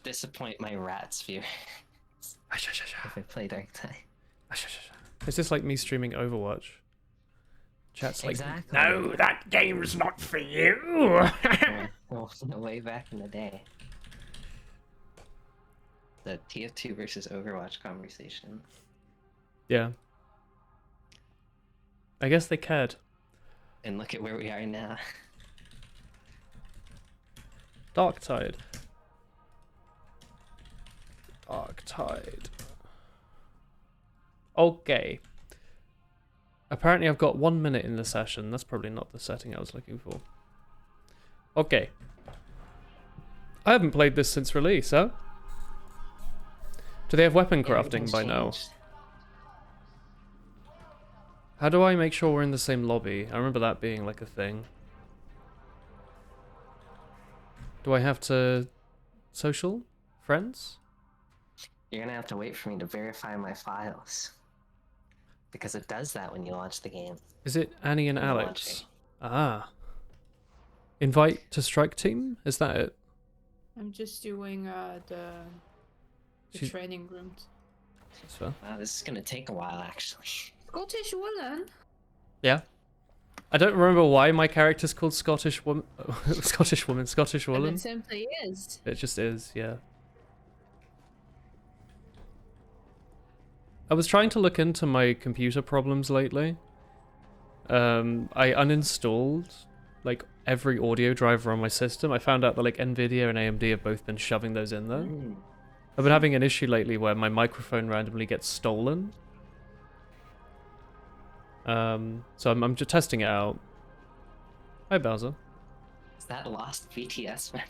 disappoint my rats viewer if I play Darktide. Is this like me streaming Overwatch? Chat's like, Exactly. no, that game's not for you. Well, way back in the day. The TF2 versus Overwatch conversation. Yeah. I guess they cared. And look at where we are now. Darktide. Darktide. Okay. Apparently I've got 1 minute in the session. That's probably not the setting I was looking for. Okay. I haven't played this since release, huh? Do they have weapon crafting by now? How do I make sure we're in the same lobby? I remember that being like a thing. Do I have to... social? Friends? You're gonna have to wait for me to verify my files. Because it does that when you launch the game. Is it Annie and Alex? Ah. Invite to strike team? Is that it? I'm just doing the training rooms. That's fair. Wow, this is gonna take a while, actually. Scottish woman. Yeah. I don't remember why my character's called Scottish woman. Scottish woman. And it simply is. It just is, yeah. I was trying to look into my computer problems lately. I uninstalled like every audio driver on my system. I found out that like Nvidia and AMD have both been shoving those in there. I've been having an issue lately where my microphone randomly gets stolen. So I'm just testing it out. Hi, Bowser. Is that lost BTS memory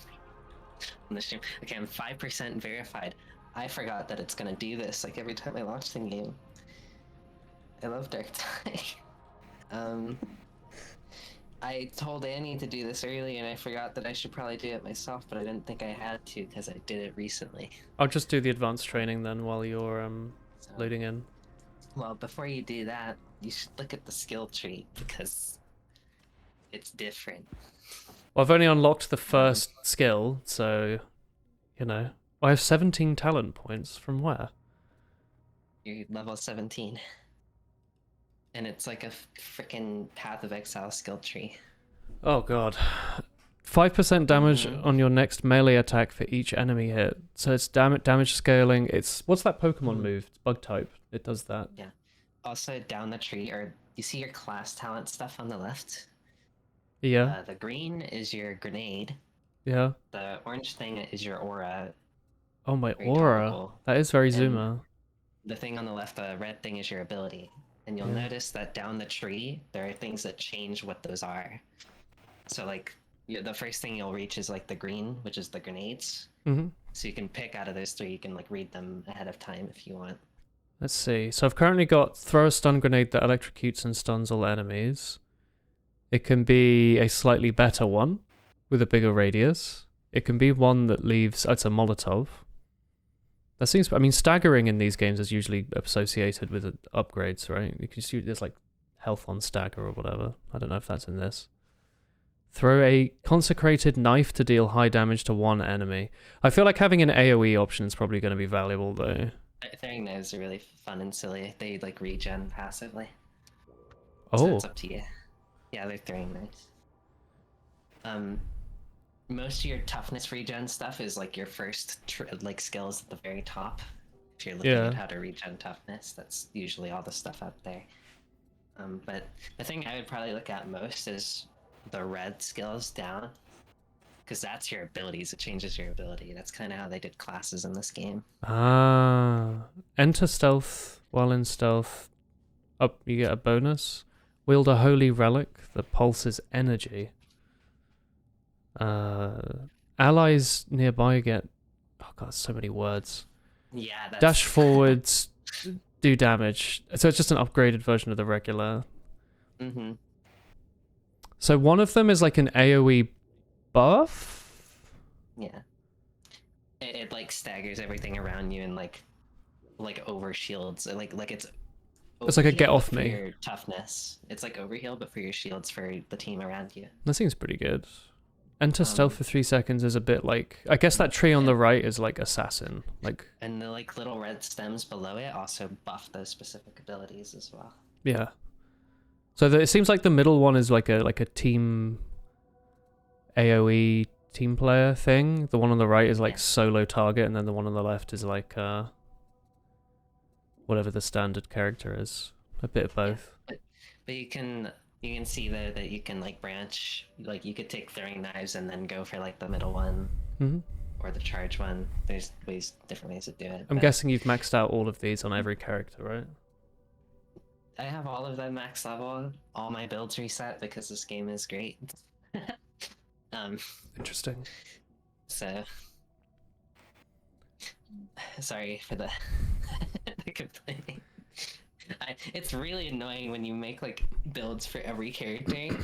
on the stream? Okay, I'm 5% verified. I forgot that it's gonna do this like every time I launch the game. I love Darktide. I told Annie to do this early and I forgot that I should probably do it myself, but I didn't think I had to because I did it recently. I'll just do the advanced training then while you're loading in. Well, before you do that, you should look at the skill tree because it's different. Well, I've only unlocked the first skill, so, you know. I have 17 talent points. From where? You're level 17. And it's like a freaking Path of Exile skill tree. Oh god. 5% damage on your next melee attack for each enemy hit. So it's damage scaling. It's... What's that Pokemon move? It's bug type. It does that. Yeah. Also, down the tree, or you see your class talent stuff on the left? Yeah. The green is your grenade. Yeah. The orange thing is your aura. Oh, my Very aura. tolerable. That is very And Zuma. the thing on the left, the red thing, is your ability. And you'll notice that down the tree, there are things that change what those are. So, like, the first thing you'll reach is, like, the green, which is the grenades. So you can pick out of those three, you can, like, read them ahead of time if you want. Let's see. So I've currently got throw a stun grenade that electrocutes and stuns all enemies. It can be a slightly better one with a bigger radius. It can be one that leaves... Oh, it's a Molotov. That seems... I mean, staggering in these games is usually associated with upgrades, right? You can see there's like health on stagger or whatever. I don't know if that's in this. Throw a consecrated knife to deal high damage to one enemy. I feel like having an AoE option is probably going to be valuable, though. Throwing knives are really fun and silly. They, like, regen passively. Oh. So it's up to you. Yeah, they're throwing knives. Most of your toughness regen stuff is like your first like skills at the very top. If you're looking at how to regen toughness, that's usually all the stuff up there. But the thing I would probably look at most is the red skills down, because that's your abilities. It changes your ability. That's kind of how they did classes in this game. Ah. Enter stealth. While in stealth, up you get a bonus. Wield a holy relic that pulses energy. Allies nearby get... Oh god, so many words. Yeah, that's... Dash forwards, do damage. So it's just an upgraded version of the regular. So one of them is like an AoE buff? Yeah. It like staggers everything around you and like over shields. Like it's like a get off me. Your toughness. It's like overheal, but for your shields for the team around you. That seems pretty good. Enter stealth for 3 seconds is a bit like... I guess that tree on the right is like assassin. Like. And the like little red stems below it also buff those specific abilities as well. Yeah. So it seems like the middle one is like a team AoE team player thing. The one on the right is like solo target, and then the one on the left is like whatever the standard character is. A bit of both. Yeah, but you can see though that you can like branch, like you could take throwing knives and then go for like the middle one or the charge one. There's different ways to do it. I'm guessing you've maxed out all of these on every character, right? I have all of them max level. All my builds reset because this game is great. Interesting. So sorry for the complaining. It's really annoying when you make like builds for every character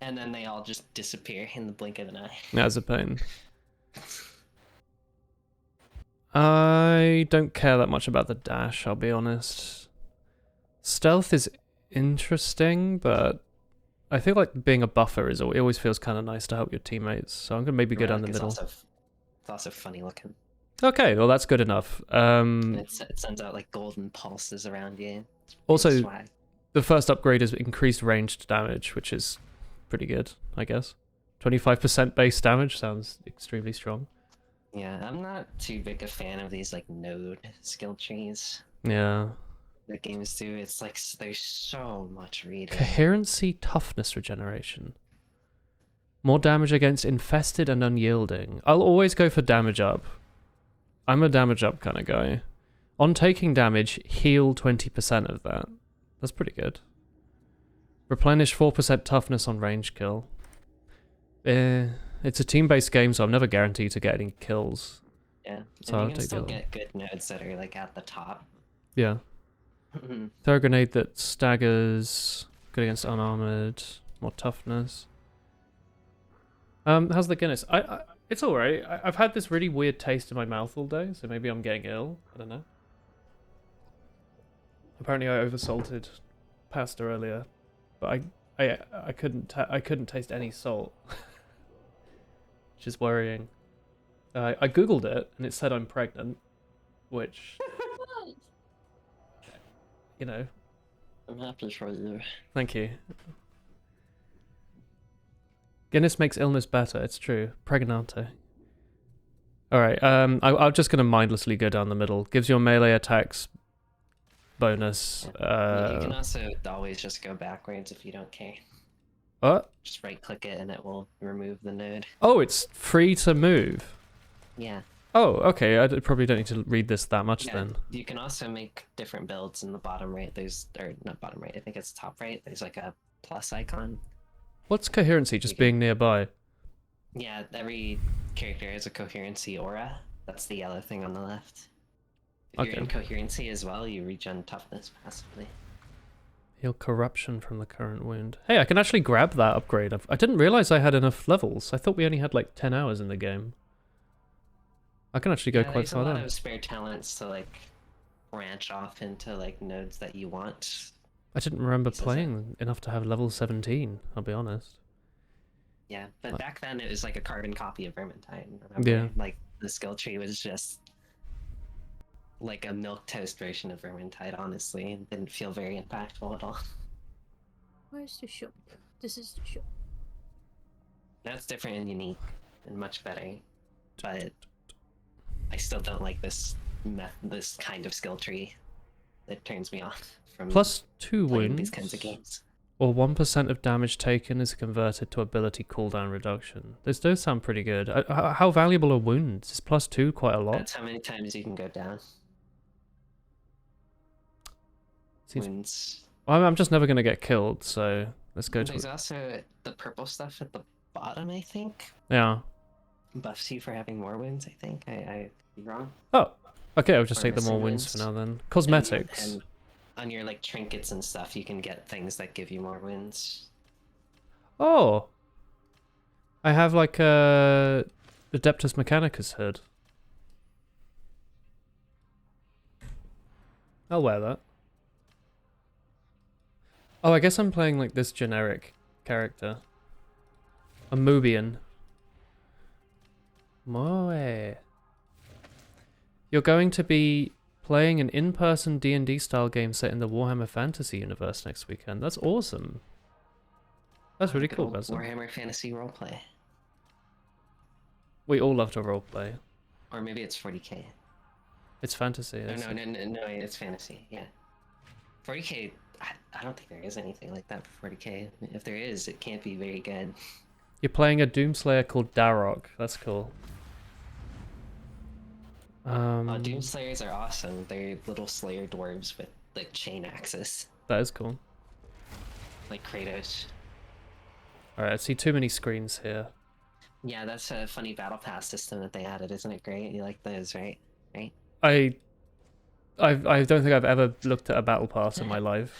and then they all just disappear in the blink of an eye. That's a pain. I don't care that much about the dash, I'll be honest. Stealth is interesting, but I feel like being a buffer it always feels kind of nice to help your teammates. So I'm gonna maybe go down the middle. It's also funny looking. Okay, well that's good enough. It sends out like golden pulses around you. Also, swag. The first upgrade is increased ranged damage, which is pretty good, I guess. 25% base damage sounds extremely strong. Yeah, I'm not too big a fan of these like node skill trees. Yeah. The games do. It's like there's so much reading. Coherency toughness regeneration. More damage against infested and unyielding. I'll always go for damage up. I'm a damage up kind of guy. On taking damage, heal 20% of that. That's pretty good. Replenish 4% toughness on range kill. It's a team-based game, so I'm never guaranteed to get any kills. Yeah, so and you can still get good nodes that are like at the top. Yeah. Throw a grenade that staggers. Good against unarmored. More toughness. How's the Guinness? It's alright. I've had this really weird taste in my mouth all day, so maybe I'm getting ill. I don't know. Apparently I oversalted pasta earlier, but I couldn't taste any salt, which is worrying. I googled it and it said I'm pregnant, which you know. I'm happy for you. Thank you. Guinness makes illness better. It's true. Pregnante. All right. I'm just gonna mindlessly go down the middle. Gives your melee attacks bonus. You can also always just go backwards if you don't care. What? Just right click it and it will remove the node. Oh, it's free to move. Yeah. Oh, okay. I probably don't need to read this that much then. You can also make different builds in the bottom right. Or not bottom right. I think it's top right. There's like a plus icon. What's coherency? Just being nearby. Yeah, every character has a coherency aura. That's the yellow thing on the left. If you're in coherency as well, you regen toughness passively. Heal corruption from the current wound. Hey, I can actually grab that upgrade. I didn't realize I had enough levels. I thought we only had like 10 hours in the game. I can actually go quite far down. There's a lot of spare talents to like branch off into like nodes that you want. I didn't remember playing enough to have level 17, I'll be honest. Yeah, but back then it was like a carbon copy of Vermintide. Remember? Yeah. Like the skill tree was just like a milquetoast version of Vermintide, honestly. It didn't feel very impactful at all. Where's the shop? This is the shop. That's different and unique and much better. But I still don't like this kind of skill tree. It turns me off from +2 wounds. These kinds of games. Or 1% of damage taken is converted to ability cooldown reduction. Those does sound pretty good. How valuable are wounds? Is +2 quite a lot? That's how many times you can go down. Wounds. Well, I'm just never going to get killed, so let's go to... There's also the purple stuff at the bottom, I think. Yeah. Buffs you for having more wounds, I think. I wrong? Oh, okay, I'll just take the more wounds for now then. Cosmetics. And on your like trinkets and stuff, you can get things that give you more wounds. Oh! I have like a Adeptus Mechanicus hood. I'll wear that. Oh, I guess I'm playing like this generic character. A Mubian. Moe. You're going to be playing an in-person D&D style game set in the Warhammer Fantasy universe next weekend. That's awesome. That's really Good cool, old Basil. Warhammer Fantasy Roleplay. We all love to roleplay. Or maybe it's 40k. It's fantasy. No, That's no, it's fantasy, yeah. 40k, I don't think there is anything like that for 40k. If there is, it can't be very good. You're playing a Doomslayer called Darok. That's cool. Doomslayers are awesome. They're little slayer dwarves with like chain axes, That is cool. like Kratos. Alright, I see too many screens here. Yeah, that's a funny battle pass system that they added, isn't it great? You like those, right? Right? I don't think I've ever looked at a battle pass in my life.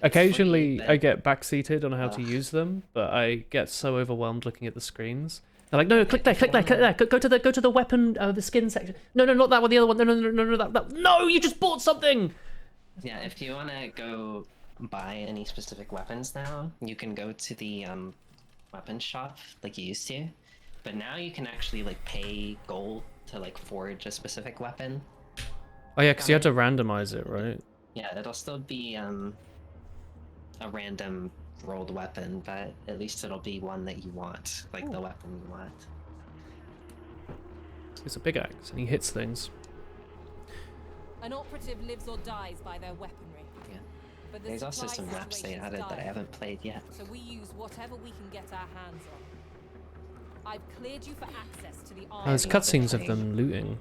Occasionally, I get backseated on how to use them, but I get so overwhelmed looking at the screens. They're like, no, click there, click there, click there. Go to the weapon, the skin section. No, not that one, the other one. No, that. No, you just bought something. Yeah, if you want to go buy any specific weapons now, you can go to the weapon shop like you used to. But now you can actually like pay gold to like forge a specific weapon. Oh yeah, because you had to randomize it, right? Yeah, it'll still be a random rolled weapon, but at least it'll be one that you want, like the weapon you want. It's a big axe, and he hits things. An operative lives or dies by their weaponry. Yeah. But the There's also supply some maps they situation's added that I dire, haven't played yet. so we use whatever we can get our hands on. I've cleared you for access to the Oh, army. there's cutscenes of them looting.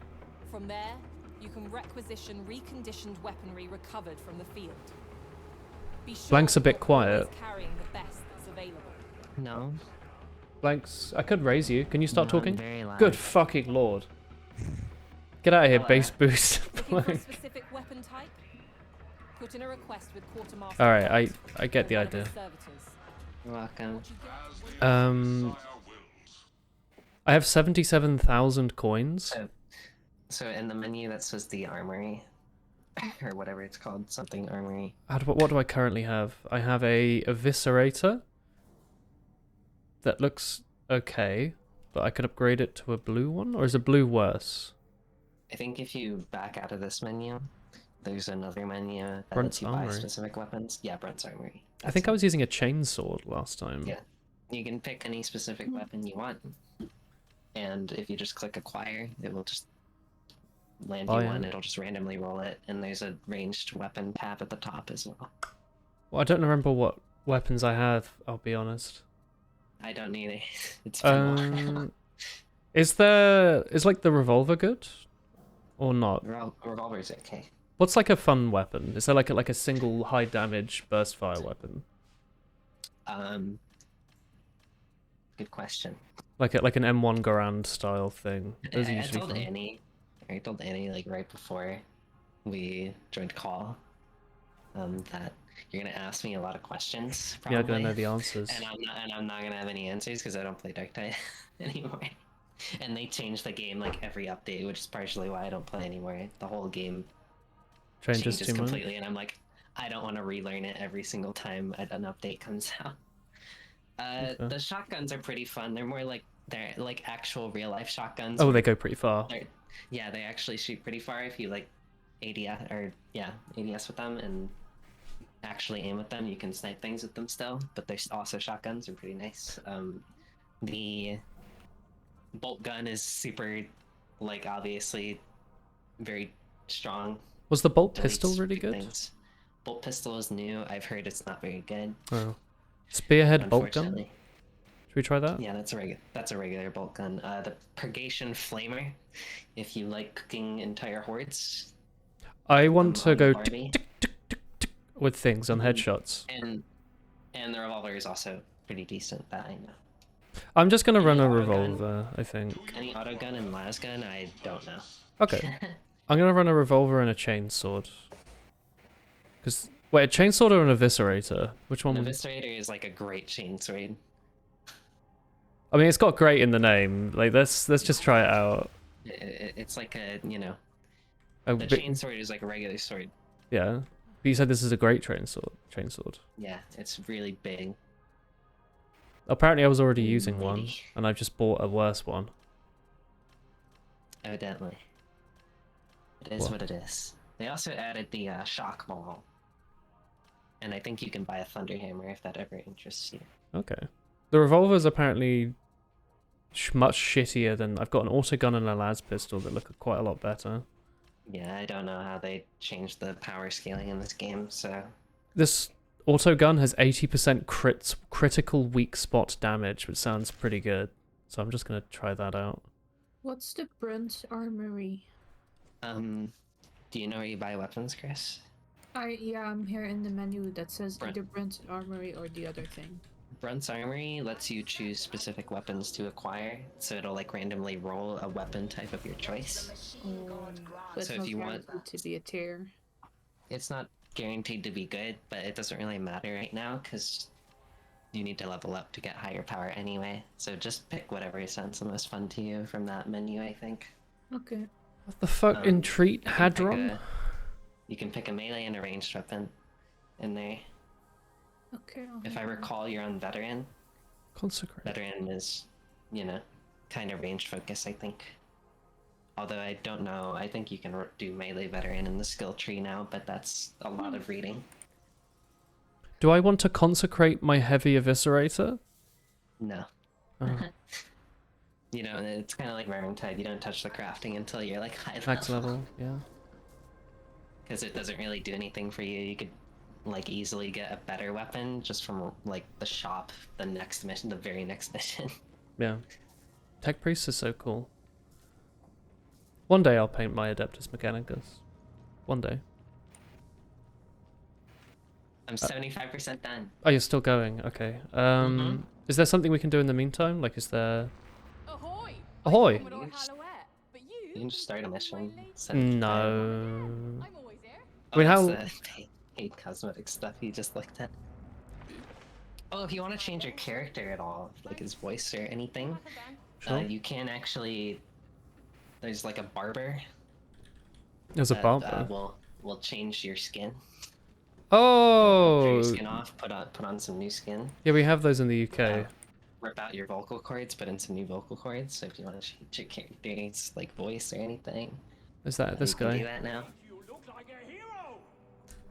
From there, you can requisition reconditioned weaponry recovered from the field. Be sure Blank's a bit you're always quiet. carrying the best that's available. No. Blanks, I could raise you. Can you start No, I'm talking? very loud. Good fucking lord. Get out of here, Hello. base boost. Looking for a specific weapon type? Put in a request with Quartermaster. Alright, Cox I get or the one of idea. his servitors. You're welcome. What you get? I have 77,000 coins. So in the menu that says the armory, or whatever it's called, something armory. What do I currently have? I have a eviscerator that looks okay, but I could upgrade it to a blue one, or is a blue worse? I think if you back out of this menu, there's another menu that Brunt's lets you buy Armory. specific weapons. Yeah, Brunt's Armory. I think I was using a chainsword last time. Yeah. You can pick any specific weapon you want, and if you just click acquire, it will just land you Oh, yeah. one. It'll just randomly roll it, and there's a ranged weapon tab at the top as well. Well, I don't remember what weapons I have, I'll be honest. I don't need it. It's been a while. Is like the revolver good? Or not? Revolver's okay. What's like a fun weapon? Is there like a single high damage burst fire weapon? Good question. Like an M1 Garand style thing. Those are I usually told fun. Annie like right before we joined call, that you're gonna ask me a lot of questions. Probably, Yeah, I'm gonna know the answers. and I'm not gonna have any answers because I don't play Darktide anymore. And they change the game like every update, which is partially why I don't play anymore. The whole game Changes too much. completely, and I'm like, I don't want to relearn it every single time an update comes out. Okay. The shotguns are pretty fun. They're like actual real life shotguns. Oh, they go pretty far. Yeah, they actually shoot pretty far if you like ADS with them and actually aim with them. You can snipe things with them still, but there's also shotguns are pretty nice. The bolt gun is super, like, obviously very strong. Was the bolt Deletes pistol really big good? things. Bolt pistol is new. I've heard it's not very good. Oh. Spearhead bolt gun? Unfortunately. Should we try that? Yeah, that's a regular bolt gun. The Purgation Flamer, if you like cooking entire hordes. I want to on go Barbie. with things on headshots. And the revolver is also pretty decent, that I know. I'm just gonna run a Any autogun? revolver, I think. Any autogun and lasgun, I don't know. Okay. I'm gonna run a revolver and a chainsword. Cause wait, a chainsword or an eviscerator? Which one? An eviscerator is like a great chainsword. I mean, it's got great in the name. Like, let's just try it out. It's like a, you know, A the bit- chainsword is like a regular sword. Yeah. But you said this is a great chainsword. Yeah, it's really big. Apparently, I was already using one, Maybe. and I've just bought a worse one. Evidently. It is What? what it is. They also added the shock ball. And I think you can buy a Thunderhammer if that ever interests you. Okay. The revolver's apparently much shittier than... I've got an autogun and a las pistol that look quite a lot better. Yeah, I don't know how they changed the power scaling in this game, so... This autogun has 80% critical weak spot damage, which sounds pretty good. So I'm just going to try that out. What's the Brunt Armory? Do you know where you buy weapons, Chris? Yeah, I'm here in the menu that says Brunt. either Brunt Armory or the other thing. Brunt's Armory lets you choose specific weapons to acquire, so it'll like randomly roll a weapon type of your choice. But So it's if you not want- guaranteed to be a tier. It's not guaranteed to be good, but it doesn't really matter right now, because you need to level up to get higher power anyway. So just pick whatever sounds the most fun to you from that menu, I think. Okay. What the fuck? Entreat You can pick Hadron? You can pick a melee and a ranged weapon in there. Okay. If I recall, you're on Veteran. Consecrate. Veteran is, you know, kind of ranged focus, I think. Although I don't know, I think you can do melee Veteran in the skill tree now, but that's a lot of reading. Do I want to consecrate my heavy eviscerator? No. Oh, You know, it's kind of like Darktide. You don't touch the crafting until you're like high max level, yeah. Because it doesn't really do anything for you. You could like easily get a better weapon just from like the shop, the next mission, the very next mission. Yeah. Tech Priest is so cool. One day I'll paint my Adeptus Mechanicus. One day. I'm 75% done. Oh, you're still going? Okay. Is there something we can do in the meantime? Like, is there... Ahoy! Ahoy! Commodore You just- Hallowett, but You can just start a mission. Way late. send it to No. I'm always here. I mean, that's how- the paid cosmetic stuff you just looked at. Oh, if you want to change your character at all, like his voice or anything, Back again. Sure. you can actually. There's like a barber There's a that barber. will change your skin. Tear Oh! your skin off, put on some new skin. Yeah, we have those in the UK. Rip out your vocal cords, put in some new vocal cords. So if you want to change your character's like voice or anything, Is that this you can do guy? that now. You look like a hero.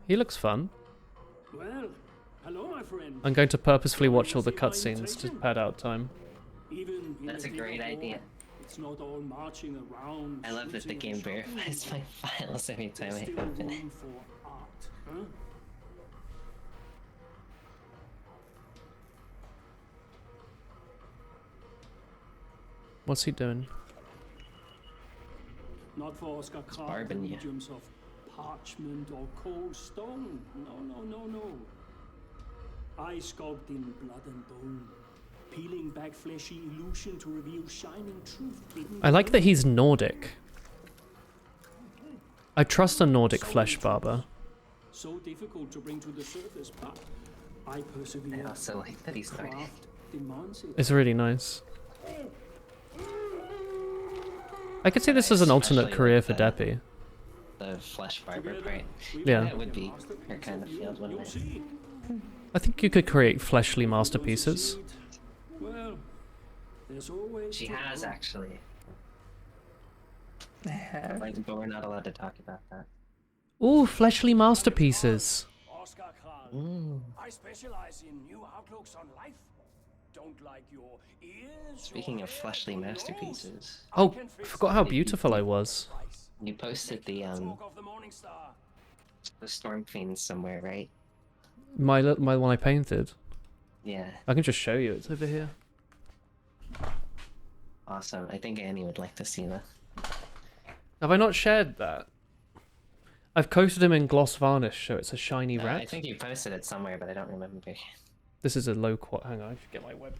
He looks fun. Well, hello, my friend. I'm going to purposefully watch all the cutscenes to pad out time. Even in That's the a thick great of war, idea. It's not all marching around. I love that the shooting game and shouting. verifies my files every time There's I still open it. room for art, huh? What's he doing? Not for Oscar Krag, barbing you. mediums of parchment or cold stone. No. I sculpt in blood and bone, peeling back fleshy illusion to reveal shining truth. hidden I like that beneath. he's Nordic. I trust a Nordic flesh barber. So difficult to bring to the surface, but I I persevere. also like that he's Nordic. Craft demands it. It's really nice. I could see this as an alternate Especially career with for the- Deppy. The flesh barber part. Yeah. That would be her kind of field, wouldn't it? See, I think you could create fleshly masterpieces. well, there's always She the has hope. actually, I have. but we're not allowed to talk about that. Ooh, fleshly masterpieces. Oscar Krag. Mm. I specialize in new outlooks on life. Don't like your ears. Speaking your of hair, fleshly your nose. masterpieces, Oh, can I fix forgot how any beautiful I was. price. you posted the Talk of the Morning Star. Storm Fiends somewhere, right? My one I painted. Yeah, I can just show you. It's over here. awesome. I think Annie would like to see that. Have I not shared that? I've coated him in gloss varnish, so it's a shiny rat. I think you posted it somewhere, but I don't remember. This is a low qual. Hang on, I should get my web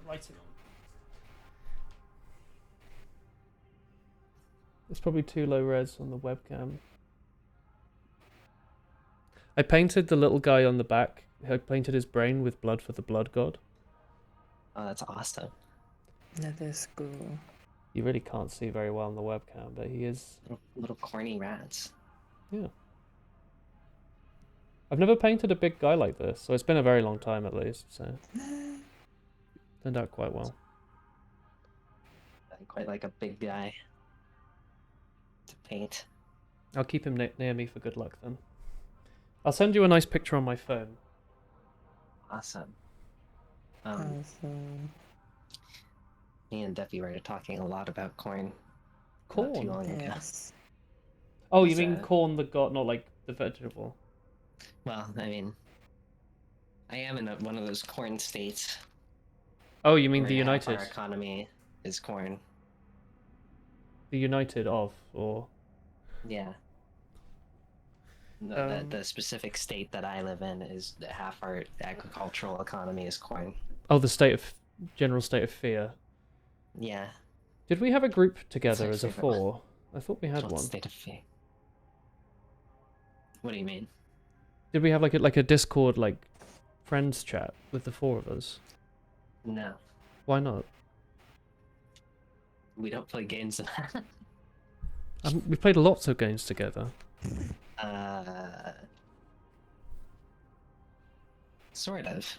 lighting on. It's probably too low res on the webcam. I painted the little guy on the back. I painted his brain with blood for the blood god. Oh, that's awesome. That is cool. You really can't see very well on the webcam, but he is. Little corny rats. Yeah. I've never painted a big guy like this, so it's been a very long time at least, so. Turned out quite well. I quite like a big guy. hate. I'll keep him near me for good luck then. I'll send you a nice picture on my phone. Awesome. Awesome. Me and Deppy were talking a lot about corn. Not too Corn? long ago. Yes. Oh, you Is mean that- corn the god, not like the vegetable? Well, I mean, I am in one of those corn states. Oh, you mean where the half United? our economy is corn. The United of, or... Yeah. The specific state that I live in is half our agricultural economy is corn. Oh, the general state of fear. Yeah. Did we have a group together my as a favorite one. 4? I thought we had What's one. state of fear? What do you mean? Did we have like a Discord like friends chat with the 4 of us? No. Why not? We don't play games in that. We played lots of games together. Sort of.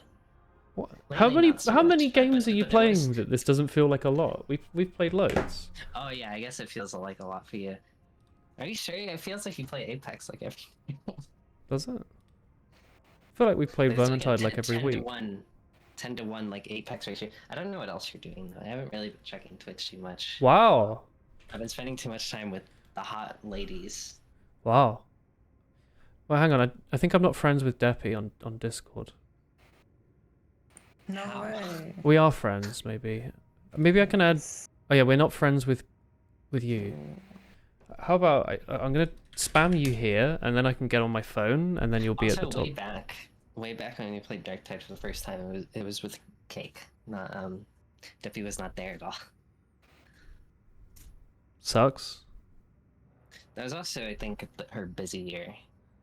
What? Lately, not so How much, many but- games are you but it playing was- that this doesn't feel like a lot? We've played loads. Oh yeah, I guess it feels like a lot for you. Are you sure? It feels like you play Apex like every. Does it? I feel like we played It's like a Vermintide like 10 every 10 week. To 1, 10 to 1 like Apex ratio. I don't know what else you're doing though. I haven't really been checking Twitch too much. Wow. I've been spending too much time with the hot ladies. Wow. Well, hang on. I think I'm not friends with Deppy on Discord. No How? way. We are friends, maybe. Maybe I can add... Oh yeah, we're not friends with you. How about I'm gonna spam you here, and then I can get on my phone, and then you'll be Also, at the top. way back when we played Darktide for the first time, it was with Cake. Not Deppy was not there at all. Sucks. That was also, I think, her busy year,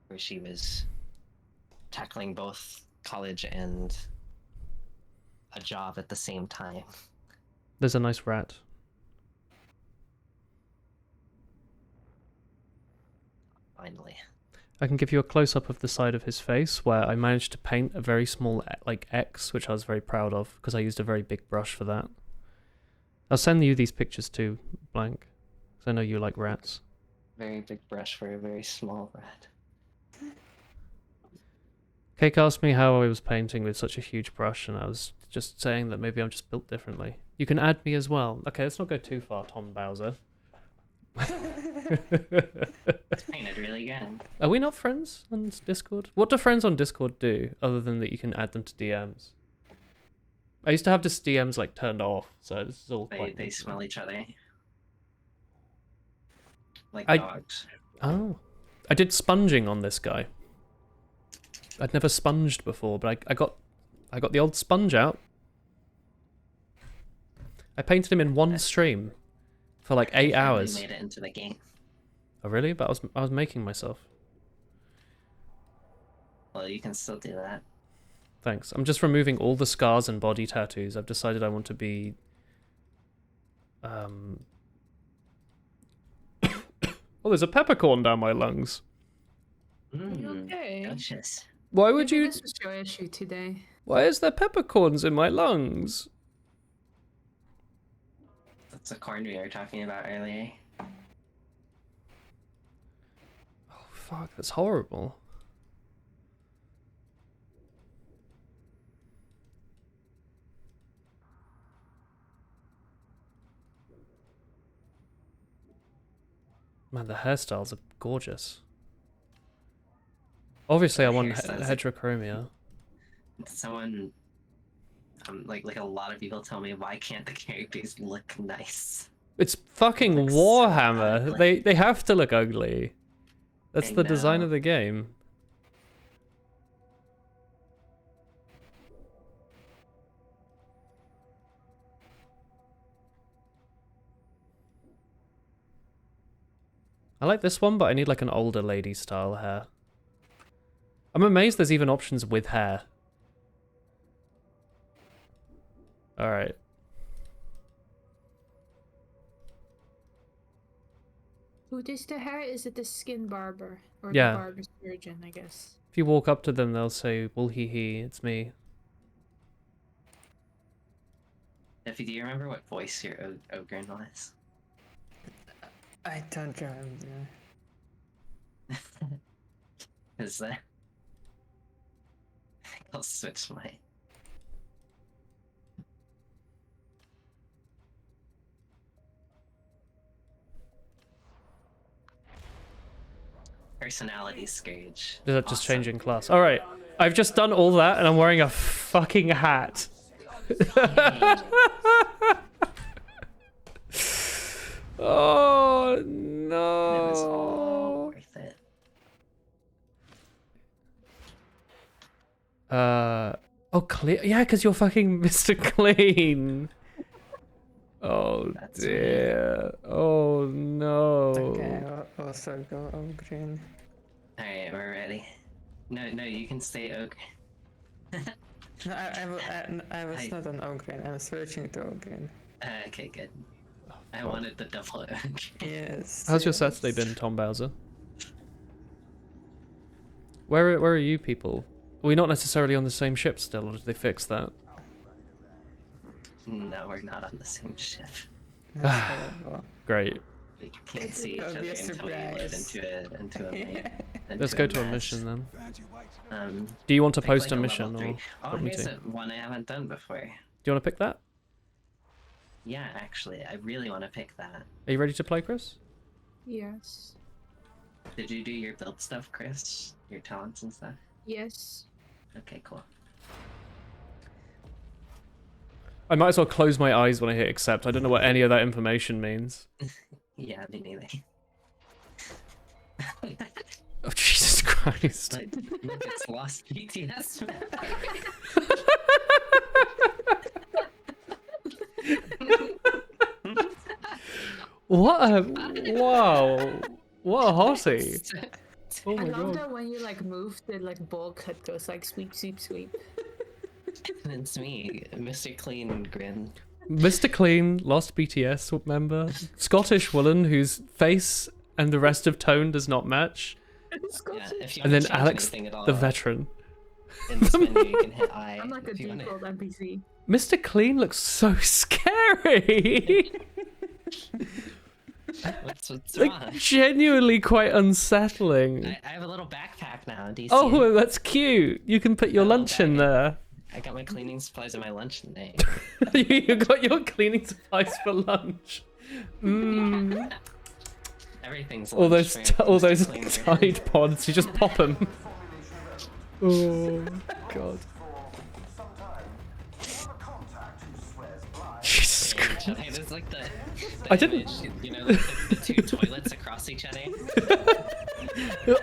where she was tackling both college and a job at the same time. There's a nice rat. Finally. I can give you a close-up of the side of his face, where I managed to paint a very small like X, which I was very proud of, because I used a very big brush for that. I'll send you these pictures too, Blank, because I know you like rats. Very big brush for a very small rat. Cake asked me how I was painting with such a huge brush, and I was just saying that maybe I'm just built differently. You can add me as well. Okay, let's not go too far, Tom Bowser. It's painted really good. Are we not friends on Discord? What do friends on Discord do, other than that you can add them to DMs? I used to have this DMs like turned off, so this is all quite... They smell each other. Like I- dogs. Oh. I did sponging on this guy. I'd never sponged before, but I got the old sponge out. I painted him in one stream for like 8 I finally hours. made it into the game. Oh really? But I was making myself. Well, you can still do that. Thanks. I'm just removing all the scars and body tattoos. I've decided I want to be Oh, there's a peppercorn down my lungs. Are you okay? Delicious. Why would Maybe you... This was your issue today. Why is there peppercorns in my lungs? That's the corn we were talking about earlier. Oh, fuck, that's horrible. Man, the hairstyles are gorgeous. Obviously, I want Hairstyles. heterochromia. Someone, like a lot of people tell me, why can't the characters look nice? It's fucking Looks so Warhammer. ugly. They have to look ugly. That's I the design know. of the game. I like this one, but I need like an older lady style hair. I'm amazed there's even options with hair. Alright. Who does the hair? Is it the skin barber? Or Yeah. the barber surgeon, I guess. If you walk up to them, they'll say, "Well, he, it's me." If do you remember what voice your Ogren was? I don't remember. Is that? I'll switch my. Personality Scourge. Is that just Awesome. changing class? Alright, I've just done all that and I'm wearing a fucking hat. Oh It was all no. worth it. Oh, clear. Yeah, because you're fucking Mr. Clean. Oh That's me. dear. Oh no. Okay, I'll also go on green. Alright, we're ready. No, you can stay oak. No, I was not on Ogreen, I was switching to Ogreen. Okay, good. I wanted the double oak. Yes. How's your yes. Saturday been, Tom Bowser? Where are you people? Are we not necessarily on the same ship still, or did they fix that? No, we're not on the same ship. That's horrible. Great. We can't see each That'd other be a until we load surprise. into a main. Let's go to a mission then. Um, Do you want to pick, post like, a level mission, or 3. Oh, want me here's to? one I haven't done before. Do you want to pick that? Yeah, actually, I really want to pick that. Are you ready to play, Chris? Yes. Did you do your build stuff, Chris? Your talents and stuff? Yes. Okay, cool. I might as well close my eyes when I hit accept. I don't know what any of that information means. Yeah, me neither. Oh, Jesus Christ. Like, look, it's lost BTS. What a... Wow. What a hottie. Oh I my love god. that when you like move, the like ball cut goes like sweep, sweep, sweep. It's me, Mr. Clean Grin. Mr. Clean, lost BTS member. Scottish Woolen, whose face and the rest of tone does not match. Yeah, if you And wanna then change Alex, anything at all, the veteran. in this menu, you can hit I. I'm like a if you wanna- default NPC. Mr. Clean looks so scary. What's wrong? Like, genuinely quite unsettling. I have a little backpack now. Do you see Oh, it? that's cute. You can put your Oh, lunch in there. I got my cleaning supplies and my lunch today. You got your cleaning supplies for lunch. Mm. Everything's All lunch those, for all those Mr. Clean Grin. Tide pods. You just pop them. Oh god. Jesus Christ. Hey, there's like the I didn't- image, you know, like the two toilets across each other.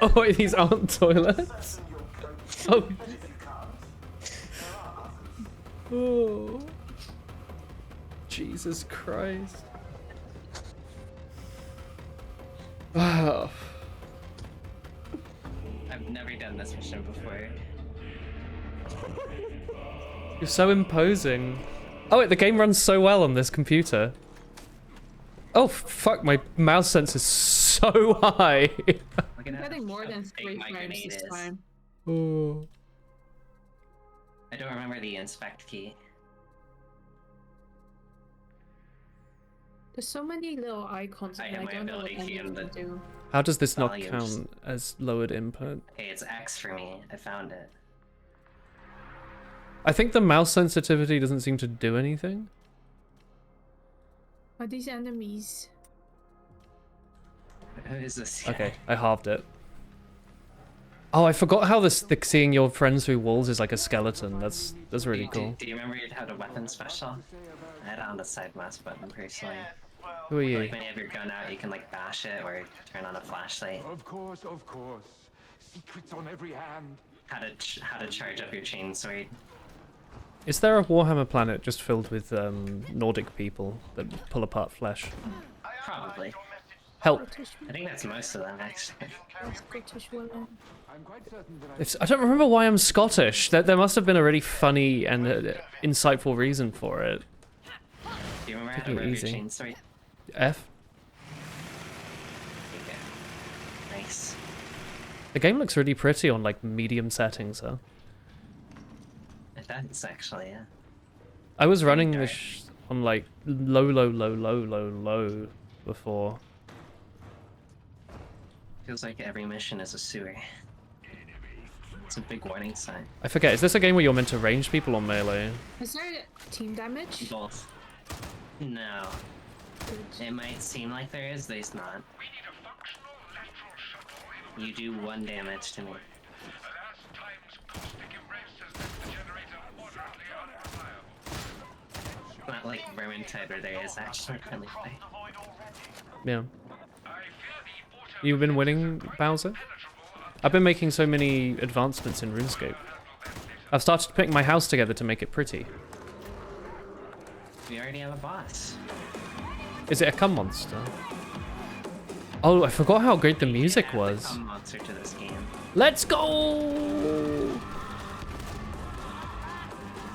Oh wait, these aren't toilets. Oh. Oh. Jesus Christ. Oh. I've never done this mission before. You're so imposing. Oh wait, the game runs so well on this computer. Oh fuck, my mouse sense is so high. Look at I'm how getting more than big 3 my frames grenade this is. time. Oh. I don't remember the inspect key. There's so many little icons I and have I my don't know what ability key any of in them the- do. How does this not Volumes. count as lowered input? Hey, it's X for me. I found it. I think the mouse sensitivity doesn't seem to do anything. Are these enemies? Who is this guy? Okay, I halved it. Oh, I forgot how the seeing your friends through walls is like a skeleton. That's really cool. Do you remember how to weapon special? I had it on the side mouse button personally. Who are you? Like when you have your gun out, you can like bash it or turn on a flashlight. Of course, of course. Secrets on every hand. How to charge up your chainsword. Is there a Warhammer planet just filled with Nordic people that pull apart flesh? Probably. Help! Scottish, I think that's most of them actually. Scottish woman. I'm quite certain that I don't remember why I'm Scottish. There must have been a really funny and insightful reason for it. Do you remember how Take to it rev your easy. chainsword? F. Okay. Nice. The game looks really pretty on like medium settings, huh? It does actually, yeah. I was running dark. this on like low before. Feels like every mission is a sewer. It's a big warning sign. I forget, is this a game where you're meant to range people on melee? Is there team damage? Both. No. It might seem like there is, there's not. You do 1 damage to me. Not like Vermintide where there is actually friendly fight. Yeah. You've been winning, Bowser? I've been making so many advancements in RuneScape. I've started putting my house together to make it pretty. We already have a boss. Is it a cum monster? Oh, I forgot how great the music was. Come monster to this game. Let's go!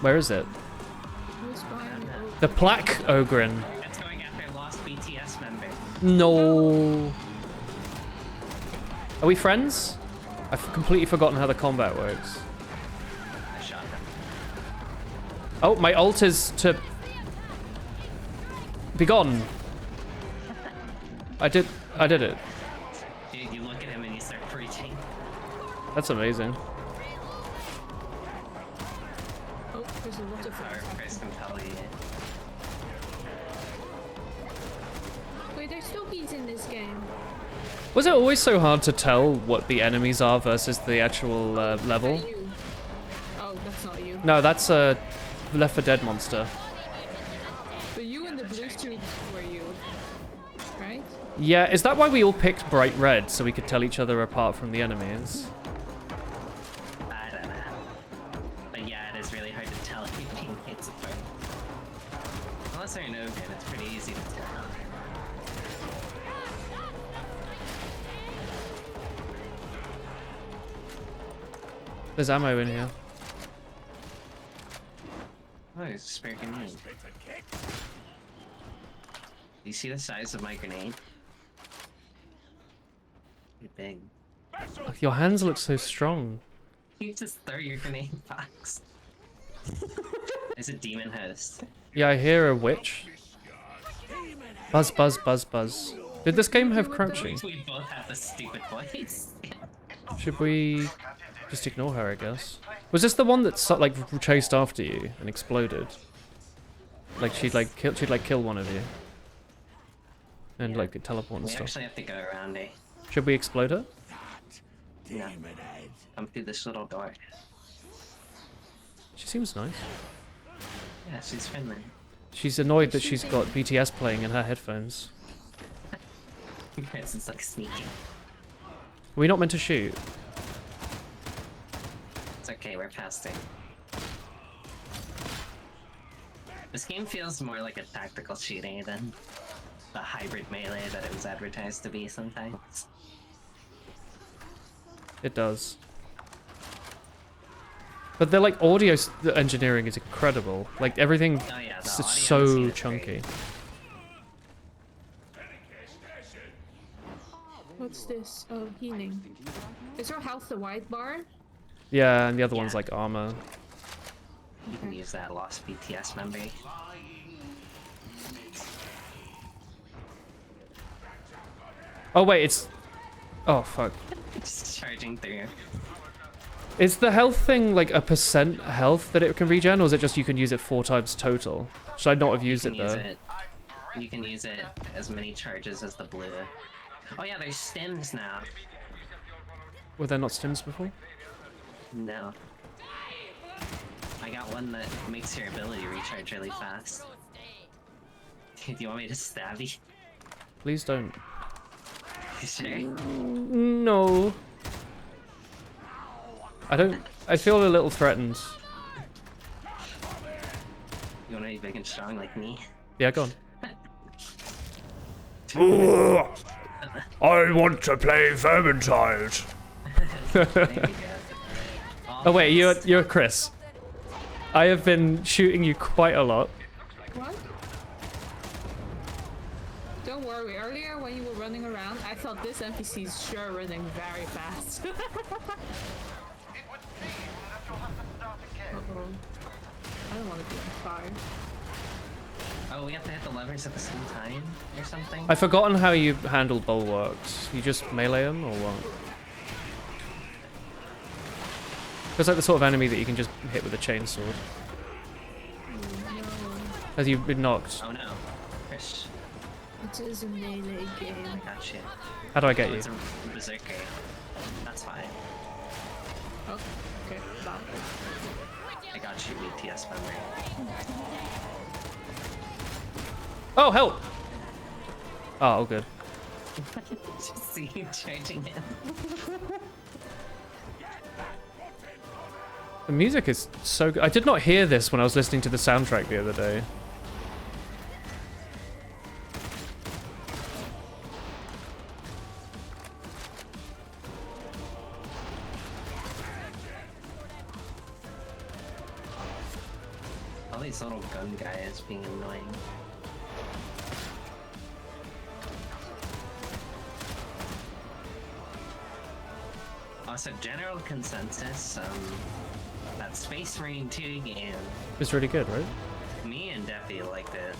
Where is it? Who's behind you? The Plaque Ogren. It's going after lost BTS member. No. Are we friends? I've completely forgotten how the combat works. I shot him. Oh, my ult is to be gone. I did it. You look at him and you start preaching. That's amazing. Oh, there's a lot of Our things. Chris can tell you. Wait, there's still beats in this game. Was it always so hard to tell what the enemies are versus the actual level? Is that you? Oh, that's not you. No, that's a Left 4 Dead monster. But you and the blue suit were you, right? Yeah, is that why we all picked bright red, so we could tell each other apart from the enemies? I don't know. But yeah, it is really hard to tell if you're being hit apart. Unless they're an ogre, it's pretty easy to tell. There's ammo in here. Oh, it's a spare grenade. Do you see the size of my grenade? Pretty big. Your hands look so strong. You just throw your grenade box. There's a demon host. Yeah, I hear a witch. Buzz, buzz, buzz, buzz. Did this game have crouching? We both have the stupid voice. Should we just ignore her, I guess? Was this the one that like chased after you and exploded? Like she'd kill one of you. And like teleport and We stuff. actually have to go around it. Should we explode her? No. Come through this little door. She seems nice. Yeah, she's friendly. She's annoyed that she's got BTS playing in her headphones. Chris is like sneaking. Are we not meant to shoot? It's okay, we're past it. This game feels more like a tactical shooting than the hybrid melee that it was advertised to be sometimes. It does. But they're like audio engineering is incredible. Like everything Oh yeah, the is audio so in this game is chunky. great. What's this? Oh, healing. Is your health the white bar? Yeah, and the other one's Yeah. like armor. You can use that lost BTS member. Oh wait, it's... Oh fuck. Just charging through. Is the health thing like a % health that it can regen, or is it just you can use it 4 times total? Should I not have used it though? You can use it as many charges as the blue. Oh yeah, there's stims now. Were there not stims before? No. I got one that makes your ability recharge really fast. Do you want me to stab you? Please don't. You sure? No. I feel a little threatened. You wanna be big and strong like me? Yeah, go on. I want to play Vermintide. There you go. Oh wait, you're Chris. I have been shooting you quite a lot. What? Don't worry, earlier when you were running around, I thought this NPC is sure running very fast. Uh-oh. I don't want to be on fire. Oh, we have to hit the levers at the same time or something? I've forgotten how you handle bulwarks. You just melee them or what? It's like the sort of enemy that you can just hit with a chainsword. As you've been knocked. Oh no. Chris. It is a melee game. Gotcha. How do I get you? It's a berserker. That's fine. Oh, okay. Wow. I got you, BTS memory. Oh, help! Oh, good. Just see you charging in. The music is so good. I did not hear this when I was listening to the soundtrack the other day. All these little gun guys being annoying. Also, general consensus, that Space Marine 2 game, It's really good, right? me and Deppy liked it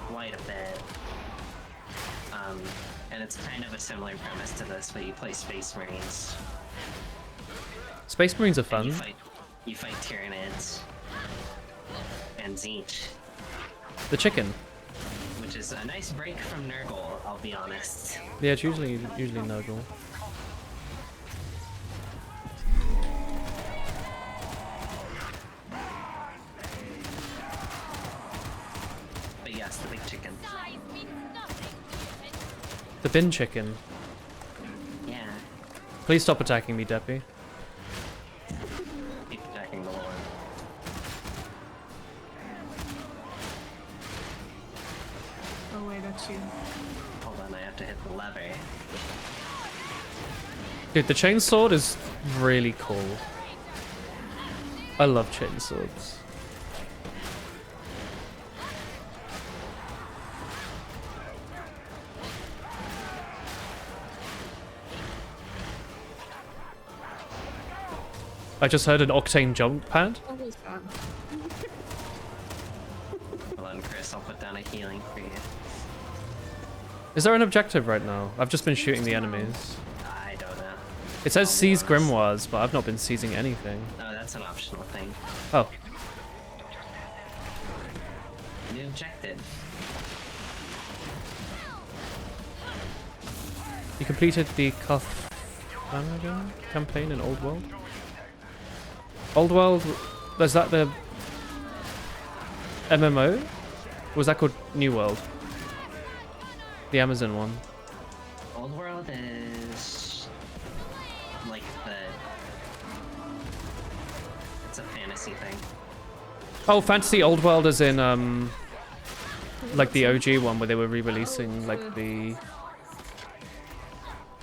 quite a bit. And it's kind of a similar premise to this, but you play Space Marines. Space Marines are And fun. you fight Tyranids and Tzeentch, The chicken. which is a nice break from Nurgle, I'll be honest. Yeah, it's usually Nurgle. But yes, the big chicken. The bin chicken. Yeah, Please stop attacking me, Deppy. keep attacking the Lord. Oh wait, that's you. Hold on, I have to hit the lever. Dude, the chainsword is really cool. I love chainswords. I just heard an octane jump pad. What was that? Hold on, Chris, I'll put down a healing for you. Is there an objective right now? I've just been shooting the enemies. I don't know. It says seize grimoires, but I've not been seizing anything. No, that's an optional thing. Oh, New objective. you completed the Cuff campaign in Old World? Old World, is that the MMO? Or was that called New World? The Amazon one. Old World is like it's a fantasy thing. Oh, Fantasy Old World is in, like the OG one where they were re-releasing, like the...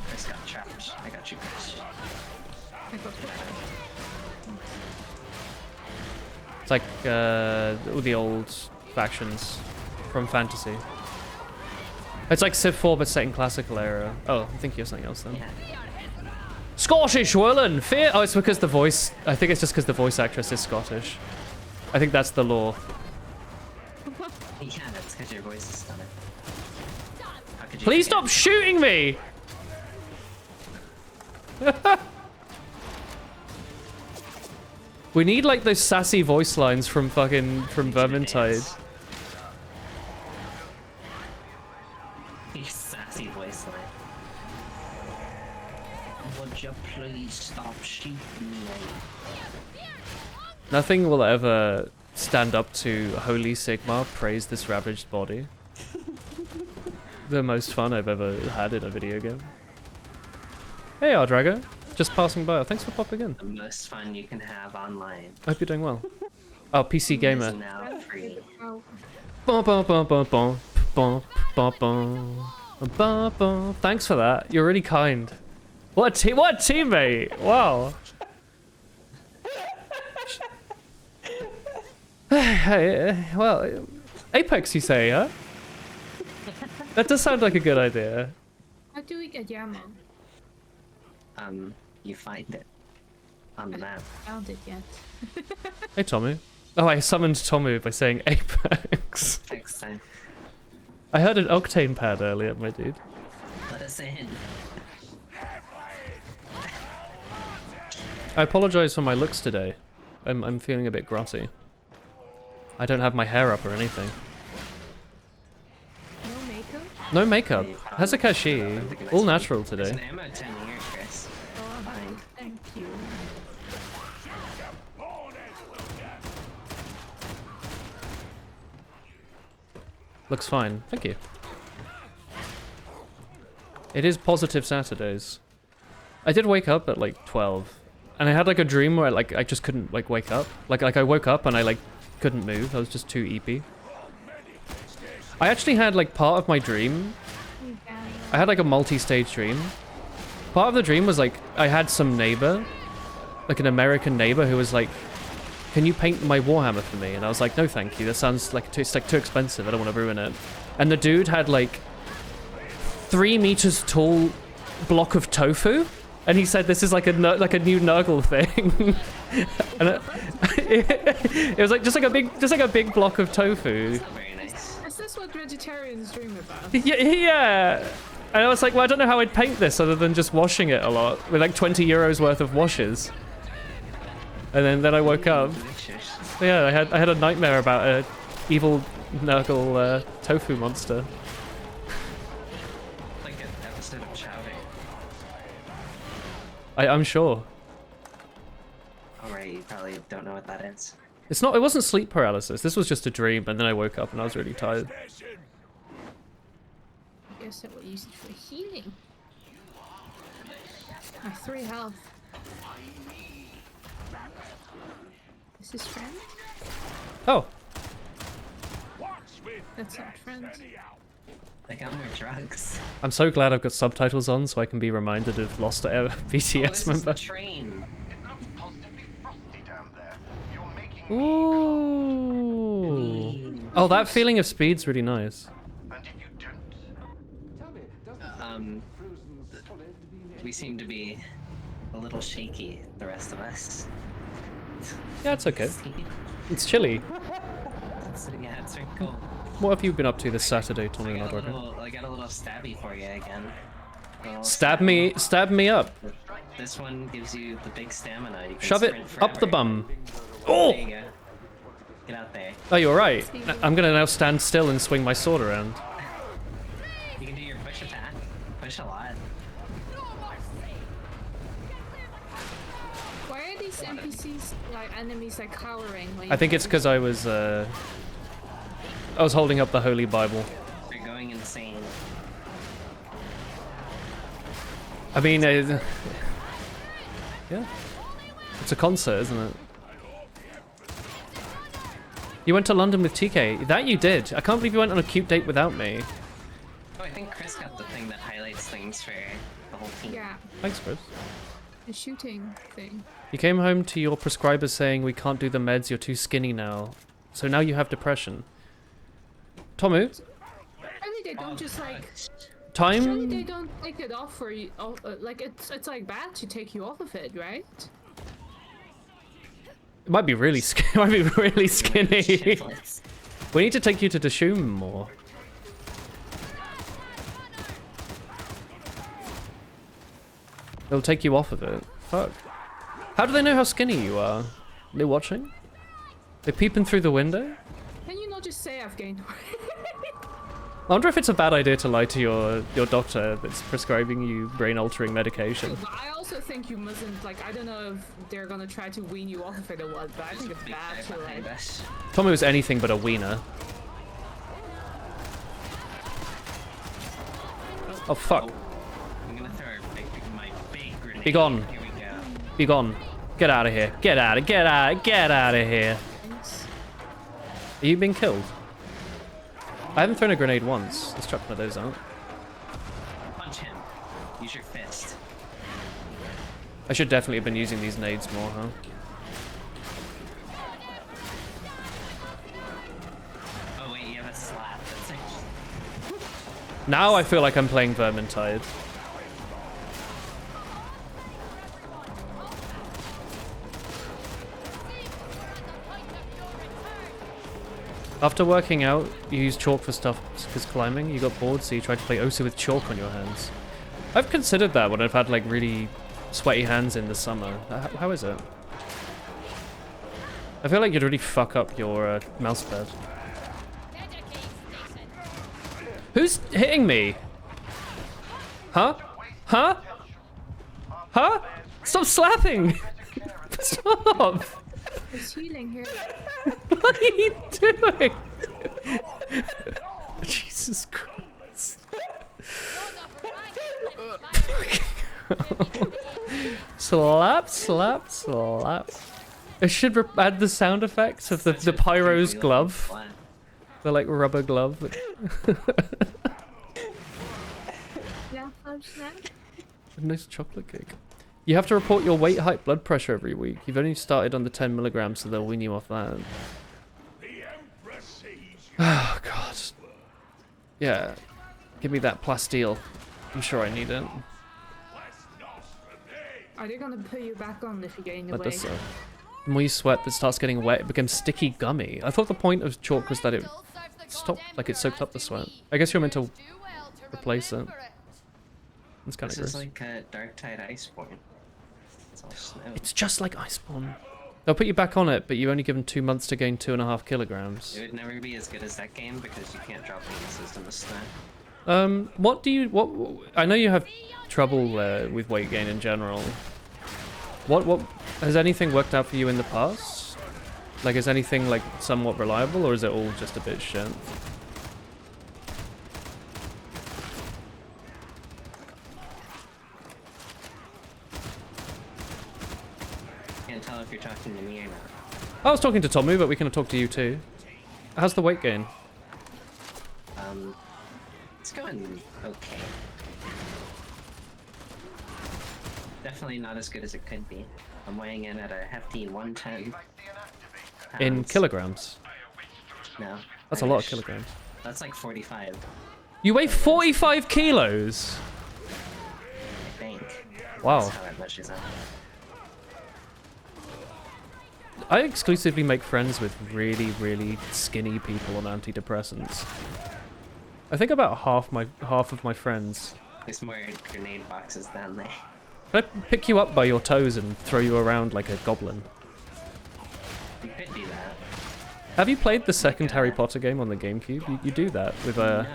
Chris got trapped. I got you, Chris. I got It's like, all the old factions from Fantasy. It's like Civ 4 but set in classical era. Oh, I think you're something else then. Yeah. Scottish Willen! Fear! Oh, it's because the voice... I think it's just because the voice actress is Scottish. I think that's the law. Yeah, that's because your voice is stunning. How could you Please forget? stop shooting me! We need like those sassy voice lines from Vermintide. Your sassy voice line. Would you please stop shooting me? Nothing will ever stand up to Holy Sigma praise this ravaged body. The most fun I've ever had in a video game. Hey Ardrago, just passing by. Thanks for popping in. The most fun you can have online I hope you're doing well. Oh, PC Gamer. is now free. Oh, Bum, bum, bum, bum, bum, bum, bum, bum, bum, bum. Thanks for that. You're really kind. What a teammate! Wow. Hey, well, Apex, you say, huh? That does sound like a good idea. how do we get Yarmo? You find it on the map. Found it yet? Hey, Tommy. Oh, I summoned Tomu by saying Apex. Next time. I heard an Octane pad earlier, my dude. Let us in. I apologize for my looks today. I'm feeling a bit grotty. I don't have my hair up or anything. No makeup? No makeup. Hazakashi. All natural There's today. an ammo 10 here, Chris. Oh, Fine. thank you. Looks fine. Thank you. It is positive Saturdays. I did wake up at like 12. And I had like a dream where like I just couldn't like wake up. Like I woke up and I like couldn't move. I was just too eepy. I actually had like part of my dream. I had like a multi-stage dream. Part of the dream was like I had some neighbor, like an American neighbor who was like, "Can you paint my Warhammer for me?" And I was like, "No, thank you. That sounds like too expensive. I don't want to ruin it." And the dude had like 3 meters tall block of tofu. And he said this is like a new Nurgle thing, and it was like just like a big block of tofu. Very nice. Is this what vegetarians dream about? Yeah. And I was like, well, I don't know how I'd paint this other than just washing it a lot with like 20 euros worth of washes. And then I woke up. Yeah, I had a nightmare about a evil Nurgle tofu monster. Like an episode of Chowder. I'm sure. Alright, you probably don't know what that is. It wasn't sleep paralysis. This was just a dream, and then I woke up and I was really tired. I guess I will use it for healing. My 3 health. Is this friend? Oh, That's not friend. I got more drugs. I'm so glad I've got subtitles on so I can be reminded of lost Oh, BTS this is member. the train. Ooh. Oh, that feeling of speed's really nice. We seem to be a little shaky, the rest of us. Yeah, it's okay. It's chilly. Yeah, it's very cool. What have you been up to this Saturday, Tommy and Nodrocker? I got a little stabby for you again. Stab me up. This one gives you the big stamina. You can Shove it sprint up the forever. bum. There Oh! you go. Get out there. Oh, you're right. I'm gonna now stand still and swing my sword around. You can do your push attack. Push a lot. Why are these NPCs, like enemies, like cowering? When I think it's because I was holding up the Holy Bible. You're going insane. I mean, yeah. It's a concert, isn't it? You went to London with TK. That you did. I can't believe you went on a cute date without me. Oh, I think Chris got the thing that highlights things for the whole team. Yeah, Thanks, Chris. the shooting thing. You came home to your prescriber saying, "We can't do the meds, you're too skinny now." So now you have depression. Tomu, Surely they don't just like. Surely they time... don't take it off for you. Like it's like bad to take you off of it, right? It might be really skinny. Might be really skinny. Shiftless. We need to take you to Dashum more. They'll take you off of it. Fuck. How do they know how skinny you are? Are they watching? They peeping through the window? Can you not just say I've gained weight? I wonder if it's a bad idea to lie to your doctor that's prescribing you brain-altering medication. But I also think you mustn't, like, I don't know if they're gonna try to wean you off of it or what, but I think it's Big bad guy to, like... behind us. Tommy was anything but a wiener. Oh fuck. I'm gonna throw my big grenade. Be gone. Here we go. Be gone. Get out of here. Get out of here. Thanks. Are you being killed? I haven't thrown a grenade once. Let's chuck one of those out. Punch him. Use your fist. I should definitely have been using these nades more, huh? Oh wait, you have a slap. That's it. Now I feel like I'm playing Vermintide. After working out, you use chalk for stuff because climbing. You got bored, so you tried to play Osu with chalk on your hands. I've considered that when I've had like really sweaty hands in the summer. How is it? I feel like you'd really fuck up your mousepad. Who's hitting me? Huh? Huh? Huh? Stop slapping! Stop! There's healing here. What are you doing? Jesus Christ. Slap, slap, slap. I should add the sound effects of the Pyro's glove. The like rubber glove. Yeah, I'm snack. Nice chocolate cake. You have to report your weight, height, blood pressure every week. You've only started on the 10 milligrams, so they'll wean you off that. Oh, God. Yeah. Give me that plasteel. I'm sure I need it. Are they gonna put you back on if you get in the That way? does so. The more you sweat, it starts getting wet. It becomes sticky gummy. I thought the point of chalk was that it stopped, like it soaked up the sweat. I guess you're meant to replace it. It's kind of This gross. is like a Darktide Iceborne. It's all snow. It's just like Iceborne. They'll put you back on it, but you're only given 2 months to gain 2.5 kilograms. It would never be as good as that game because you can't drop any system of snow. What do you, I know you have trouble with weight gain in general. What, has anything worked out for you in the past? Like, is anything, like, somewhat reliable, or is it all just a bit shit? Can't tell if you're talking to me or not. I was talking to Tommy, but we can talk to you too. How's the weight gain? It's going okay. Definitely not as good as it could be. I'm weighing in at a hefty 110 In pounds. kilograms? No. That's a lot of kilograms. That's like 45, You weigh 45 kilos? I think. Wow. That's how it measures up. I exclusively make friends with really, really skinny people on antidepressants. I think about half of my friends. There's more grenade boxes down there. Can I pick you up by your toes and throw you around like a goblin? You could do that. Have you played the second Harry Potter game on the GameCube? You do that with No.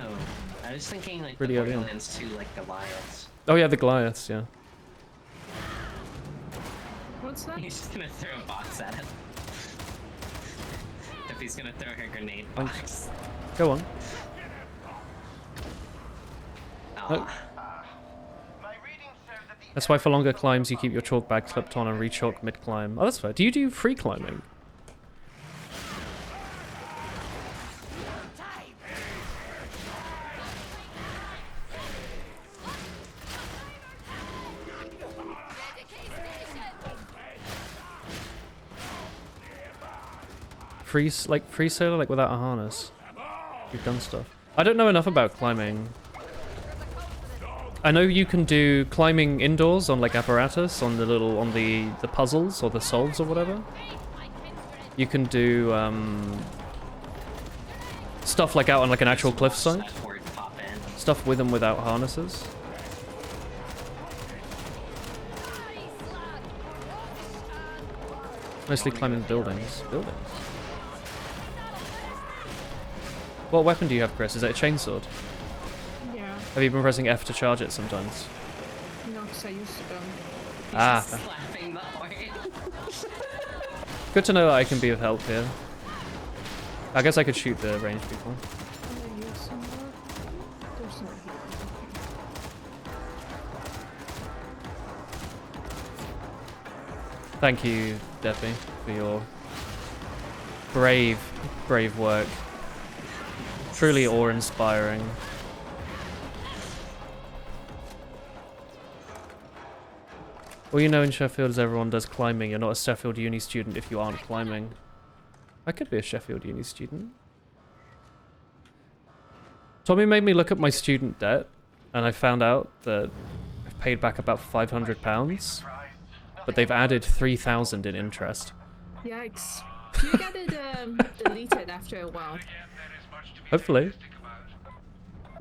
I was thinking like really the early on. Borderlands 2, like Goliaths. Oh yeah, the Goliaths, yeah. What's that? He's just gonna throw a box at him. If he's gonna throw her grenade box. Go on. Aw. That's why for longer climbs you keep your chalk bag clipped on and re-chalk mid-climb. Oh, that's fair. Do you do free climbing? Free solo, like without a harness. You've done stuff. I don't know enough about climbing. I know you can do climbing indoors on like apparatus on the puzzles or the solves or whatever. You can do stuff like out on like an actual cliffside. Stuff with and without harnesses. Mostly climbing buildings. What weapon do you have, Chris? Is it a chainsword? Yeah. Have you been pressing F to charge it sometimes? No, because I used to them. Ah. Slapping the horse. Good to know that I can be of help here. I guess I could shoot the ranged people. Can I use some more? There's no here. Thank you, Deppy, for your brave work. Truly awe-inspiring. All you know in Sheffield is everyone does climbing. You're not a Sheffield Uni student if you aren't climbing. I could be a Sheffield Uni student. Tommy made me look at my student debt, and I found out that I've paid back about £500, but they've added 3,000 in interest. Yikes. Do you get it deleted after a while? Hopefully.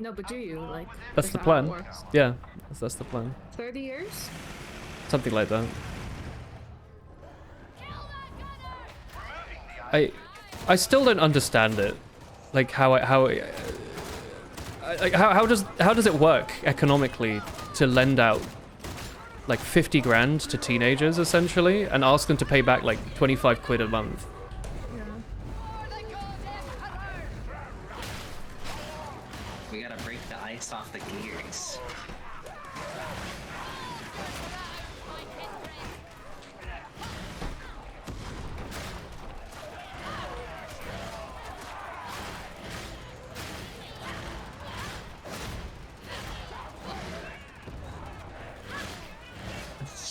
No, but do you? Like, That's is the that how it plan. works? Yeah, that's the plan. 30 years? Something like that. I still don't understand it. Like how does it work economically to lend out like 50 grand to teenagers essentially and ask them to pay back like 25 quid a month? We gotta break the ice off the gears.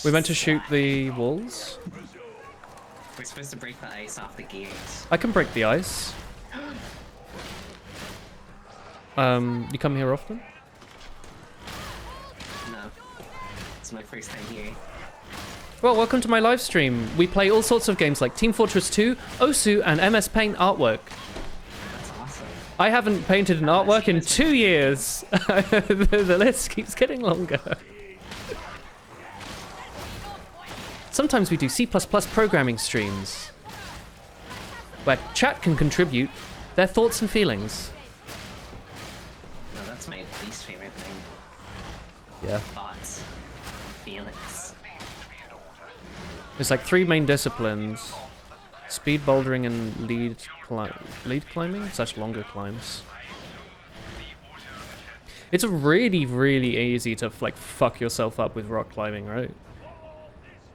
We meant to shoot the walls. We're supposed to break the ice off the gears. I can break the ice. You come here often? No. It's my first time here. Well, welcome to my live stream. We play all sorts of games like Team Fortress 2, Osu, and MS Paint artwork. That's awesome. I haven't painted an artwork in 2 years. The list keeps getting longer. Sometimes we do C++ programming streams, where chat can contribute their thoughts and feelings. No, that's my least favorite thing. Yeah. Thoughts. Feelings. There's like 3 main disciplines: speed bouldering and lead climbing, such longer climbs. It's really, really easy to like fuck yourself up with rock climbing, right?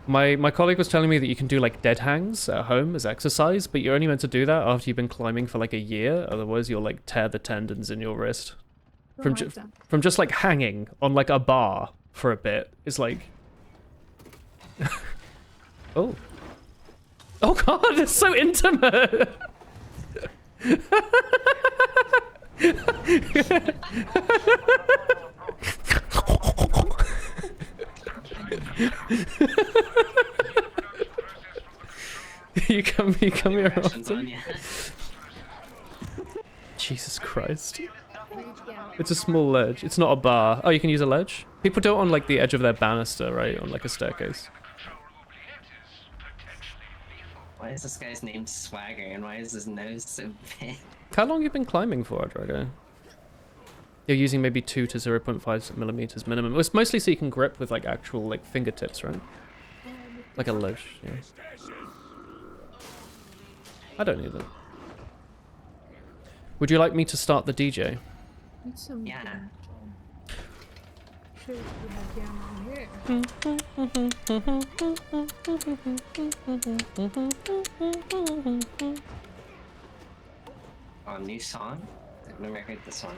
My colleague was telling me that you can do like dead hangs at home as exercise, but you're only meant to do that after you've been climbing for like a year, otherwise you'll like tear the tendons in your wrist. From just like hanging on like a bar for a bit. It's like oh. Oh god, it's so intimate. you come here often. Jesus Christ. It's a small ledge. It's not a bar. Oh, you can use a ledge? People do it on like the edge of their banister, right? On like a staircase. Why is this guy's name Swagger and why is his nose so big? How long have you been climbing for, Drago? You're using maybe 2 to 0.5 millimeters minimum. It's mostly so you can grip with like actual like fingertips, right? Like a ledge, yeah. I don't need them. Would you like me to start the DJ? Yeah. Should we have here? Oh, new song? I've never heard the song.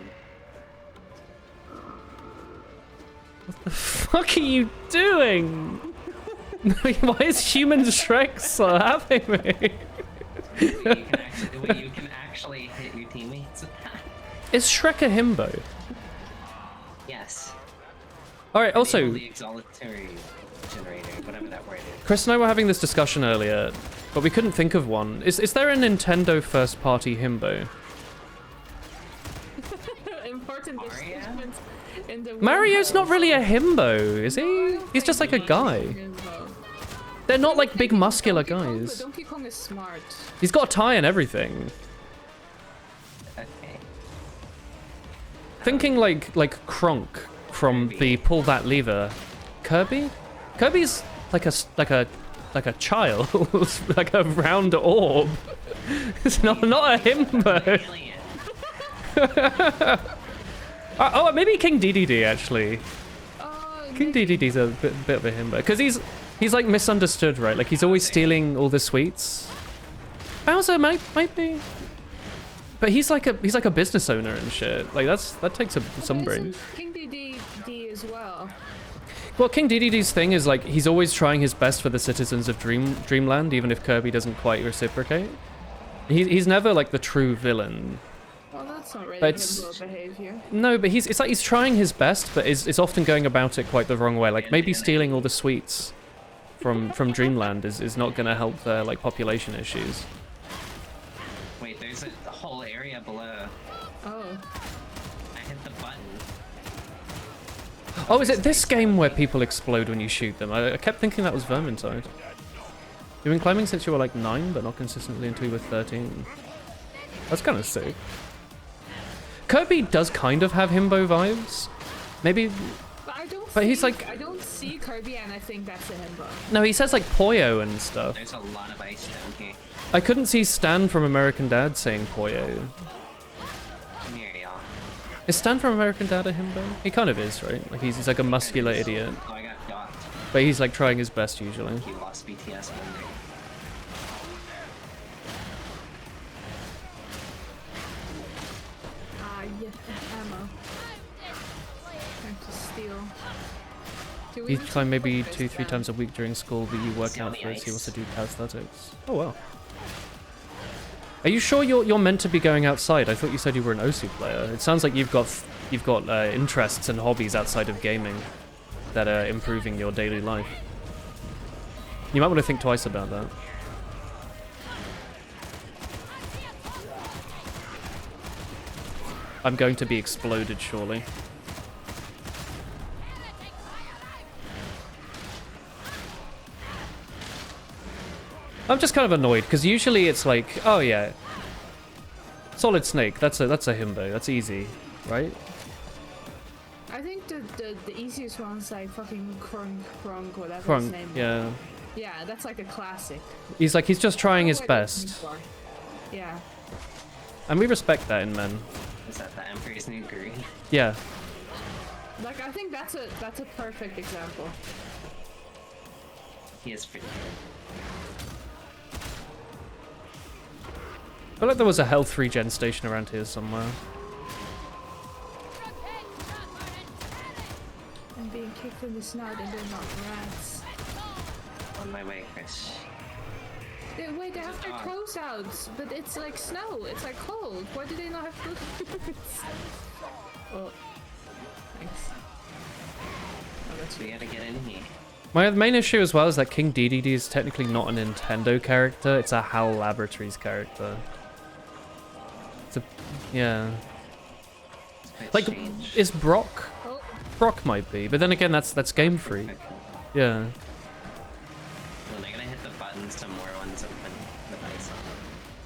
What the fuck are you doing? Why is Human Shrek slapping me? The way you can actually hit your teammates with that. Is Shrek a himbo? Yes. Alright, also, The exaltatory generator, whatever that word is. Chris and I were having this discussion earlier, but we couldn't think of one. Is there a Nintendo first-party himbo? Important distinction in the Mario's not really a himbo, is he? He's just like a guy. They're not like big muscular guys. Donkey Kong is smart. He's got a tie and everything. Okay. Thinking like Kronk from the Pull That Lever. Kirby? Kirby's like a child, like a round orb. It's not a himbo. Oh, maybe King DDD actually. King DDD's a bit of a himbo because he's like misunderstood, right? Like he's always stealing all the sweets. Bowser might be, but he's like a business owner and shit. Like that takes some brains. King DDD as well. Well, King DDD's thing is like he's always trying his best for the citizens of Dreamland, even if Kirby doesn't quite reciprocate. He's never like the true villain. Well, that's not really But himbo behavior. No, but it's like he's trying his best, but is often going about it quite the wrong way. Like maybe stealing all the sweets from Dreamland is not going to help their like population issues. Oh, is it this game where people explode when you shoot them? I kept thinking that was Vermintide. You've been climbing since you were like 9, but not consistently until you were 13. That's kind of sick. Kirby does kind of have himbo vibes. Maybe... But he's like... I don't see Kirby and I think that's a himbo. No, he says like Poyo and stuff. There's a lot of ice down here. I couldn't see Stan from American Dad saying Poyo. Come here, y'all. Is Stan from American Dad a himbo? He kind of is, right? Like he's like a muscular idiot. Oh, I got got. But he's like trying his best usually. He lost BTS one day. Ah, yeah, ammo. Time to steal. Do we He need to climb maybe put 2-3 this down? times a week during school, but you work See all out the first. He ice? wants to do calisthenics. Oh wow. Are you sure you're meant to be going outside? I thought you said you were an OSU player. It sounds like you've got interests and hobbies outside of gaming that are improving your daily life. You might want to think twice about that. I'm going to be exploded shortly. I'm just kind of annoyed because usually it's like, oh yeah, Solid Snake. That's a himbo. That's easy, right? I think the easiest one's like fucking Krunk, whatever his Crunk, name is. yeah. Yeah, that's like a classic. He's just trying his Oh, wait, that's best, Newbar. Yeah. and we respect that in men. Is that the Emperor's New Groove? Yeah. Like I think that's a perfect example. He is pretty good. I feel like there was a health regen station around here somewhere. I'm being kicked in the snout and they're not rats. On my way, Chris. Wait, they have their clothes out, but it's like snow. It's like cold. Why do they not have clothes? Oh, thanks. Oh, that's We gotta get in here. My main issue as well is that King Dedede is technically not a Nintendo character, it's a HAL Laboratories character. It's a... yeah. It's a bit Like, strange. is Brock? Oh, Brock might be, but then again that's Game Freak. Okay. Yeah. Well, they're gonna hit the buttons to more ones open with ice on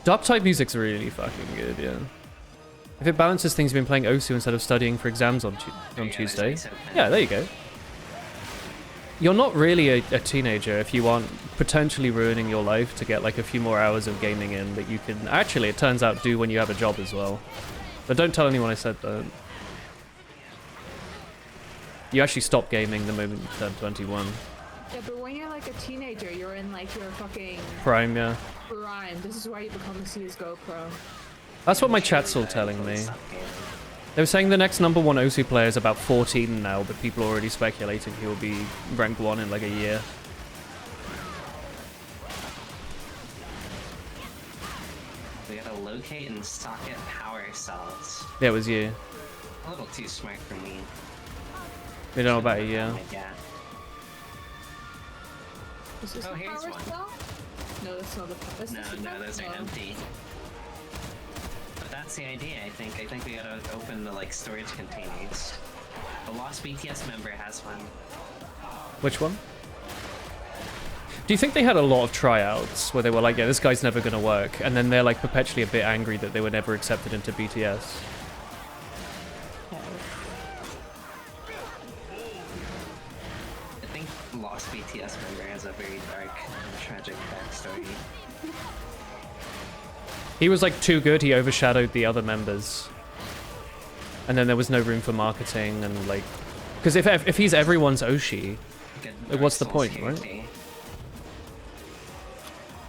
them. Darktide music's really fucking good, yeah. If it balances things, you've been playing Osu instead of studying for exams on Tuesday. Yeah, there you go. You're not really a teenager if you aren't potentially ruining your life to get like a few more hours of gaming in that you can actually, it turns out, do when you have a job as well. But don't tell anyone I said that. You actually stop gaming the moment you turn 21. yeah, but when you're like a teenager, you're in like your fucking Prime, yeah. prime. This is why you become a CSGO pro. That's what my chat's all telling me. They were saying the next #1 OSU player is about 14 now, but people are already speculating he will be rank 1 in like a year. We gotta locate and socket power cells. Yeah, it was you. A little too smart for me. We don't know about a year. Yeah. Is this Oh, the here's power one. cell? No, that's not the power. Is No, this the no, power those are cell? empty. But that's the idea, I think. I think we gotta open the like storage containers. The lost BTS member has one. Which one? Do you think they had a lot of tryouts where they were like, yeah, this guy's never gonna work, and then they're like perpetually a bit angry that they were never accepted into BTS? I think lost BTS member has a very dark and tragic backstory. He was like too good, he overshadowed the other members. And then there was no room for marketing and like... Because if he's everyone's Oshi, like, what's the point, right?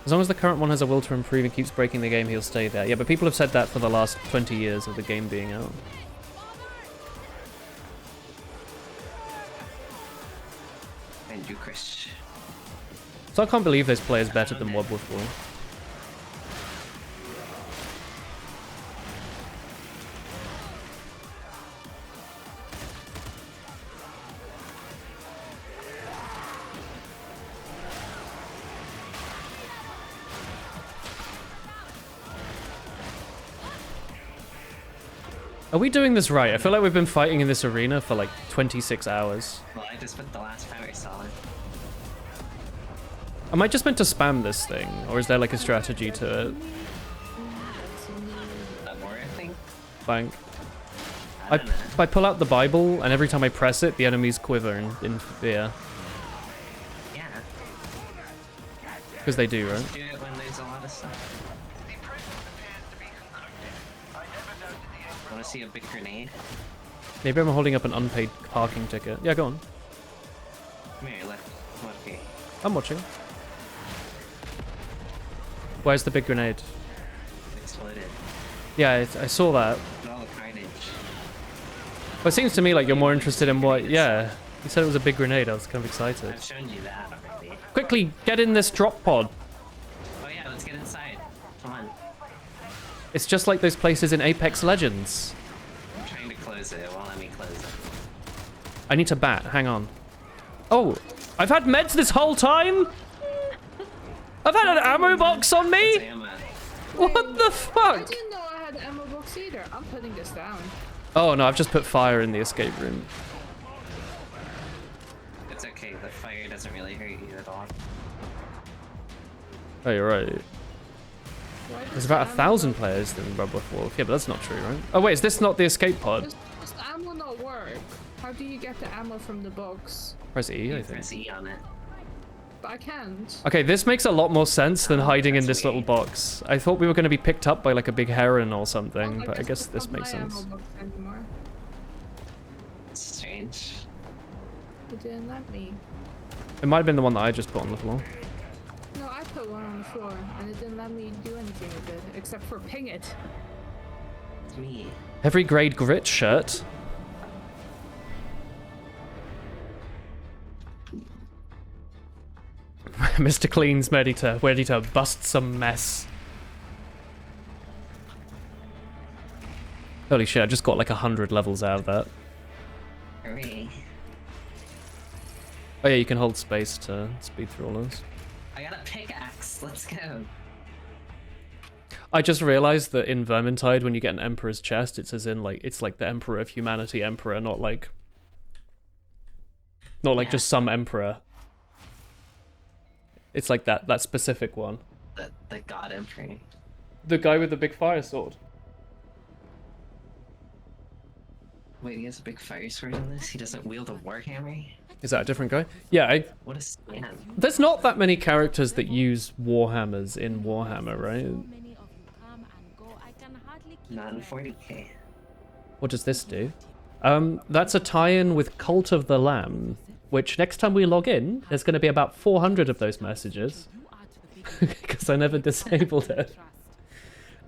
As long as the current one has a will to improve and keeps breaking the game, he'll stay there. Yeah, but people have said that for the last 20 years of the game being out. And you, Chris. So I can't believe this player's better than Wob before. Are we doing this right? I feel like we've been fighting in this arena for like 26 hours. Well, I just put the last power cell in. Am I just meant to spam this thing? Or is there like a strategy to it? That more thing? Bank. I don't know. I pull out the Bible, and every time I press it, the enemies quiver in fear. Yeah. Because they do, right? Do it when there's a lot of stuff. Want to see a big grenade? Maybe I'm holding up an unpaid parking ticket. Yeah, go on. Come here, look. Come up here. I'm watching. Where's the big grenade? It exploded. Yeah, I saw that. Look at all the carnage. But it seems to me like you're more interested in what... Yeah, you said it was a big grenade. I was kind of excited. I've shown you that already. Quickly, get in this drop pod. Oh yeah, let's get inside. Come on. It's just like those places in Apex Legends. I'm trying to close it. It won't let me close it. I need to bat. Hang on. Oh, I've had meds this whole time? I've had an ammo box on me? Damn it. What the I fuck? didn't know I had ammo box either. I'm putting this down. Oh no, I've just put fire in the escape room. It's okay. The fire doesn't really hurt you at all. Oh, you're right. Why There's does about ammo 1,000 not- players in Rebel Wolf. Yeah, but that's not true, right? Oh wait, is this not the escape pod? Does ammo not work? How do you get the ammo from the box? Press E, I You think. press E on it. But I can't. Okay, this makes a lot more sense than hiding in that's this little weird. box. I thought we were going to be picked up by like a big heron or something, Oh, but I just guess put this up makes my sense. ammo box anymore. It's strange. It didn't let me. It might have been the one that I just put on the floor. No, I put one on the floor and it didn't let me do anything with it except for ping it. It's me. Every grade grit shirt. Mr. Clean's ready to bust some mess. Holy shit, I just got like 100 levels out of that. Hooray. Oh yeah, you can hold space to speed through all those. I got a pickaxe. Let's go. I just realized that in Vermintide, when you get an Emperor's chest, it's as in like it's like the Emperor of Humanity Emperor, not like Yeah. just some Emperor. It's like that specific one. The God Emperor. The guy with the big fire sword. Wait, he has a big fire sword in this? He doesn't wield a warhammer? Is that a different guy? Yeah, What a scam. there's not that many characters that use Warhammers in Warhammer, right? Many of you come and go, I can hardly keep Not in track. 40k. What does this do? That's a tie-in with Cult of the Lamb, which next time we log in, there's going to be about 400 of those messages. You are to the big Because I never disabled it.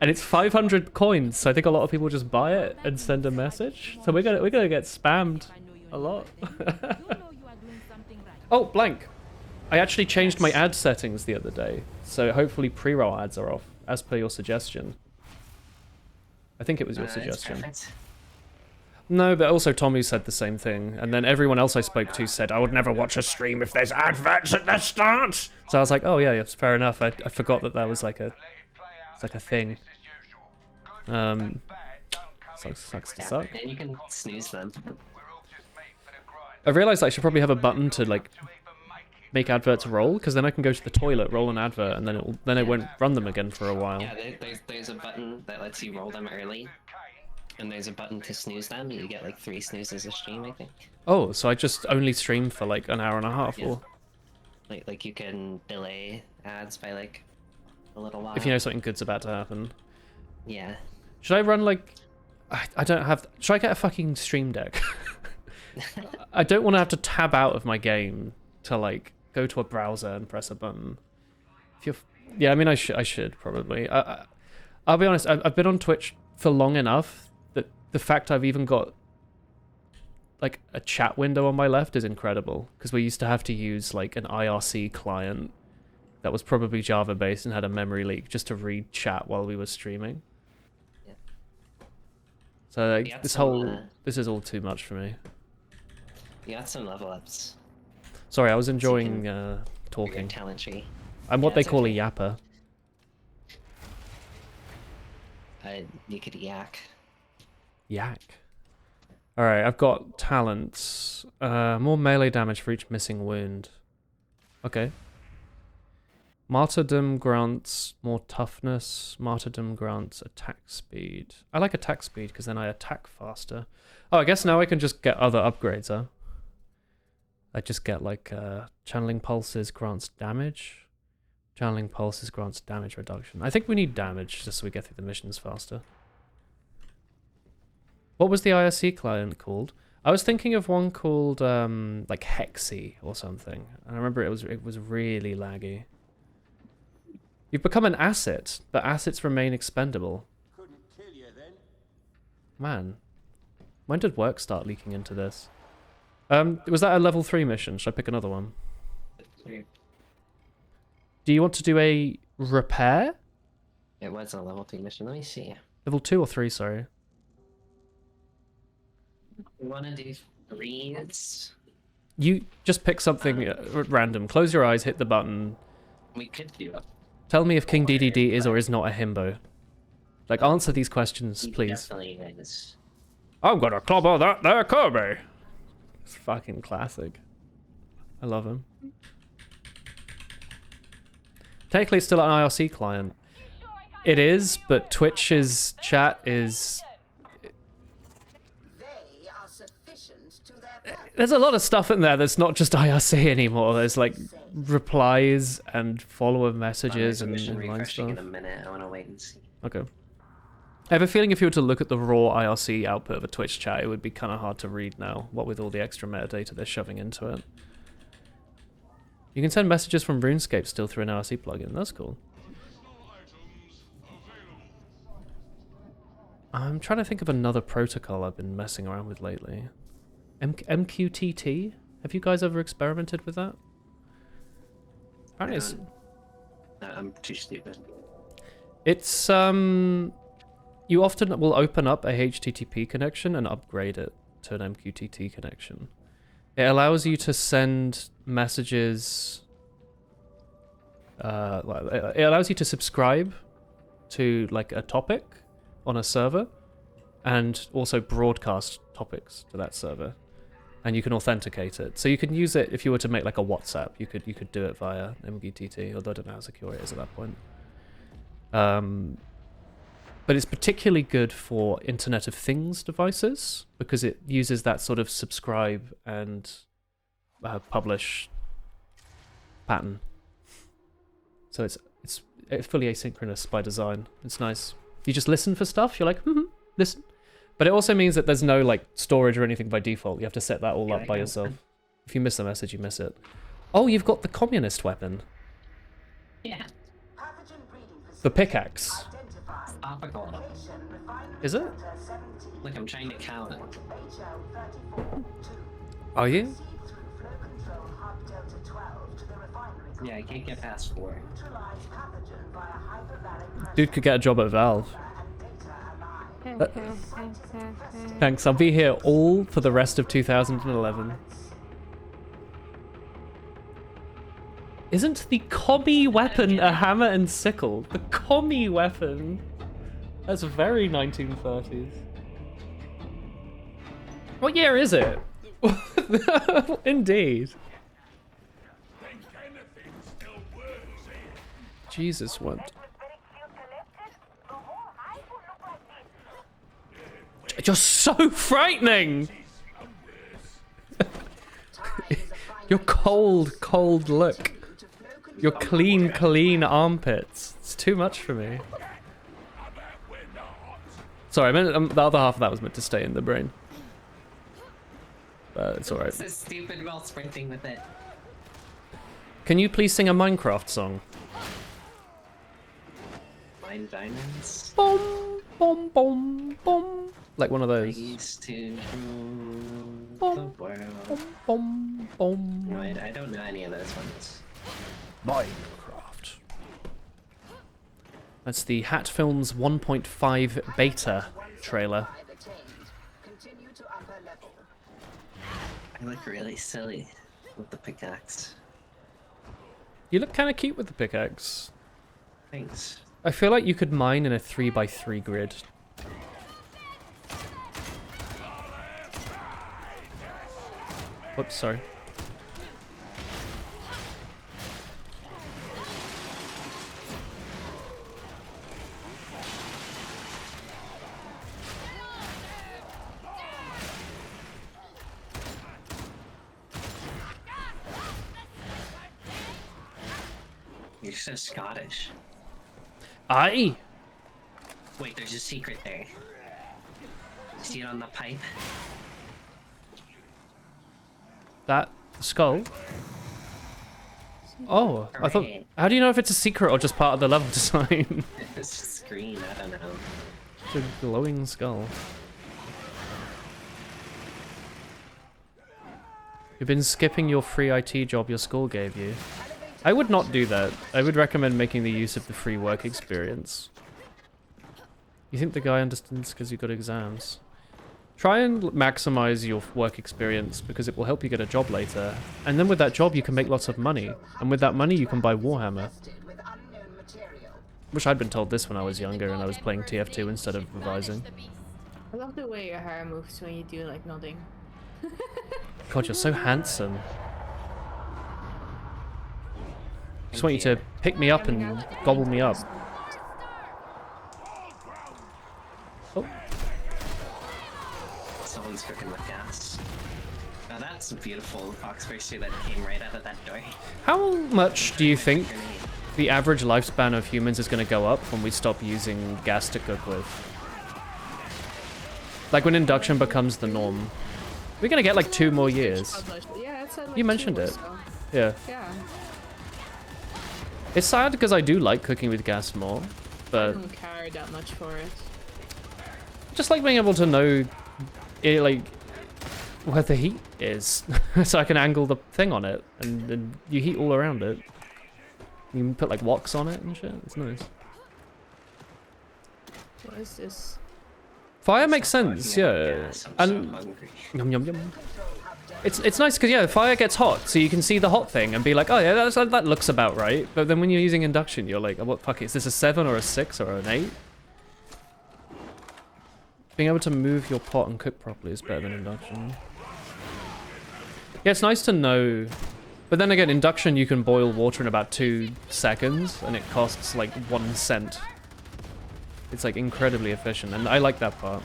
And it's 500 coins, so I think a lot of people just buy it and send a message. So we're gonna get spammed a lot. Oh, blank. I actually changed my ad settings the other day, so hopefully pre-roll ads are off, as per your suggestion. I think it was your That's suggestion. perfect. No, but also Tommy said the same thing, and then everyone else I spoke to said, I would never watch a stream if there's adverts at the start! So I was like, oh yeah, it's fair enough. I forgot that was like a thing. Sucks to suck. And you can snooze them. I realized I should probably have a button to like make adverts roll, because then I can go to the toilet, roll an advert, and then it won't run them again for a while. Yeah, there's a button that lets you roll them early. And there's a button to snooze them. You get like 3 snoozes a stream, I think. Oh, so I just only stream for like an hour and a half, Yeah. or Like you can delay ads by like a little while. if you know something good's about to happen. Yeah. Should I run like... I don't have... Should I get a fucking stream deck? I don't want to have to tab out of my game to like go to a browser and press a button. If you're... Yeah, I mean I should probably. I'll be honest, I've been on Twitch for long enough that the fact I've even got like a chat window on my left is incredible, because we used to have to use like an IRC client that was probably Java based and had a memory leak just to read chat while we were streaming. Yeah. So like, Yeah, this some, whole this is all too much for me. You got some level ups. Sorry, I was enjoying for your talking. talent tree. I'm what Yeah, they it's call okay. a yapper. You could yak. Yak. Alright, I've got talents. More melee damage for each missing wound. Okay. Martyrdom grants more toughness. Martyrdom grants attack speed. I like attack speed because then I attack faster. Oh, I guess now I can just get other upgrades, huh? I just get like channeling pulses grants damage. Channeling pulses grants damage reduction. I think we need damage just so we get through the missions faster. What was the IRC client called? I was thinking of one called like Hexy or something. And I remember it was really laggy. You've become an asset, but assets remain expendable. Couldn't kill you then. Man, when did work start leaking into this? Was that a level 3 mission? Should I pick another one? Do you want to do a repair? It was a level 2 mission. Let me see. Level 2 or 3, sorry. You want to do 3s? You just pick something at random. Close your eyes, hit the button. We could do it. Tell me if King DDD is or is not a himbo. Like, answer these questions, He please. definitely is. I'm gonna clobber that there Kirby. It's fucking classic. I love him. Technically, it's still an IRC client. It is, but Twitch's chat is... There's a lot of stuff in there that's not just IRC anymore. There's like replies and follower messages and mission line refreshing stuff. in a minute. I want to wait and see. Okay. I have a feeling if you were to look at the raw IRC output of a Twitch chat, it would be kind of hard to read now, what with all the extra metadata they're shoving into it. You can send messages from RuneScape still through an IRC plugin. That's cool. I'm trying to think of another protocol I've been messing around with lately. MQTT? Have you guys ever experimented with that? Apparently it's... I'm too stupid. It's, you often will open up a HTTP connection and upgrade it to an MQTT connection. It allows you to send messages... it allows you to subscribe to, like, a topic on a server and also broadcast topics to that server. And you can authenticate it. So you can use it if you were to make, like, a WhatsApp. You could do it via MQTT, although I don't know how secure it is at that point. But it's particularly good for Internet of Things devices because it uses that sort of subscribe and publish pattern. So it's fully asynchronous by design. It's nice. You just listen for stuff. You're like, listen. But it also means that there's no like storage or anything by default. You have to set that all up by yourself. If you miss the message, you miss it. Oh, you've got the communist weapon. Yeah. The pickaxe. Topical. Is it? Look, I'm trying to count. Are you? Yeah, I can't get past 4. Dude could get a job at Valve. Thanks, I'll be here all for the rest of 2011. Isn't the commie weapon a hammer and sickle? The commie weapon! That's very 1930s. What year is it? Indeed. Jesus, what? You're so frightening! Your cold look. Your clean armpits. It's too much for me. Sorry, I meant the other half of that was meant to stay in the brain. But it's alright. It's so stupid while sprinting with it. Can you please sing a Minecraft song? Mine diamonds. Boom, boom, boom, boom. Like one of those. Used to rule Boom, the world. Boom, boom. No, I don't know any of those ones. Minecraft. That's the Hat Films 1.5 beta trailer. I look really silly with the pickaxe. You look kind of cute with the pickaxe. Thanks. I feel like you could mine in a 3x3 grid. Whoops, sorry. You're so Scottish. Aye. Wait, there's a secret there. See it on the pipe? That skull? Oh, I thought... Hooray. How do you know if it's a secret or just part of the level design? It's a screen, I don't know. It's a glowing skull. You've been skipping your free IT job your school gave you. I would not do that. I would recommend making the use of the free work experience. You think the guy understands because you got exams? Try and maximize your work experience because it will help you get a job later. And then with that job you can make lots of money. And with that money you can buy Warhammer. Wish I'd been told this when I was younger and I was playing TF2 instead of revising. I love the way your hair moves when you do like nodding. God, you're so handsome. Just want you to pick me up and gobble me up. Oh. Someone's cooking with gas. Now that's a beautiful Foxburster that came right out of that door. How much do you think the average lifespan of humans is going to go up when we stop using gas to cook with? Like when induction becomes the norm. We're going to get like 2 more years. Yeah, it's like You 2 mentioned or it. so. Yeah. Yeah. It's sad because I do like cooking with gas more, I but don't care that much for it. just like being able to know like where the heat is so I can angle the thing on it and you heat all around it. You can put like woks on it and shit. It's nice. What is this? Fire makes sense, yeah. Yes, I'm And so hungry. yum yum yum. It's nice because yeah, fire gets hot, so you can see the hot thing and be like, oh yeah, that looks about right. But then when you're using induction, you're like, oh, what fuck? Is this a 7 or a 6 or an 8? Being able to move your pot and cook properly is better than induction. Yeah, it's nice to know. But then again, induction you can boil water in about 2 seconds, and it costs like 1 cent. It's like incredibly efficient, and I like that part.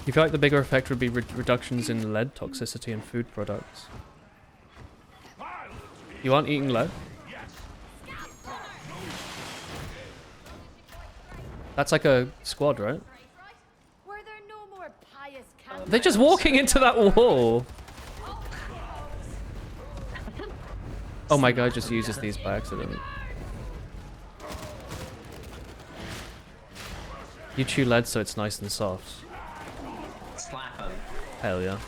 You feel like the bigger effect would be reductions in lead toxicity in food products. You aren't eating lead? That's like a squad, right? Were there no more pious They're just walking into that wall. Oh my god, just uses these by accident. You chew lead so it's nice and soft. Slap him. Hell yeah.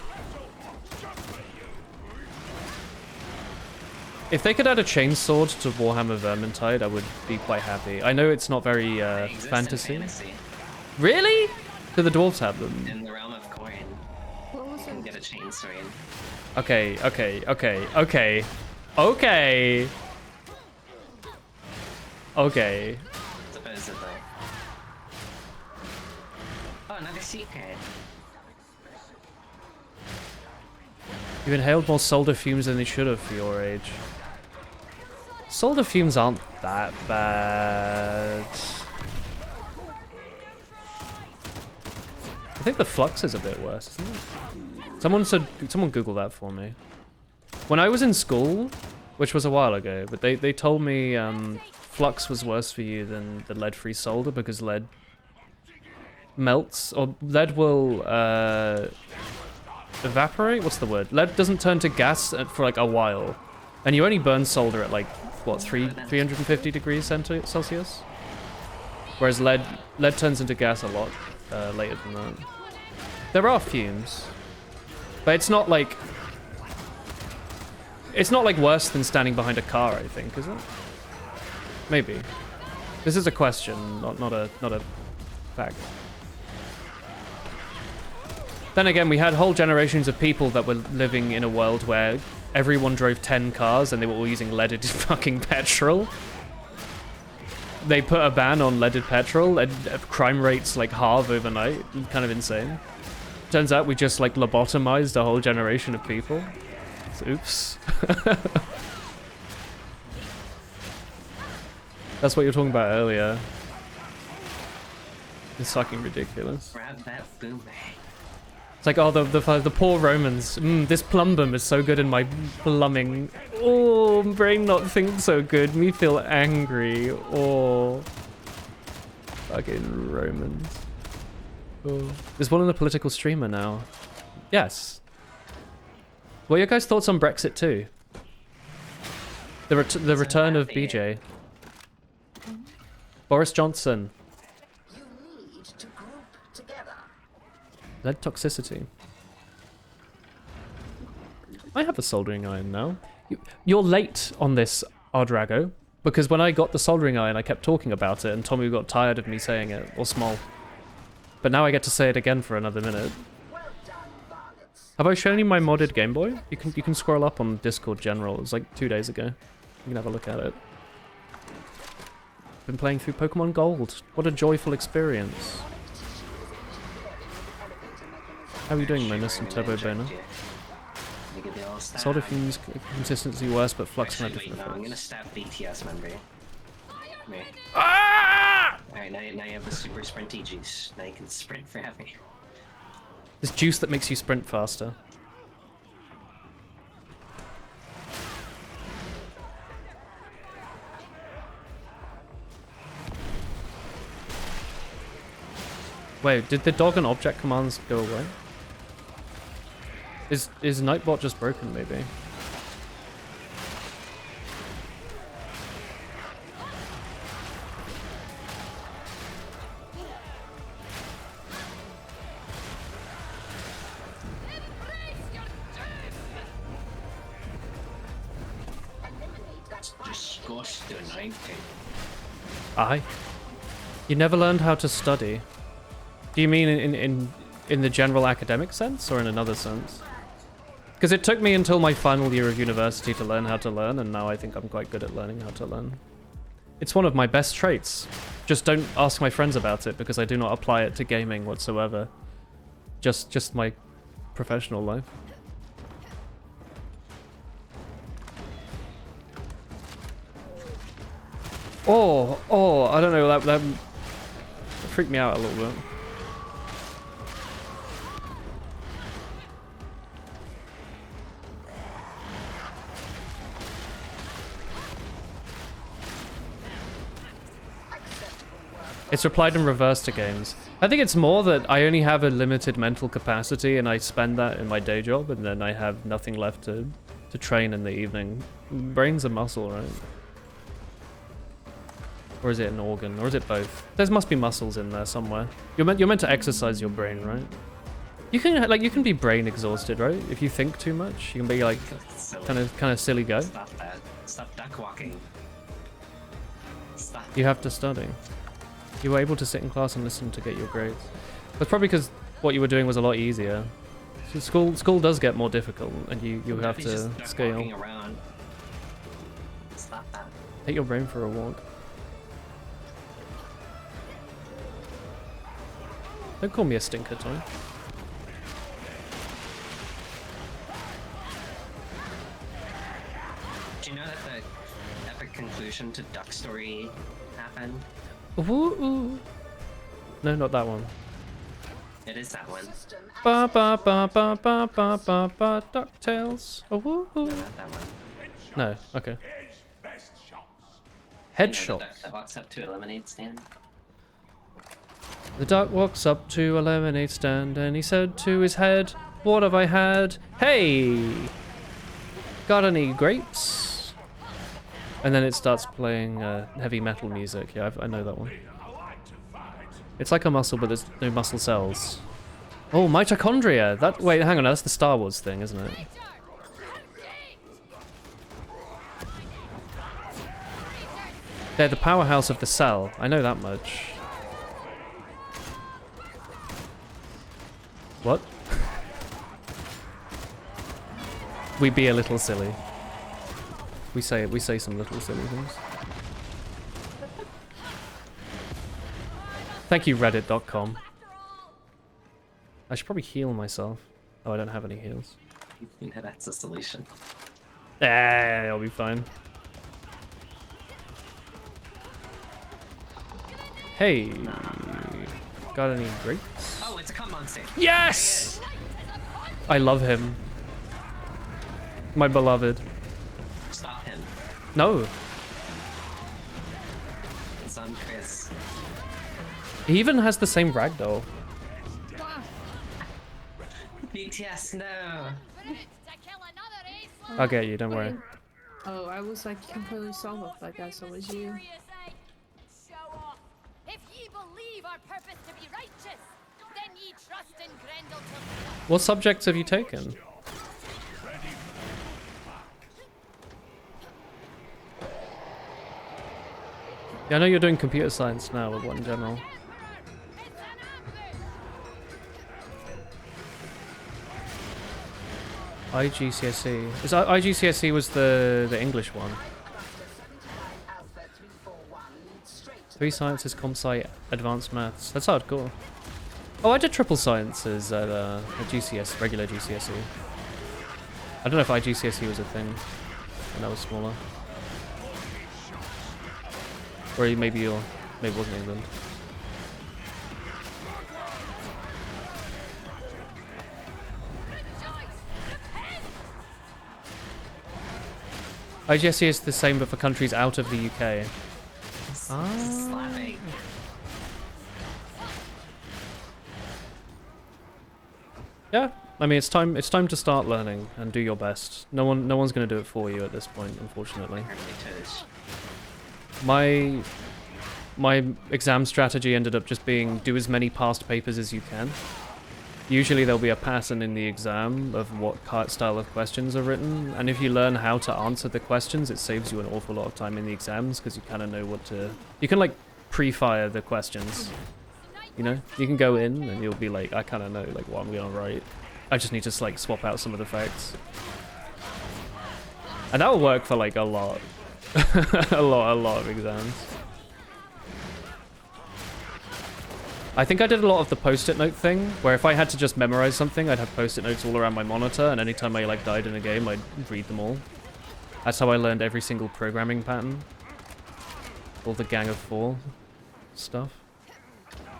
If they could add a chainsword to Warhammer Vermintide, I would be quite happy. I know it's not very They exist in fantasy. fantasy. Really? Do the dwarves have them? In the realm of Corin, What was you can it? get a chainsaw in. Okay, okay, okay, okay. Okay. Okay. Supposedly. Oh, another secret. You inhaled more solder fumes than they should have for your age. Solder fumes aren't that bad. I think the flux is a bit worse, isn't it? Someone Google that for me. When I was in school, which was a while ago, but they told me flux was worse for you than the lead-free solder because lead melts, or lead will evaporate? What's the word? Lead doesn't turn to gas for like a while. And you only burn solder at like, what, 350 degrees Celsius? Whereas lead turns into gas a lot later than that. There are fumes. But it's not like worse than standing behind a car, I think, is it? Maybe. This is a question, not a fact. Then again, we had whole generations of people that were living in a world where everyone drove 10 cars and they were all using leaded fucking petrol. they put a ban on leaded petrol and crime rates like halve overnight. Kind of insane. Turns out we just like lobotomized a whole generation of people. So, oops. That's what you were talking about earlier. It's fucking ridiculous. Grab that boomerang. It's like, oh, the poor Romans. This plumbum is so good in my plumbing. Oh, brain not think so good. Me feel angry. Oh, fucking Romans. Oh. There's one in the political streamer now. Yes. What are your guys' thoughts on Brexit too? The return of BJ. Boris Johnson. Lead toxicity. I have a soldering iron now. You're late on this, Ardrago, because when I got the soldering iron, I kept talking about it, and Tommy got tired of me saying it, or Small. But now I get to say it again for another minute. Have I shown you my modded Game Boy? You can scroll up on Discord General. It was like 2 days ago. You can have a look at it. Been playing through Pokemon Gold. What a joyful experience. How are you doing, Minus and Turbo Boner? Solid fumes, consistency worse, but flux and different effects. I'm gonna stab BTS member. Come here. Ah! Alright, now you have the super sprinty juice. Now you can sprint forever. This juice that makes you sprint faster. Wait, did the dog and object commands go away? Is Nightbot just broken, maybe? Disgusting, ain't it? Aye. You never learned how to study. Do you mean in the general academic sense, or in another sense? Because it took me until my final year of university to learn how to learn, and now I think I'm quite good at learning how to learn. It's one of my best traits. Just don't ask my friends about it, because I do not apply it to gaming whatsoever. Just my professional life. Oh, I don't know, that freaked me out a little bit. It's replied in reverse to games. I think it's more that I only have a limited mental capacity and I spend that in my day job, and then I have nothing left to train in the evening. Brain's a muscle, right? Or is it an organ? Or is it both? There must be muscles in there somewhere. You're meant to exercise your brain, right? You can be brain exhausted, right? If you think too much, you can be like kind of silly guy. Stop that. Stop duck walking. Stop. You have to study. You were able to sit in class and listen to get your grades. That's probably because what you were doing was a lot easier. So school does get more difficult, and you have to scale. Stop that. Take your brain for a walk. Don't call me a stinker, Tom. Do you know that the epic conclusion to Duck Story happened? Ooh. No, not that one. It is that one. Ba ba ba ba ba ba ba ba DuckTales. No, not that one. No, okay. You know Headshot. the duck that walks up to a lemonade stand? The duck walks up to a lemonade stand and he said to his head, "What have I had? Hey! Got any grapes?" And then it starts playing heavy metal music. Yeah, I know that one. It's like a muscle, but there's no muscle cells. Oh, mitochondria! Wait, hang on, that's the Star Wars thing, isn't it? They're the powerhouse of the cell. I know that much. What? We be a little silly. We say some little silly things. Thank you, Reddit.com. I should probably heal myself. Oh, I don't have any heals. Yeah, that's a solution. I'll be fine. Hey, got any grapes? Oh, it's a cum monster. Yes! I love him. My beloved. Stop him. No. It's on Chris. He even has the same ragdoll. BTS, no. I'll get you, don't worry. Oh, I was like completely solved like that, so was you. If ye believe our purpose to be righteous, then ye trust in Grendel till What subjects have you taken? Yeah, I know you're doing computer science now, but what in general? IGCSE. Is IGCSE was the English one? 3 sciences, comp sci, advanced maths. That's hardcore. Oh, I did triple sciences at GCS, regular GCSE. I don't know if IGCSE was a thing when I was smaller. Or maybe it wasn't England. IGSE is the same but for countries out of the UK. Slapping. Yeah, I mean it's time to start learning and do your best. No one's gonna do it for you at this point, unfortunately. My exam strategy ended up just being do as many past papers as you can. Usually there'll be a pattern in the exam of what style of questions are written, and if you learn how to answer the questions, it saves you an awful lot of time in the exams because you kind of know what to... You can like pre-fire the questions, you know? You can go in and you'll be like, I kind of know like what I'm gonna write. I just need to like swap out some of the facts. And that will work for like a lot. a lot of exams. I think I did a lot of the post-it note thing, where if I had to just memorize something, I'd have post-it notes all around my monitor, and anytime I like died in a game, I'd read them all. That's how I learned every single programming pattern. All the Gang of Four stuff.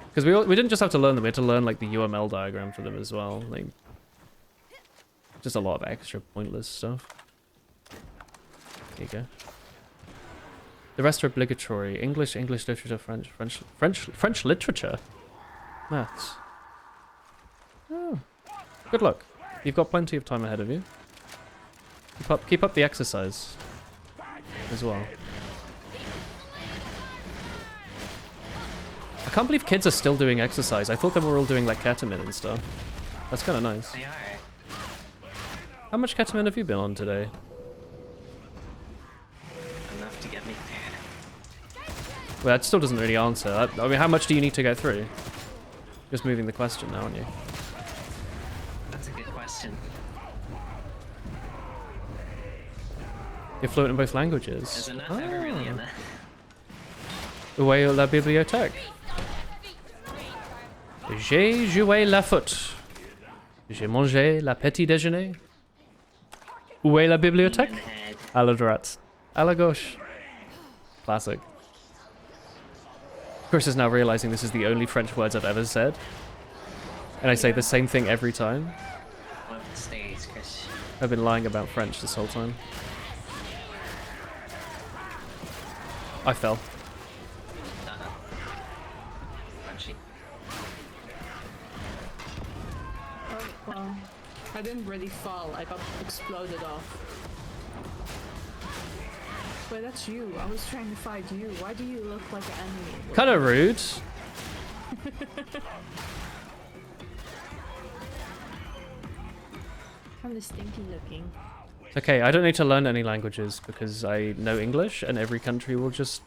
Because we didn't just have to learn them, we had to learn like the UML diagram for them as well. Like, just a lot of extra pointless stuff. There you go. The rest are obligatory. English literature, French literature. Maths. Oh. Good luck. You've got plenty of time ahead of you. Keep up the exercise as well. I can't believe kids are still doing exercise. I thought they were all doing like ketamine and stuff. That's kind of nice. They are. How much ketamine have you been on today? Enough to get me there. Well, that still doesn't really answer. I mean, how much do you need to go through? Just moving the question now, aren't you? That's a good question. You're fluent in both languages. Is enough ever really enough? Où est la bibliothèque? J'ai joué la foot. J'ai mangé la petit déjeuner. Où est la bibliothèque? À la droite. À la gauche. Classic. Chris is now realizing this is the only French words I've ever said. And I say the same thing every time. Love the stage, Chris. I've been lying about French this whole time. I fell. Crunchy. Oh, well, I didn't really fall. I got exploded off. Wait, that's you. I was trying to fight you. Why do you look like an enemy? Kind of rude. Kind of stinky looking. Okay, I don't need to learn any languages because I know English and every country will just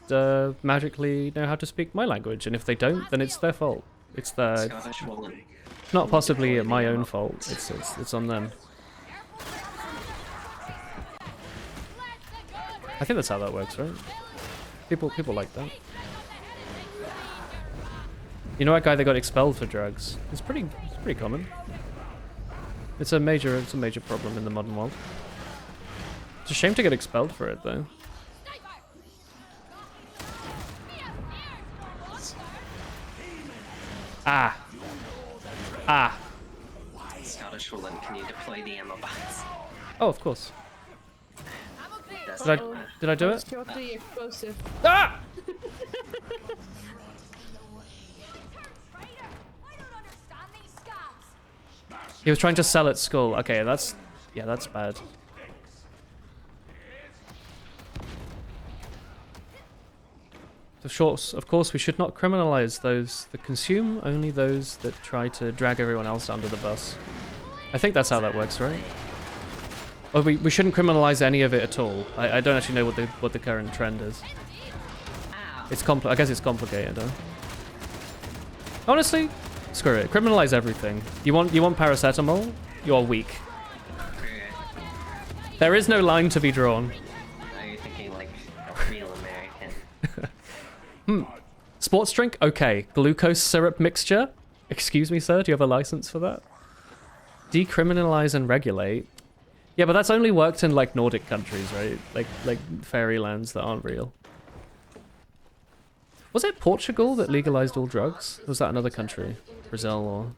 magically know how to speak my language. And if they don't, then it's their fault. It's not possibly my own fault. It's on them. I think that's how that works, right? People like that. You know that guy that got expelled for drugs? It's pretty common. It's a major problem in the modern world. It's a shame to get expelled for it though. Ah. Ah. Scottish Woolen, can you deploy the ammo box? Oh, of course. Did I do it? Drop the explosive. Ah! He was trying to sell its skull. Okay, that's bad. Of course, we should not criminalize those that consume, only those that try to drag everyone else under the bus. I think that's how that works, right? Or we shouldn't criminalize any of it at all. I don't actually know what the current trend is. I guess it's complicated, huh? Honestly, screw it. Criminalize everything. You want paracetamol? You're weak. There is no line to be drawn. Now you're thinking like a real American. Sports drink? Okay. Glucose syrup mixture? Excuse me, sir, do you have a license for that? Decriminalize and regulate? Yeah, but that's only worked in like Nordic countries, right? Like fairy lands that aren't real. Was it Portugal that legalized all drugs? Or was that another country? Brazil or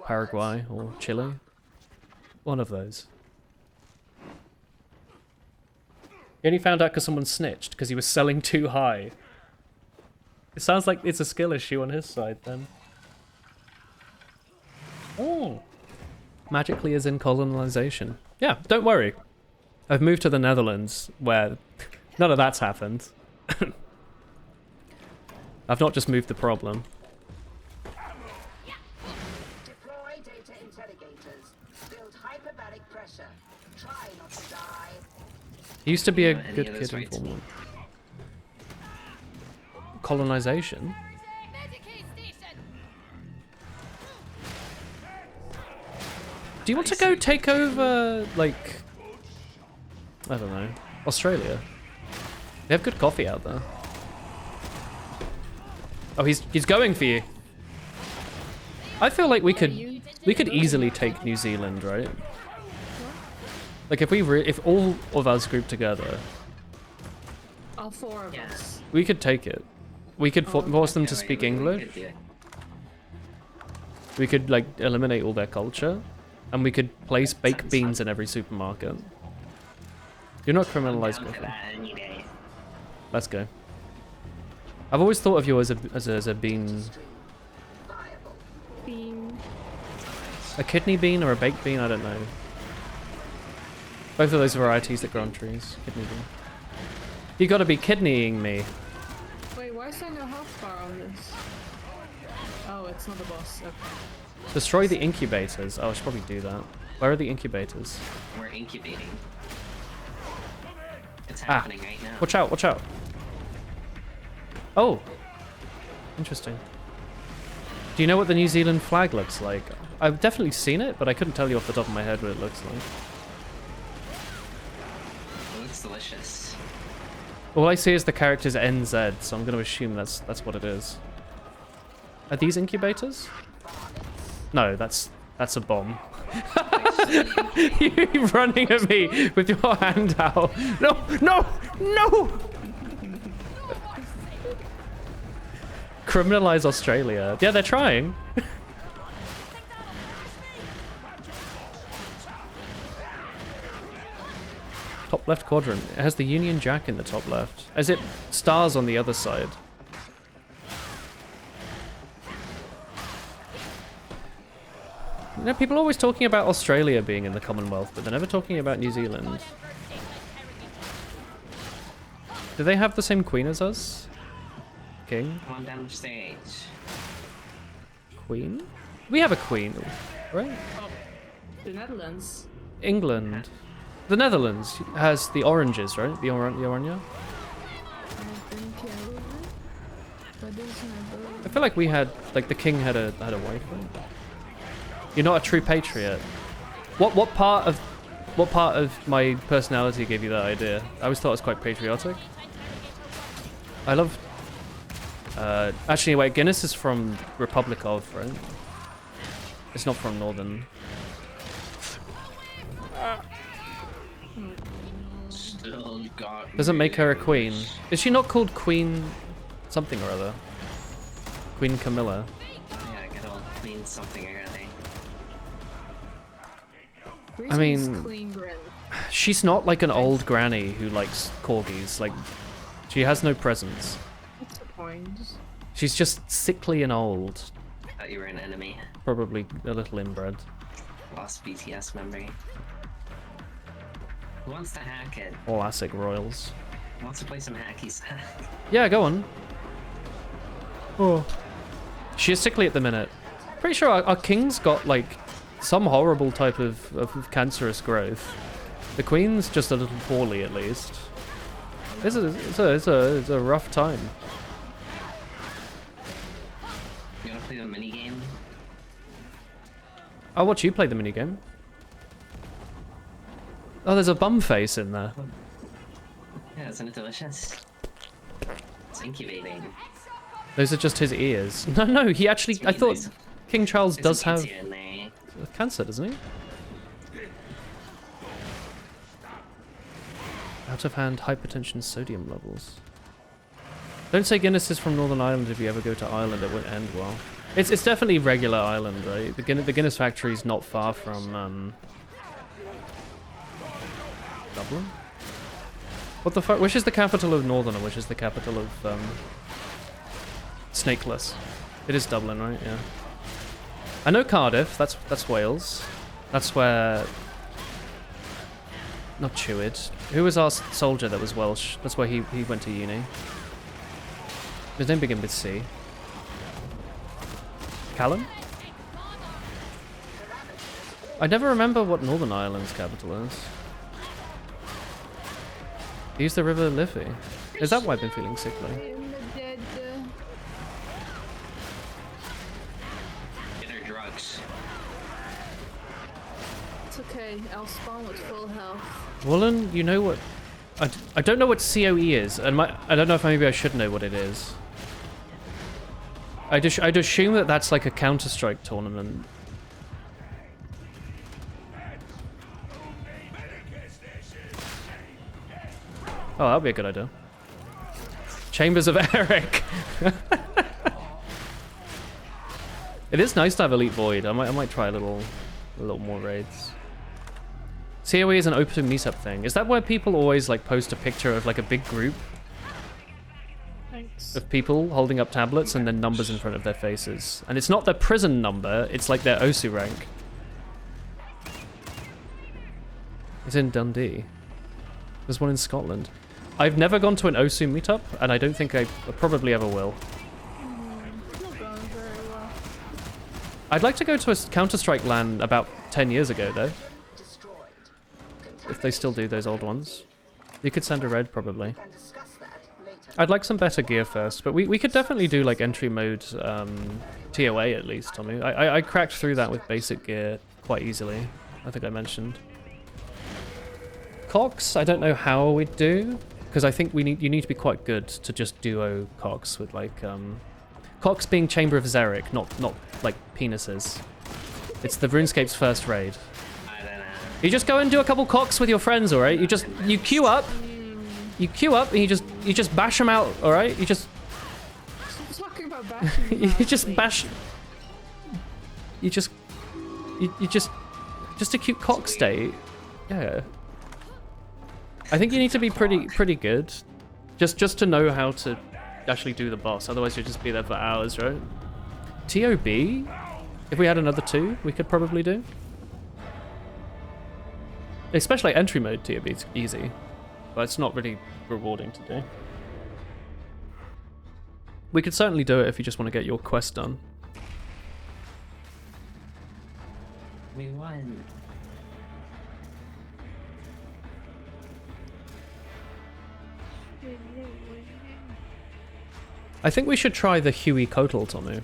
Paraguay or Chile? One of those. He only found out because someone snitched because he was selling too high. It sounds like it's a skill issue on his side then. Oh. Magically is in colonization. Yeah, don't worry. I've moved to the Netherlands where none of that's happened. I've not just moved the problem. Deploy data interrogators. Build hyperbaric pressure. Try not to die. He used to be a Any good of those kid rights? informant. Colonization? Do you want to go take over, like, I don't know, Australia? They have good coffee out there. Oh, he's going for you. I feel like we could easily take New Zealand, right? Like if all of us group together, All four of us. we could take it. We could force them to speak English. We could like eliminate all their culture, and we could place baked beans in every supermarket. You're not criminalized. Let's go. I've always thought of you as a bean. Bean. A kidney bean or a baked bean, I don't know. Both of those varieties that grow on trees. Kidney bean. You gotta be kidneying me. Wait, why is there no health bar on this? Oh, it's not a boss. Okay. Destroy the incubators. Oh, I should probably do that. Where are the incubators? We're incubating. It's happening right now. Watch out, watch out. Oh. Interesting. Do you know what the New Zealand flag looks like? I've definitely seen it, but I couldn't tell you off the top of my head what it looks like. It looks delicious. All I see is the character's NZ, so I'm going to assume that's what it is. Are these incubators? No, that's a bomb. You're running at me with your hand out. No, no, no! Criminalize Australia. Yeah, they're trying. Top left quadrant. It has the Union Jack in the top left. Is it stars on the other side? You know, people are always talking about Australia being in the Commonwealth, but they're never talking about New Zealand. Do they have the same queen as us? King? Come on down the stage. Queen? We have a queen, right? Oh, the Netherlands. England. The Netherlands has the oranges, right? The Oranje? I feel like we had, like, the king had a wife, right? You're not a true patriot. What part of my personality gave you that idea? I always thought I was quite patriotic. I love Actually, wait, Guinness is from Republic of, right? It's not from Northern. Still got Doesn't make her a queen. Is she not called Queen something or other? Queen Camilla. Yeah, good old Queen something or other. I mean, Clean grin. she's not like an old granny who likes corgis. Like, she has no presence. What's the point? She's just sickly and old. Thought you were an enemy. Probably a little inbred. Lost BTS memory. Who wants to hack it? Classic royals. Who wants to play some hacky sack? Yeah, go on. Oh. She is sickly at the minute. Pretty sure our king's got like some horrible type of cancerous growth. The queen's just a little poorly at least. It's a rough time. You wanna play the minigame? I'll watch you play the minigame. Oh, there's a bum face in there. Yeah, isn't it delicious? It's incubating. Those are just his ears. No, he actually... I thought King Charles does have cancer, doesn't he? Out of hand hypertension sodium levels. Don't say Guinness is from Northern Ireland if you ever go to Ireland, it won't end well. It's definitely regular Ireland, right? The Guinness factory is not far from Dublin? What the fuck? Which is the capital of Northern and which is the capital of Snakeless? It is Dublin, right? Yeah. I know Cardiff, that's Wales. That's where... Not Chewid. Who was our soldier that was Welsh? That's where he went to uni. His name began with C. Callum? I never remember what Northern Ireland's capital is. Use the River Liffey. Is that why I've been feeling sickly? Get her drugs. It's okay, I'll spawn with full health. Woolen, you know what? I don't know what COE is, and I don't know if maybe I should know what it is. I'd assume that that's like a Counter-Strike tournament. Oh, that'd be a good idea. Chambers of Eric. It is nice to have Elite Void. I might try a little more raids. COE is an open meetup thing. Is that where people always like post a picture of like a big group of people holding up tablets and then numbers in front of their faces? And it's not their prison number, it's like their OSU rank. It's in Dundee. There's one in Scotland. I've never gone to an OSU meetup, and I don't think I probably ever will. I'd like to go to a Counter-Strike LAN about 10 years ago, though. If they still do those old ones. You could send a red, probably. I'd like some better gear first, but we could definitely do, like, entry mode TOA at least, Tommy. I cracked through that with basic gear quite easily. I think I mentioned. Cox, I don't know how we'd do, because I think you need to be quite good to just duo Cox with, like, Cox being Chamber of Xeric, not like penises. It's the RuneScape's first raid. You just go and do a couple Cox with your friends, all right? You queue up, and you just bash them out, all right? You just Stop talking about bashing. you just bash. You just a cute Cox day, yeah. I think you need to be pretty good, just to know how to actually do the boss. Otherwise, you'll just be there for hours, right? TOB, if we had another 2, we could probably do. Especially entry mode TOB, it's easy, but it's not really rewarding to do. We could certainly do it if you just want to get your quest done. We won. I think we should try the Huey Kotal, Tommy.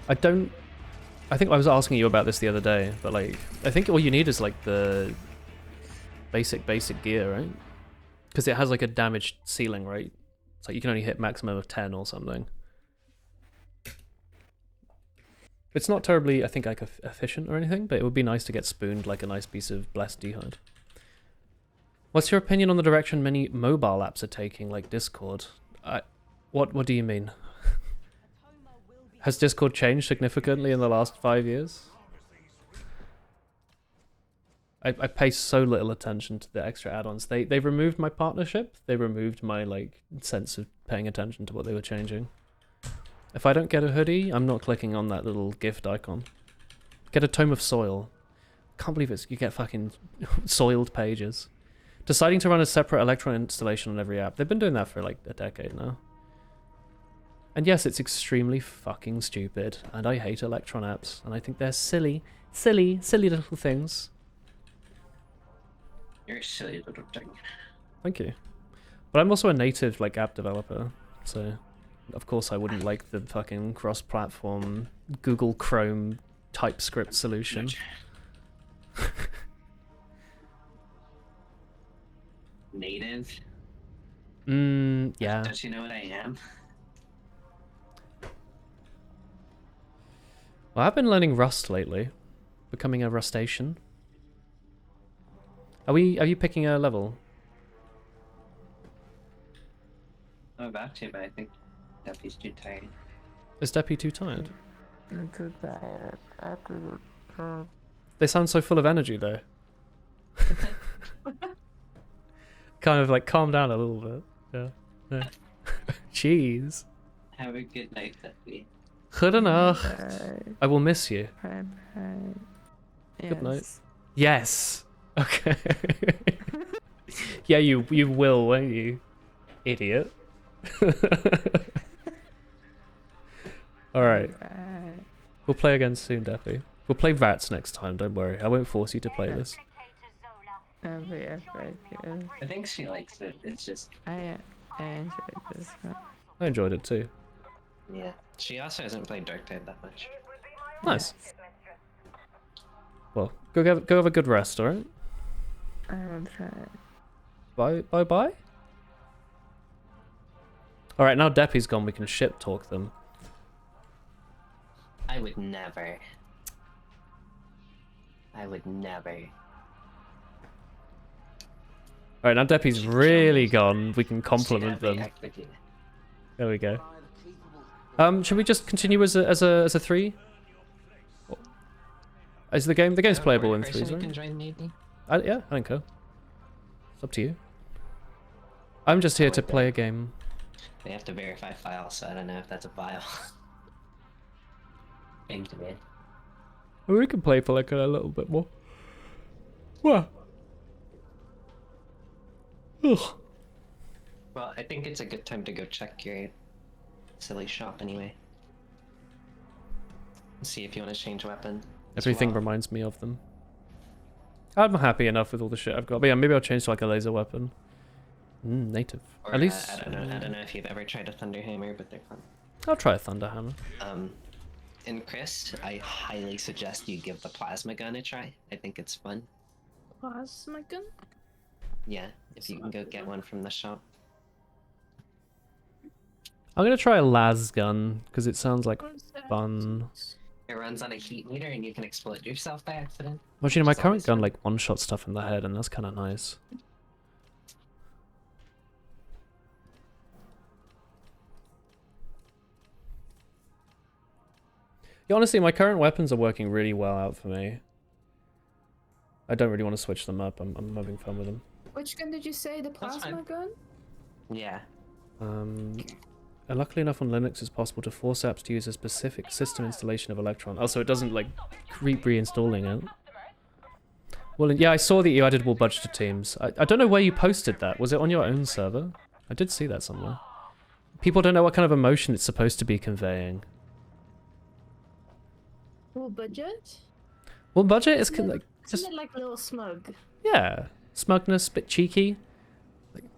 I think I was asking you about this the other day, but like, I think all you need is like the basic gear, right? Because it has like a damage ceiling, right? It's like you can only hit maximum of 10 or something. It's not terribly, I think, like efficient or anything, but it would be nice to get spooned like a nice piece of blessed D'hide. What's your opinion on the direction many mobile apps are taking, like Discord? What do you mean? Has Discord changed significantly in the last 5 years? I pay so little attention to the extra add-ons. They removed my partnership. They removed my like sense of paying attention to what they were changing. If I don't get a hoodie, I'm not clicking on that little gift icon. Get a Tome of Soil. Can't believe you get fucking soiled pages. Deciding to run a separate Electron installation on every app. They've been doing that for like a decade now. And yes, it's extremely fucking stupid. And I hate Electron apps. And I think they're silly little things. You're a silly little thing. Thank you. But I'm also a native like app developer. So, of course I wouldn't like the fucking cross-platform Google Chrome TypeScript solution. Native? Yeah. Don't you know what I am? Well, I've been learning Rust lately. Becoming a Rustacean. Are you picking a level? I'm about to, but I think Duffy's too tired. Is Deppy too tired? I'm too tired. They sound so full of energy though. Kind of like calm down a little bit. Yeah. Jeez. Have a good night, Duffy. Good enough. Bye. I will miss you. Bye. Good night. Yes. Okay. Yeah, you will, won't you? Idiot. Alright. Bye. We'll play again soon, Deppy. We'll play Rats next time, don't worry. I won't force you to play this. I'll be right back. I think she likes it. It's just I enjoyed this one. I enjoyed it too. yeah. She also hasn't played Darktide that much. Nice. Well, go have a good rest, alright? I will try. Bye. Alright, now Deppy's gone, we can shit talk them. I would never. Alright, now Deppy's really gone, we can compliment them. There we go. Should we just continue as a 3? Is the game's playable in 3s, right? Can join maybe? Yeah, I think so. It's up to you. I'm just here to play a game. They have to verify files, so I don't know if that's a file. Thank you, man. We can play for like a little bit more. What? Ugh. Well, I think it's a good time to go check your silly shop anyway. See if you want to change weapon. Everything reminds me of them. I'm happy enough with all the shit I've got. But yeah, maybe I'll change to like a laser weapon. Native. Or, at least. I don't know if you've ever tried a Thunderhammer, but they're fun. I'll try a Thunderhammer. In Chris, I highly suggest you give the plasma gun a try. I think it's fun. Plasma gun? Yeah, if you can go get one from the shop. I'm gonna try a las gun because it sounds like What is that? fun. It runs on a heat meter and you can explode yourself by accident. Well, you know, my It's always current gun fun. like one-shot stuff in the head, and that's kind of nice. Yeah, honestly, my current weapons are working really well out for me. I don't really want to switch them up. I'm having fun with them. Which gun did you say? The That's plasma fine. gun? Yeah. And luckily enough on Linux, it's possible to force apps to use a specific system installation of Electron. Oh, so it doesn't like keep reinstalling it. Well, yeah, I saw that you added more budget to teams. I don't know where you posted that. Was it on your own server? I did see that somewhere. People don't know what kind of emotion it's supposed to be conveying. Full budget? Well, budget is like Isn't just it like a little smug? yeah, smugness, bit cheeky.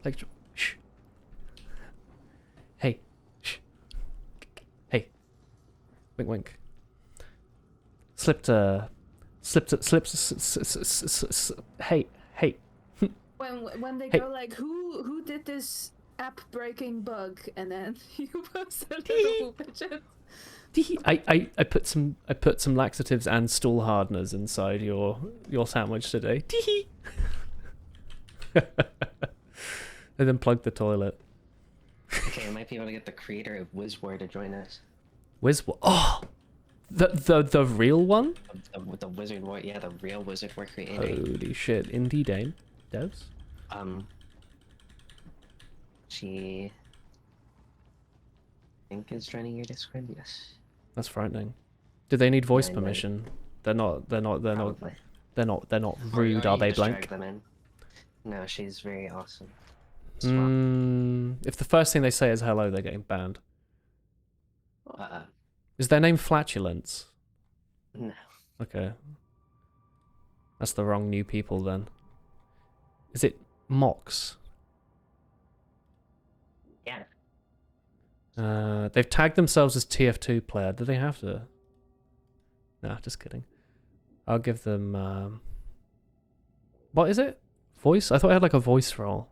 Like shh. Hey, shh. Hey, wink, wink. Hey, hey. When they Hey. go like, who did this app breaking bug? And then you post a little budget. I put some laxatives and stool hardeners inside your sandwich today. And then plug the toilet. Okay, I might be able to get the creator of WizWar to join us. WizWar? Oh, the real one? The Wizard War, yeah, the real Wizard War creator. Holy shit! Indie devs. She, I think, is joining your Discord. Yes. That's frightening. Do they need voice Yeah, permission? They're not Probably. rude, are they, Just drag Blank? them in. No, she's very awesome. If the first thing they say is hello, they're getting banned. Uh, Is their name Flatulence? no. Okay. That's the wrong new people then. Is it Mox? Yeah. They've tagged themselves as TF2 player. Do they have to? Nah, just kidding. I'll give them... What is it? Voice? I thought I had like a voice role.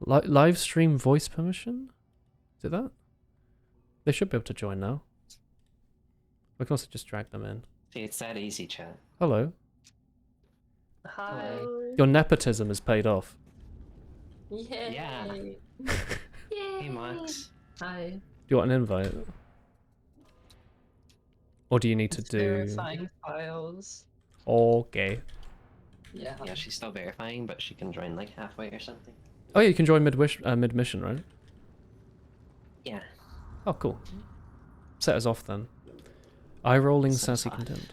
Live stream voice permission? Is it that? They should be able to join now. We can also just drag them in. See, it's that easy, chat. Hello. Hi. Your nepotism has paid off. Yay. Yeah. Yay. Hey, Mox. Hi. Do you want an invite? Or do you need to It's do... verifying files. Okay. Yeah. Yeah, she's still verifying, but she can join like halfway or something. Oh yeah, you can join mid-mission, right? Yeah. Oh, cool. Set us off then. Eye-rolling Set us sassy off. content.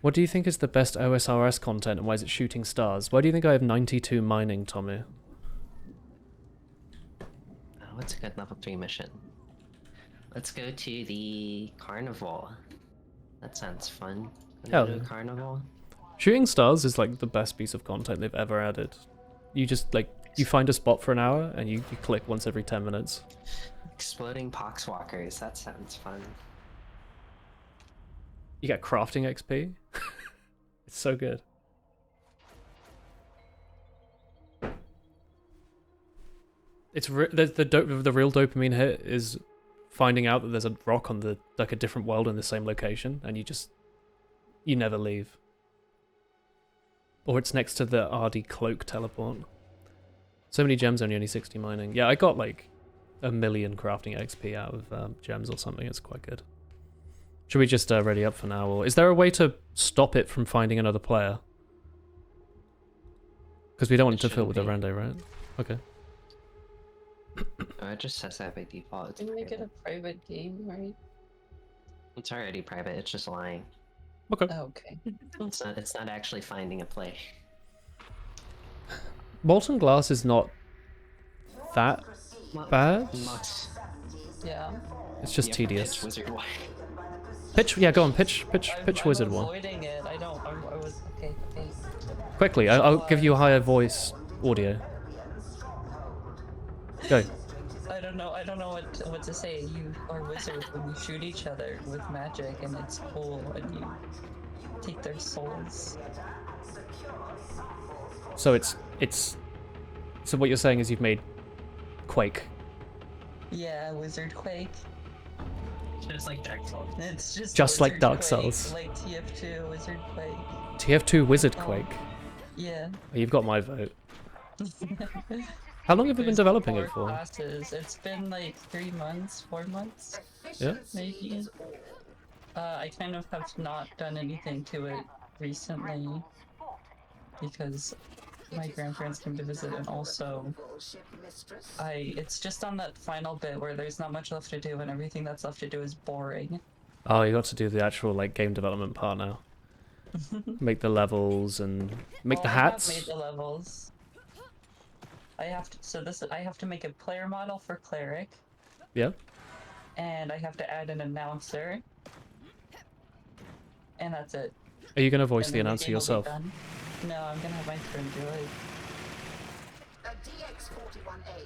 What do you think is the best OSRS content and why is it shooting stars? Why do you think I have 92 mining, Tommy? What's a good level 3 mission? Let's go to the carnival. That sounds fun. Wanna Hell go to a yeah. carnival? Shooting stars is like the best piece of content they've ever added. You just like, you find a spot for an hour and you click once every 10 minutes. Exploding poxwalkers. That sounds fun. You get crafting XP. It's so good. It's the real dopamine hit is finding out that there's a rock on a different world in the same location, and you never leave. Or it's next to the RD cloak teleport. So many gems, only 60 mining. Yeah, I got like 1 million crafting XP out of gems or something. It's quite good. Should we just ready up for now, or is there a way to stop it from finding another player? Because we don't want it to fill with a rando, right? Okay. Oh, it just says that by default. It's Didn't make it private. a private game, right? It's already private. It's just lying. Okay. Oh, okay. It's not actually finding a play. Molten Glass is not that bad. Mox. Yeah. It's just You have to tedious. pitch Wizard War. Pitch, yeah, go on, pitch Wizard I'm War. avoiding it. I was okay. Quickly, I'll give you a higher voice audio. Go. I don't know what to say. You are wizards when you shoot each other with magic, and it's cool, and you take their souls. So so what you're saying is you've made Quake. Yeah, Wizard Quake. Just like Dark Souls. It's Just like Wizard Dark Quake, Souls. like TF2 Wizard Quake. TF2 Wizard Quake. Yeah. Oh, you've got my vote. How long have you been There's developing 4 it for? classes. It's been like 3 months, 4 months, Yeah. maybe. I kind of have not done anything to it recently because my grandparents came to visit, and also it's just on that final bit where there's not much left to do and everything that's left to do is boring. Oh, you got to do the actual like game development part now. Make the levels and make the I have hats. made the levels. I have to make a player model for cleric, Yeah. and I have to add an announcer, and that's it. Are you gonna voice And the then announcer game will be yourself? done. No, I'm gonna have my friend do it.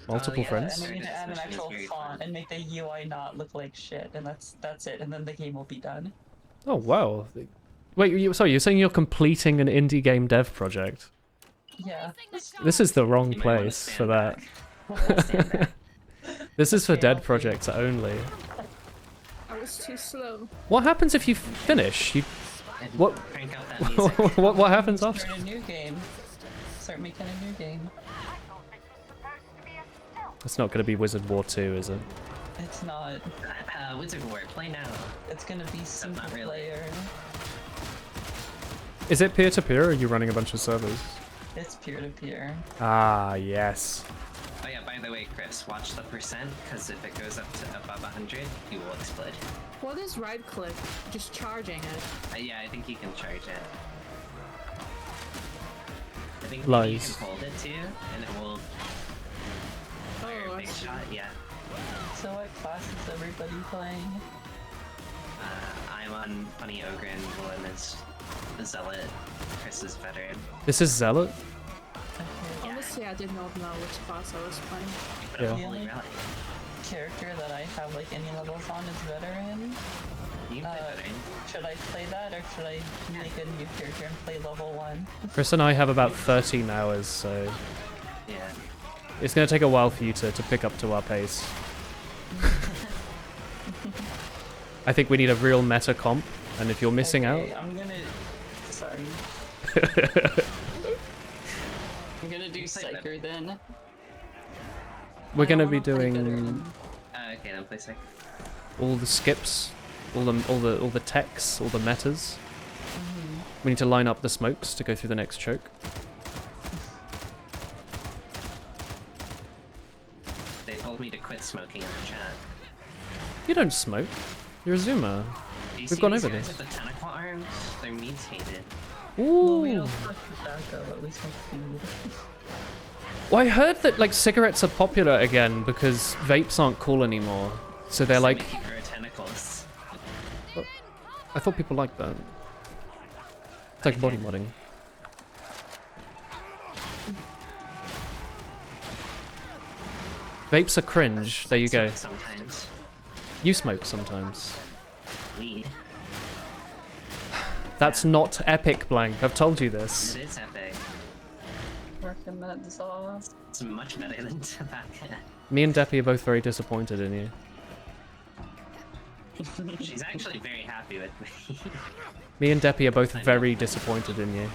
Multiple yeah, friends? And I need to add an This mission is actual very font fun. and make the UI not look like shit, and that's it. And then the game will be done. Oh wow. Wait, sorry, you're saying you're completing an indie game dev project? Yeah. This is the wrong You might wanna place for stand that. back. This is for Okay, dead I'll projects only. was too slow. What happens if you finish? You And what? crank out that music. what happens after? Start a new game. Start making a new game. It's not going to be Wizard War 2, is it? It's not. Wizard War, play now. It's gonna be single not really. player. Is it peer-to-peer or are you running a bunch of servers? It's peer to peer. Ah, yes. Oh yeah, by the way, Chris, watch the percent, because if it goes up to above 100, you will explode. What is right click? Just charging it. Yeah, I think you can charge it. I think Lies. you can hold it too, and it will fire Oh, a I big see. shot, yeah. So what class is everybody playing? I'm on Funny Ogre and Willem is the Zealot. Chris is Veteran. This is Zealot? Okay. Honestly, I did not know which class I was playing. But Yeah. a The Holy only Relic. character that I have like any levels on is veteran. You can play Veteran. Should I play that or should I make a new character and play level 1? Chris and I have about 13 hours, so Yeah. it's going to take a while for you to pick up to our pace. I think we need a real meta comp, and if you're missing Okay, out... I'm gonna... Sorry. I'm gonna do Psyker then. We're I going to don't be wanna play doing veteran. Okay, then play Psych. all the skips, all the techs, all the metas. We need to line up the smokes to go through the next choke. They told me to quit smoking in the chat. You don't smoke. You're a zoomer. Do you We've see gone these over guys this. with the tentacle arms? Their meat's hated. Well, we Ooh. don't smoke tobacco, but we smoke food. Well, I heard that like cigarettes are popular again because vapes aren't cool anymore. So they're So like, make you grow tentacles. I thought people liked that. It's like body modding. Vapes are cringe. There you go. Sometimes. You smoke sometimes. Weed. That's not epic, Blank. I've told you this. It is epic. Working that saw. It's much better than tobacco. Me and Deppy are both very disappointed in you. She's actually very happy with me. Me and Deppy are both very disappointed in you.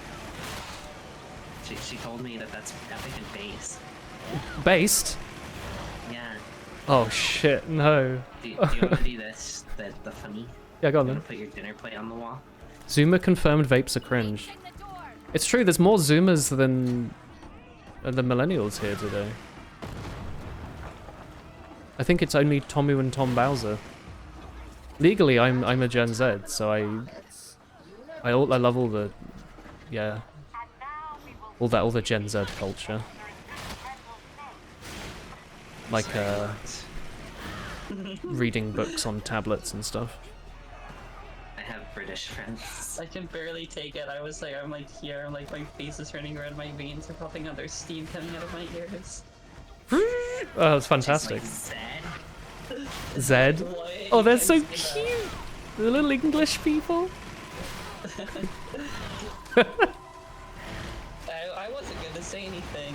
She told me that that's epic and base. Based? Yeah. Oh shit, no. Do you want to do this? The funny? Yeah, go on You then. want to put your dinner plate on the wall? Zoomer confirmed vapes are cringe. It's true, there's more Zoomers than the millennials here today. I think it's only Tomu and Tom Bowser. Legally, I'm a Gen Z, so I love all the, yeah, all the Gen Z culture. Like reading books on tablets and stuff. I have British friends. I can barely take it. I'm like here, I'm like my face is turning red, my veins are popping out, there's steam coming out of my ears. Oh, that's fantastic. Just like Zed. Why Oh, they're can't so you say that? cute. The little English people. I wasn't gonna say anything,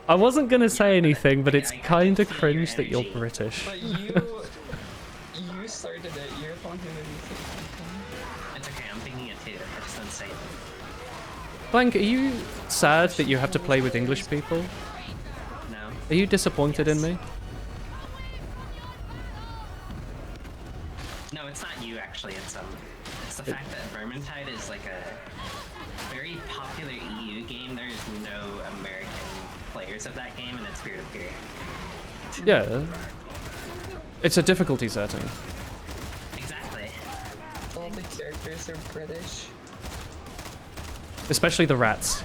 I wasn't gonna say anything, but it's I can kind of feel your cringe that you're energy. British. but you started it. You're the one who made me say something. It's okay, I'm thinking it too. I just don't say it. Blank, are you sad that you have to play with English people? No. Are you disappointed in me? No, it's not you actually. It's the fact that Vermintide is like a very popular EU game. There's no American players of that game, and it's peer to peer. Yeah. It's a difficulty setting. Exactly. All the characters are British. Especially the rats.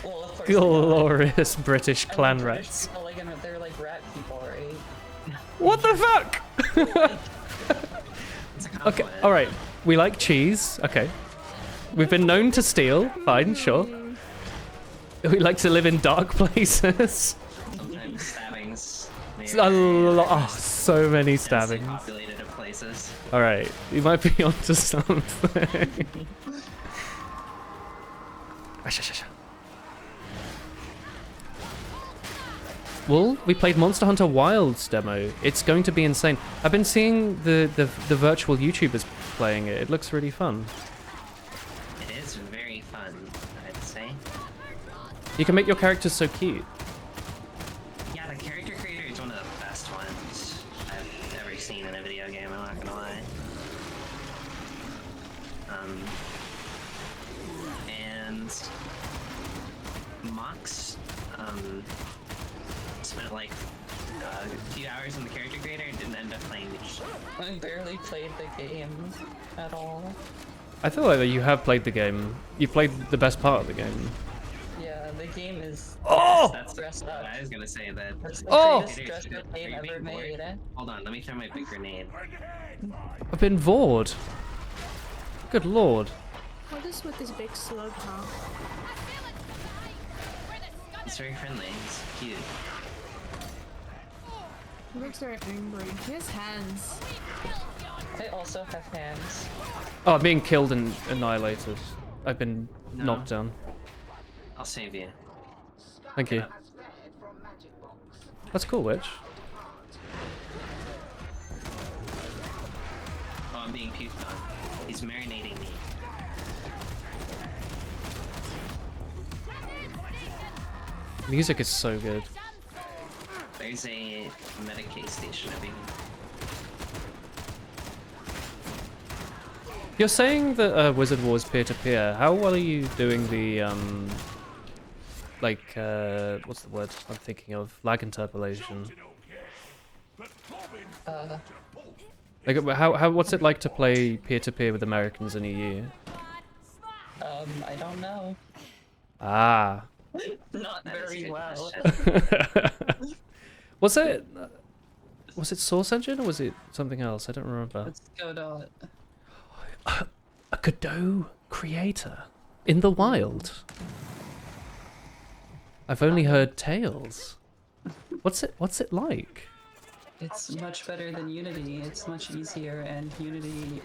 Well, of course. Glorious British I mean, clan British rats. people, like, they're like rat people, right? What the fuck? It's a Okay, compliment. alright. We like cheese. Okay. We've been known to steal. Fine, sure. We like to live in dark places. Sometimes stabbings. So many Densely stabbings. populated of places. Alright, you might be onto something. Well, we played Monster Hunter Wilds demo. It's going to be insane. I've been seeing the virtual YouTubers playing it. It looks really fun. It is very fun, I'd say. You can make your characters so cute. Yeah, the character creator is one of the best ones I've ever seen in a video game, I'm not gonna lie. And Mox, spent like a few hours in the character creator and didn't end up playing much. I barely played the game at all. I feel like you have played the game. You played the best part of the game. Yeah, the game is That's dressed up. I was gonna say that. That's the Oh! greatest dressed up game ever made. Hold on, let me throw my big grenade. I've been bored. Good lord. What is with this big slug, huh? It's very friendly, it's cute. He looks very angry. He has hands. I also have hands. Oh, I'm being killed and annihilated. I've been knocked down. I'll save you. Thank you. That's cool, Witch. Oh, I'm being puked on. He's marinating me. Music is so good. There's a Medicaid station over here. You're saying that Wizard Wars peer-to-peer. How well are you doing the what's the word I'm thinking of? Lag interpolation. Like, what's it like to play peer-to-peer with Americans in EU? I don't know. Ah. Not very well. Was it Source Engine or was it something else? I don't remember. Let's go to A Godot creator in the wild. I've only heard tales. What's it like? It's much better than Unity. It's much easier, and Unity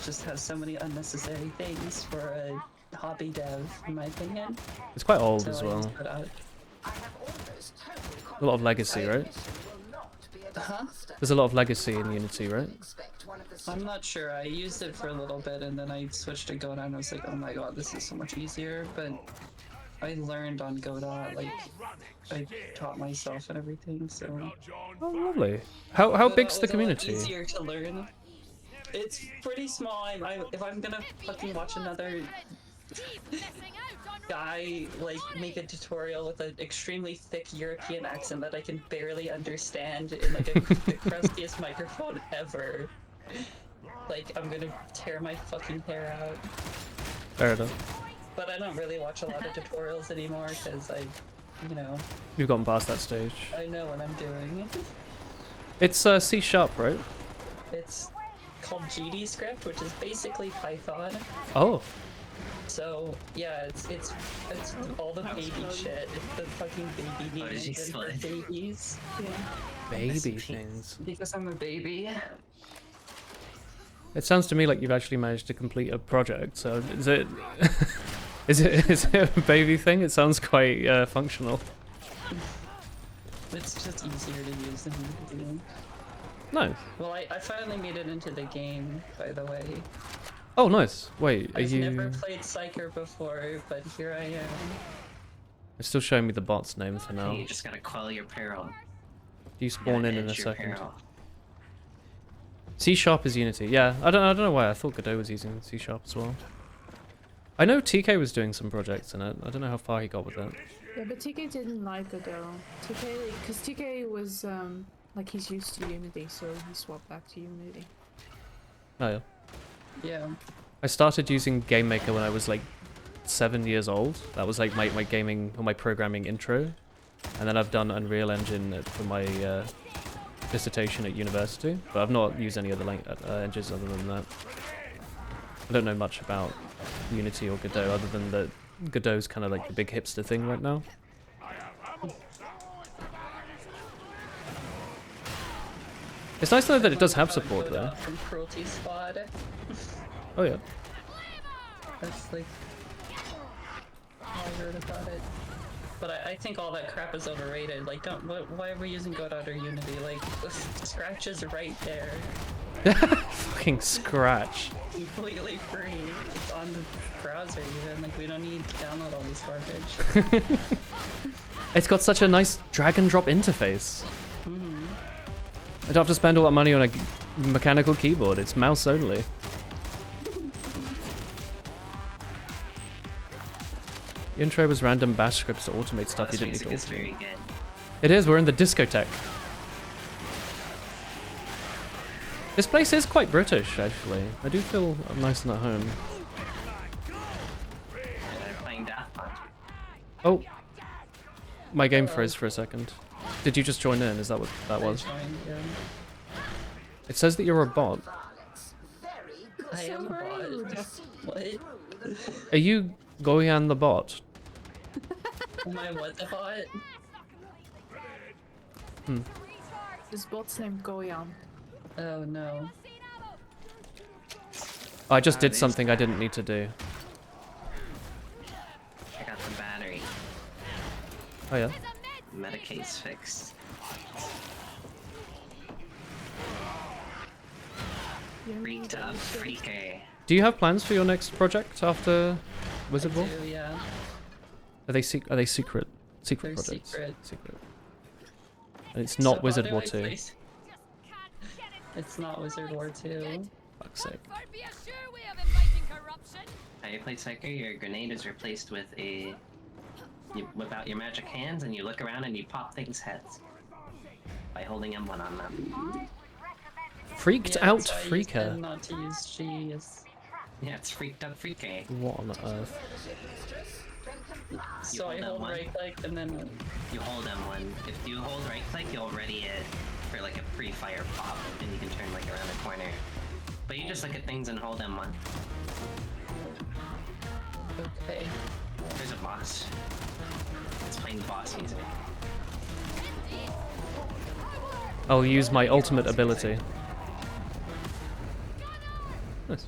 just has so many unnecessary things for a hobby dev, in my opinion. It's quite old So as I well. just put out- A lot of legacy, right? Huh? There's a lot of legacy in Unity, right? I'm not sure. I used it for a little bit, and then I switched to Godot, and I was like, oh my god, this is so much easier. But I learned on Godot, like, I taught myself and everything, so... Oh, lovely. How Godot big's the was a lot community? easier to learn. It's pretty small. If I'm gonna fucking watch another guy like make a tutorial with an extremely thick European accent that I can barely understand in like the crustiest microphone ever, like I'm gonna tear my fucking hair out. Fair enough. But I don't really watch a lot of tutorials anymore because you know, You've gotten past that stage. I know what I'm doing. It's C#, right? It's called GD script, which is basically Python. Oh. So yeah, it's all the baby shit. It's the fucking baby needs for babies. Yeah. Baby things. Because I'm a baby. It sounds to me like you've actually managed to complete a project. So is it is it a baby thing? It sounds quite functional. It's just easier to use than Unity. Nice. Well, I finally made it into the game, by the way. Oh, nice. Wait, are I've you... never played Psyker before, but here I am. It's still showing me the bot's name for now. You just gotta quell your peril. You spawn in a edge your second. peril. C# is Unity. Yeah, I don't know why. I thought Godot was using C# as well. I know TK was doing some projects in it. I don't know how far he got with it. Yeah, but TK didn't like Godot. Because TK was, like, he's used to Unity, so he swapped back to Unity. Oh, yeah. Yeah. I started using GameMaker when I was like 7 years old. That was like my gaming or my programming intro. And then I've done Unreal Engine for my dissertation at university. But I've not used any other engines other than that. I don't know much about Unity or Godot other than that Godot's kind of like the big hipster thing right now. It's nice to know that it does have support though. From Cruelty Squad. Oh yeah. That's like all I heard about it. But I think all that crap is overrated. Like, why are we using Godot or Unity? Like, Scratch is right there. Fucking Scratch. Completely free. It's on the browser even. Like, we don't need to download all this garbage. It's got such a nice drag and drop interface. Mm-hmm. I don't have to spend all that money on a mechanical keyboard. It's mouse only. The intro was random bash scripts to automate stuff you didn't need to It's automate. very good. It is, we're in the discotheque. This place is quite British, actually. I do feel nice and at home. They're playing Darktide. Oh. My game froze for a second. Did you just join in? Is that what that was? It says that you're a bot. I am a bot. What? Are you Goyan the bot? Am I what the bot? This bot's named Goyan. Oh no. I just did something I didn't need to do. I got the battery. Oh yeah? Metacase fixed. Freaked up, freaker. Do you have plans for your next project after Wizard War? I do, yeah. Are they secret? They're projects? secret. And it's So not how Wizard do War I 2. place- It's not Wizard War 2. Fuck's sake. Be a sure way of inviting corruption. How you play Psycho, your grenade is replaced with a... You whip out your magic hands and you look around and you pop things heads. By holding M1 on them. Freaked Yeah, out that's why I used freaker. them not to use G is... Yeah, it's freaked up freaker. What on earth? So I hold hold M1. right click and then... You hold M1. If you hold right click, you'll ready it for like a pre-fire pop and you can turn like around the corner. But you just look at things and hold M1. Okay. There's a boss. It's playing boss music. I'll use my ultimate ability. Nice.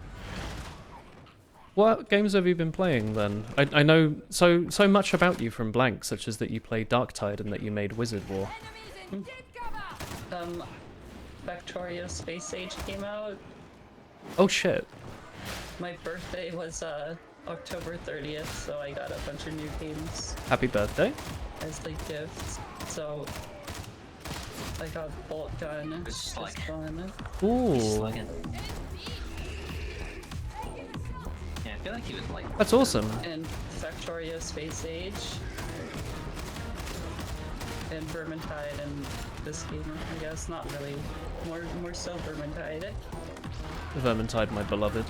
What games have you been playing then? I know so much about you from Blank, such as that you play Darktide and that you made Wizard War. Factorio Space Age came out. Oh shit. My birthday was October 30th, so I got a bunch of new games Happy birthday. as like gifts. So I got Bolt Gun, just fun. Ooh. Slugging. Yeah, I feel like you would like. That's awesome. And Factorio Space Age. And Vermintide and this game, I guess. Not really. More so Vermintide. Vermintide, my beloved.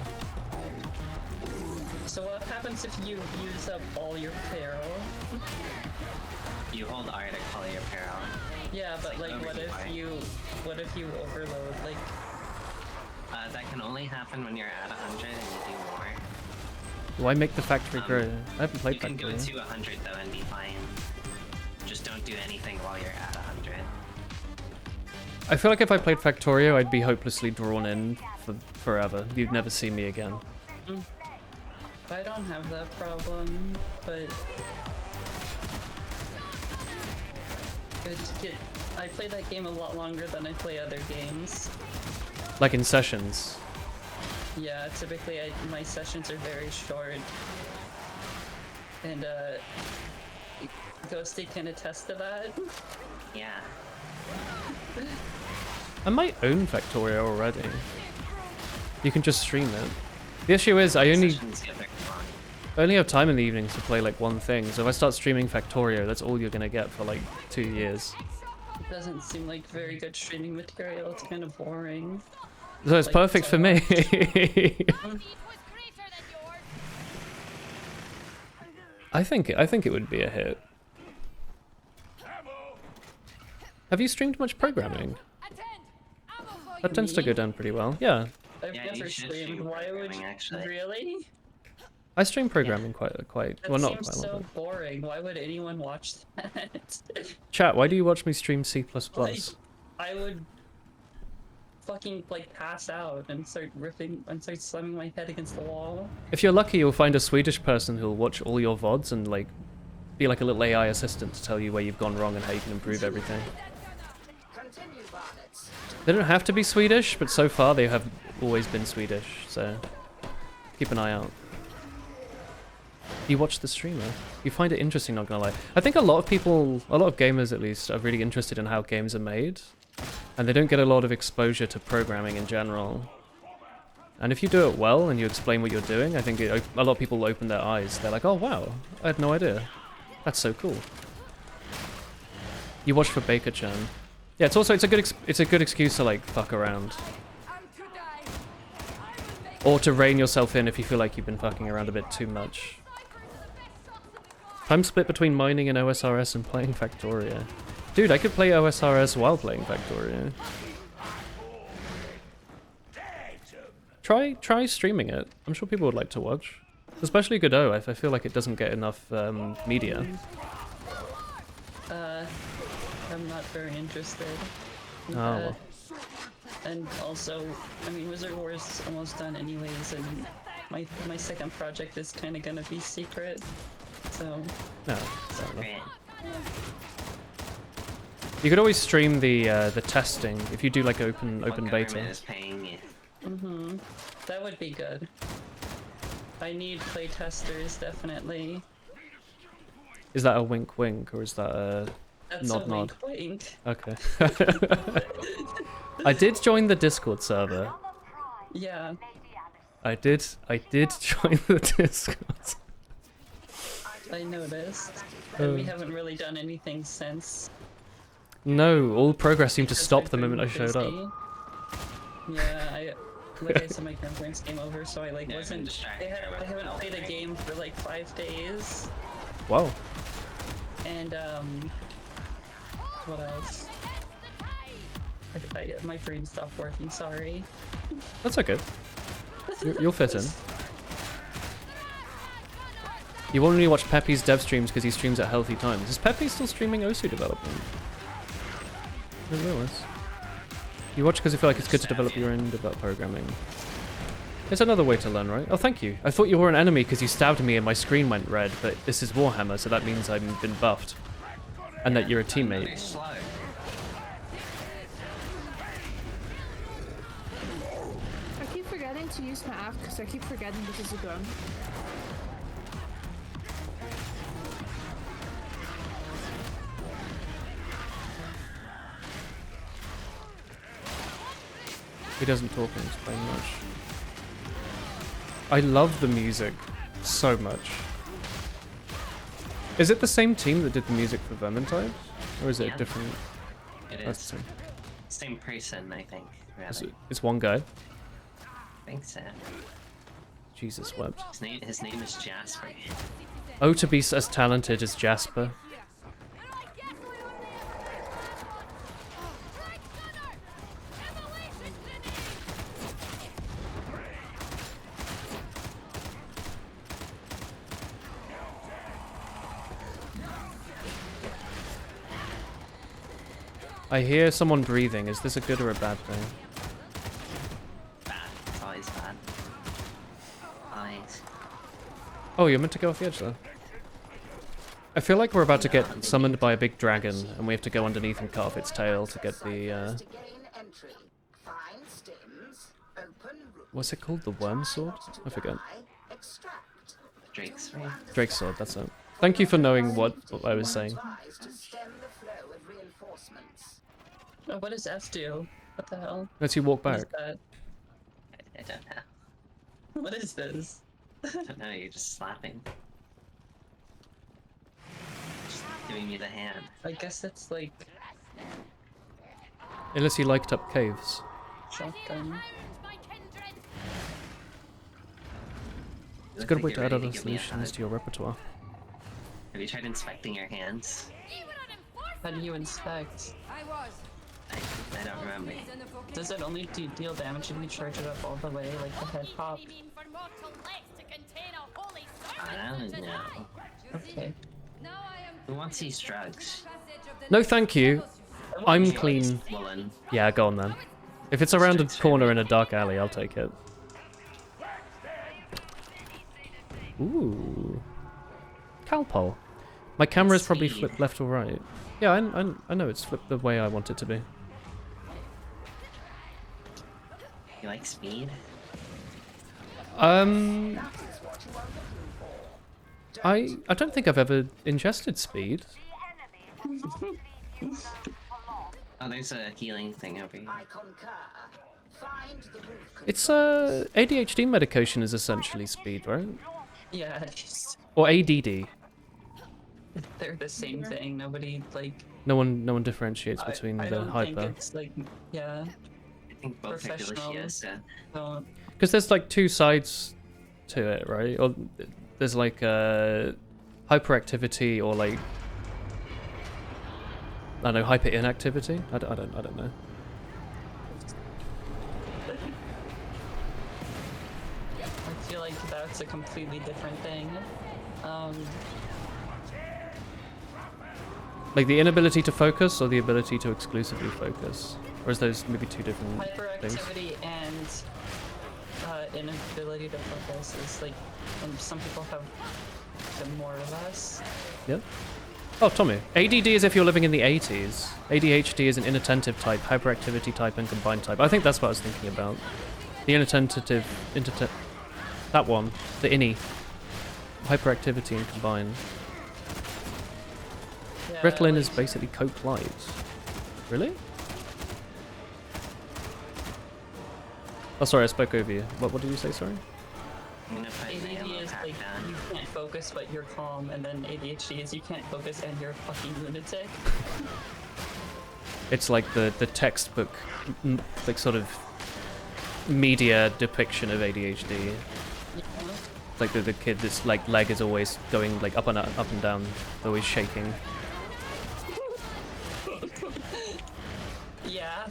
So what happens if you use up all your peril? You hold R to call your peril. Yeah, but like what if you overload? Like that can only happen when you're at 100 and you do more. Do I make the factory grow? I haven't played You can go Factory. to 100 though and be fine. Just don't do anything while you're at 100. I feel like if I played Factorio, I'd be hopelessly drawn in for forever. You'd never see me again. I don't have that problem, but I play that game a lot longer than I play other games. Like in sessions. Yeah, typically my sessions are very short. And Ghosty can attest to that. Yeah. I might own Factorio already. You can just stream it. The issue is I only have time in the evenings to play like one thing, so if I start streaming Factorio, that's all you're gonna get for like 2 years. It doesn't seem like very good streaming material, it's kind of boring. So it's Like, perfect for me. I think it would be a hit. Have you streamed much programming? That tends to go down pretty well. Yeah. I've never streamed. Why would you? Really? I stream programming quite That well, not seems quite a so lot. boring. Why would anyone watch that? Chat, why do you watch me stream C++? Like, I would fucking like pass out and start ripping and start slamming my head against the wall. If you're lucky, you'll find a Swedish person who'll watch all your VODs and like be like a little AI assistant to tell you where you've gone wrong and how you can improve everything. Continue, varlets. They don't have to be Swedish, but so far they have always been Swedish, so keep an eye out. You watch the streamer. You find it interesting, not gonna lie. I think a lot of people, a lot of gamers at least, are really interested in how games are made. And they don't get a lot of exposure to programming in general. And if you do it well and you explain what you're doing, I think a lot of people open their eyes. They're like, oh wow, I had no idea. That's so cool. You watch for Baker-chan. Yeah, it's a good excuse to like fuck around. Or to rein yourself in if you feel like you've been fucking around a bit too much. I'm split between mining and OSRS and playing Factoria. Dude, I could play OSRS while playing Factoria. Try streaming it. I'm sure people would like to watch. Especially Godot, I feel like it doesn't get enough media. I'm not very interested. Oh. And also, I mean, Wizard Wars is almost done anyways, and my second project is kind of gonna be secret. So. No, you could always stream the testing if you do like open beta. Is paying you. That would be good. I need play testers definitely. Is that a wink wink or is that a That's nod a nod? wink. Okay. I did join the Discord server. Yeah. I did join the Discord. I noticed. And we haven't really done anything since. No, all progress seemed to stop the moment I showed up. Yeah, like I said, my grandparents came over, so I like wasn't. I haven't played a game for like 5 days. Wow. And what else? My brain stopped working. Sorry. That's okay. You'll fit in. You only watch Pepe's dev streams because he streams at healthy times. Is Pepe still streaming OSU development? I didn't realize. You watch because you feel like it's good to develop your own programming. It's another way to learn, right? Oh, thank you. I thought you were an enemy because you stabbed me and my screen went red, but this is Warhammer, so that means I've been buffed. And that you're a teammate. I keep forgetting to use my app because I keep forgetting this is a gun. He doesn't talk and explain much. I love the music so much. Is it the same team that did the music for Vermintide? Or is it a different... It That's is. the same. Same person, I think. Rather. It's one guy. I think so. Jesus wept. His name is Jasper. Oh, to be as talented as Jasper. I hear someone breathing. Is this a good or a bad thing? Bad. It's always bad. Always. Oh, you're meant to go off the edge though. I feel like we're about to get summoned by a big dragon, and we have to go underneath and cut off its tail to get the, what's it called? The worm sword? I forget. Drake's sword. Drake's sword, that's it. Thank you for knowing what I was saying. Oh, what does F do? What the hell? Let's you walk What back. is that? I don't know. What is this? I don't know, you're just slapping. Just giving me the hand. I guess it's like Unless you liked up caves. shotgun. It's a good way to add other solutions to your repertoire. Have you tried inspecting your hands? How do you inspect? I don't remember. Does it only deal damage if you charge it up all the way, like the head pop? I don't know. Okay. Who wants these drugs? No, thank you. I'm clean. Woolen. Yeah, go on then. If it's around a corner in a dark alley, I'll take it. Ooh. Calpol. My camera's probably Speed. flipped left or right. Yeah, I know it's flipped the way I want it to be. You like speed? I don't think I've ever ingested speed. Oh, there's a healing thing over here. I concur. Find the roof It's ADHD medication is essentially speed, right? Yeah, Or ADD. they're the same thing. Nobody like. No one differentiates between I the don't hyper. think it's like, yeah. I think both are delicious. Don't. Because there's like two sides to it, right? Or there's like hyperactivity or like I don't know, hyper inactivity. I don't know. I feel like that's a completely different thing. Like the inability to focus or the ability to exclusively focus, or is those maybe two different things? Hyperactivity and inability to focus is like, and some people have them more or less. Yeah. Oh, Tommy. ADD is if you're living in the 80s. ADHD is an inattentive type, hyperactivity type, and combined type. I think that's what I was thinking about. The inattentive, that one, the innie, hyperactivity and combined. Yeah, Ritalin like, is basically Coke Light. Really? Oh, sorry, I spoke over you. What did you say, sorry? I'm gonna put my ADD yellow is pack like down. you can't focus but you're calm, and then ADHD is you can't focus and you're a fucking lunatic. It's like the textbook, like sort of media depiction of ADHD. Like the kid that's like leg is always going like up and down, always shaking. Yeah.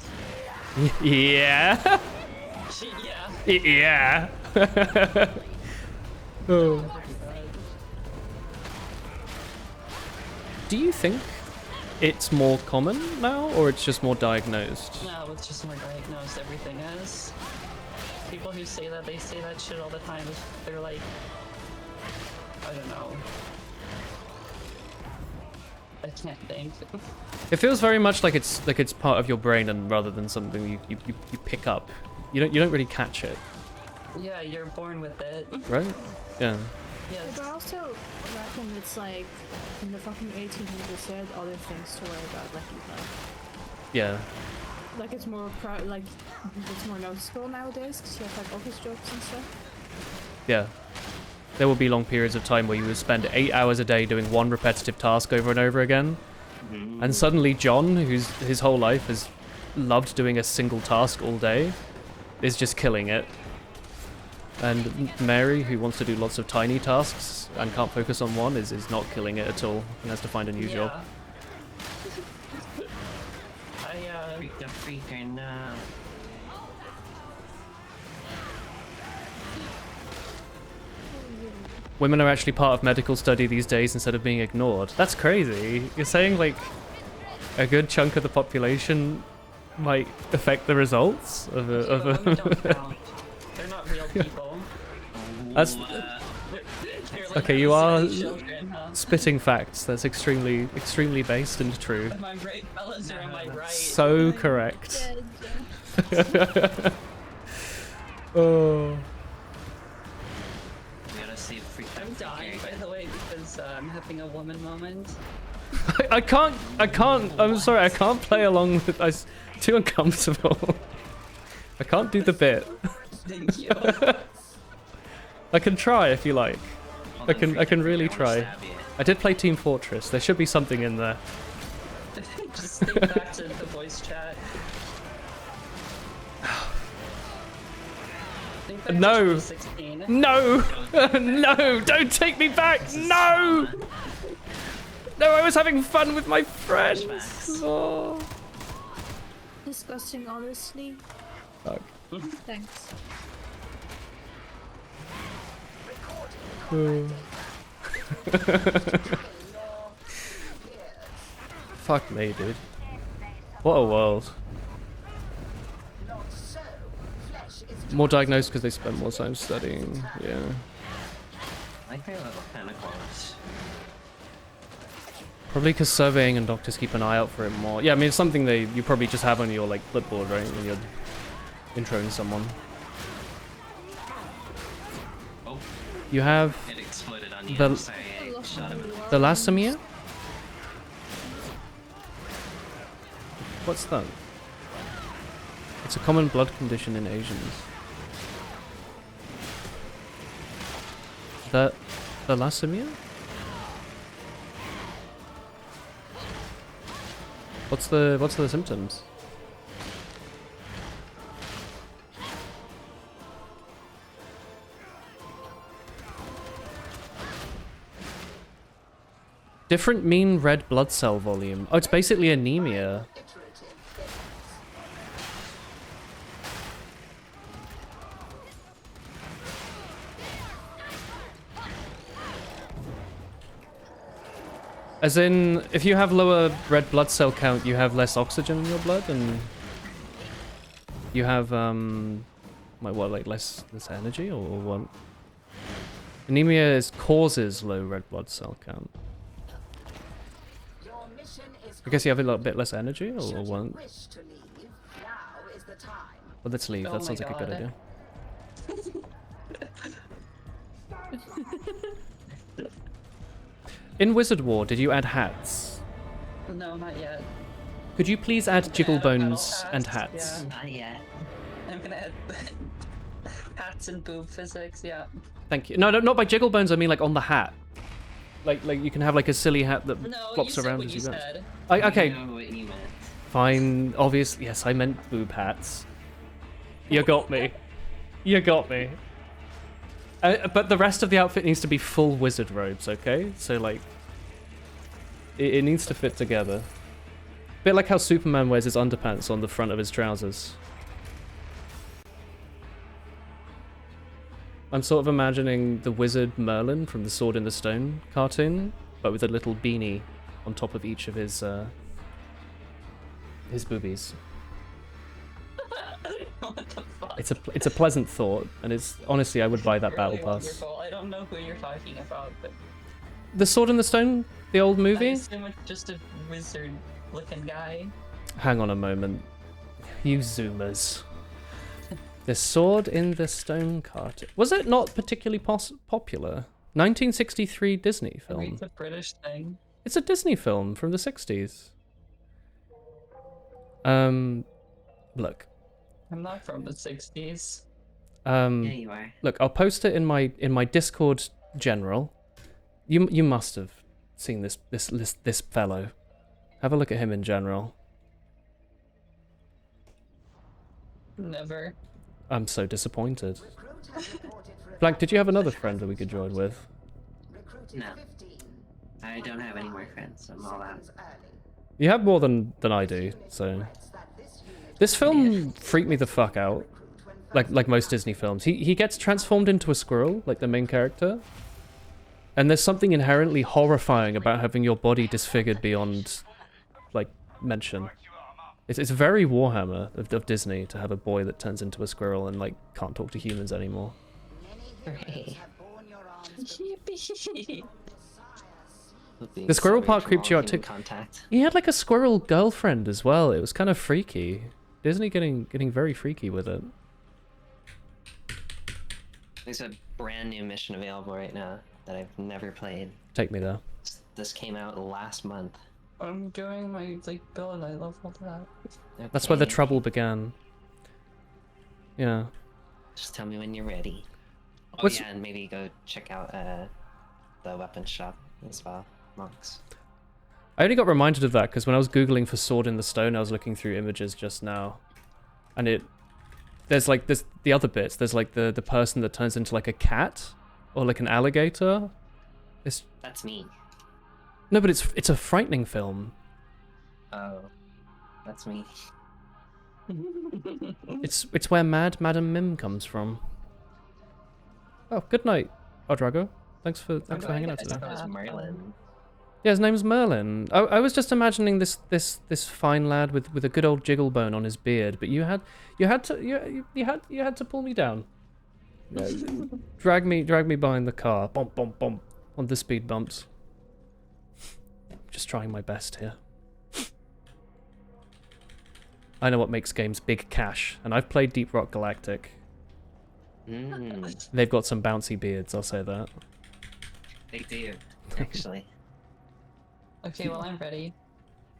Yeah. Yeah. Yeah. Oh. Do you think it's more common now, or it's just more diagnosed? No, it's just more diagnosed. Everything is. People who say that, they say that shit all the time. They're like, I don't know. I can't think. It feels very much like it's part of your brain, and rather than something you pick up. You don't really catch it. Yeah, you're born with it. Right? Yeah. Yes. But I also reckon it's like in the fucking 1800s they had other things to worry about, like Yeah. like it's more like it's more noticeable nowadays because you have like office jobs and stuff. Yeah. There will be long periods of time where you would spend 8 hours a day doing one repetitive task over and over again. And suddenly John, who's his whole life has loved doing a single task all day, is just killing it. And Mary, who wants to do lots of tiny tasks and can't focus on one, is not killing it at all and has to find a new job. Freak the freaker now. Women are actually part of medical study these days instead of being ignored. That's crazy. You're saying like a good chunk of the population might affect the results of a... Women don't count. They're not real people. That's... They're like Okay, you are children, huh? spitting facts. That's extremely based and true. Am I right, fellas, or am I right? So correct. Oh. I'm dying, by the way, because I'm having a woman moment. I can't, I'm sorry, I can't play along with, it's too uncomfortable. I can't do the bit. Thank you. I can try if you like. I can really try. I did play Team Fortress, there should be something in there. Just think back to the voice chat. No! 16. No! No! Don't take me back! No! No, I was having fun with my friends! Oh. Disgusting, honestly. Fuck. Thanks. Oh. Fuck me, dude. What a world. More diagnosed because they spend more time studying. Yeah. I like their little tentacles. Probably because surveying and doctors keep an eye out for it more. Yeah, I mean, it's something you probably just have on your, like, clipboard, right? When you're introing someone. Oh, You have it exploded on you. the, Sorry, I shot him. the Thalassemia? What's that? It's a common blood condition in Asians. The Thalassemia? What's the symptoms? Different mean red blood cell volume. Oh, it's basically anemia. As in, if you have lower red blood cell count, you have less oxygen in your blood, and you have like less energy, or what? Anemia causes low red blood cell count. I guess you have a little bit less energy, or what? Well, let's leave. That sounds like a good idea. In Wizard War, did you add hats? No, not yet. Could you please add jiggle bones and hats? Yeah. Not yet. I'm gonna add hats and boob physics, yeah. Thank you. No, not by jiggle bones. I mean like on the hat. Like you can have like a silly hat that flops around as you go. Okay. I know what you meant. Fine. Obviously, yes, I meant boob hats. You got me. You got me. But the rest of the outfit needs to be full wizard robes, okay? So, like, it needs to fit together. Bit like how Superman wears his underpants on the front of his trousers. I'm sort of imagining the wizard Merlin from the Sword in the Stone cartoon, but with a little beanie on top of each of his boobies. What the fuck? It's a pleasant thought, and it's honestly I would buy that battle pass. Wonderful. I don't know who you're talking about, but The Sword in the Stone, the old I movie. assume it's just a wizard-looking guy. Hang on a moment, you Zoomers. The Sword in the Stone cartoon. Was it not particularly popular? 1963 Disney I mean, film. it's a British thing. It's a Disney film from the 60s. Look. I'm not from the 60s. Yeah, you are. Look, I'll post it in my Discord general. You must have seen this fellow. Have a look at him in general. Never. I'm so disappointed. Blank, did you have another friend that we could join with? No. I don't have any more friends. I'm all out. You have more than I do, so... This film freaked me the fuck out. Like most Disney films. He gets transformed into a squirrel, like the main character. And there's something inherently horrifying about having your body disfigured beyond, like, mention. It's very Warhammer of Disney to have a boy that turns into a squirrel and, like, can't talk to humans anymore. Hooray. The squirrel part creeped you out too. Contact. He had, like, a squirrel girlfriend as well. It was kind of freaky. Disney getting very freaky with it. There's a brand new mission available right now that I've never played. Take me there. This came out last month. I'm doing my build. I love all that. Okay. That's where the trouble began. Yeah. Just tell me when you're ready. Oh What's- yeah, and maybe go check out the weapons shop as well, monks. I only got reminded of that because when I was googling for Sword in the Stone, I was looking through images just now, and there's the other bits. There's like the person that turns into like a cat or like an alligator. That's me. No, but it's a frightening film. Oh, that's me. It's where Mad Madam Mim comes from. Oh, good night, Odrago. Thanks for hanging out today. That was Merlin. Yeah, his name's Merlin. I was just imagining this fine lad with a good old jiggle bone on his beard, but you had to pull me down. drag me behind the car, bump on the speed bumps. just trying my best here. I know what makes games big cash, and I've played Deep Rock Galactic. They've got some bouncy beards, I'll say that. They do, actually. Okay, well, I'm ready.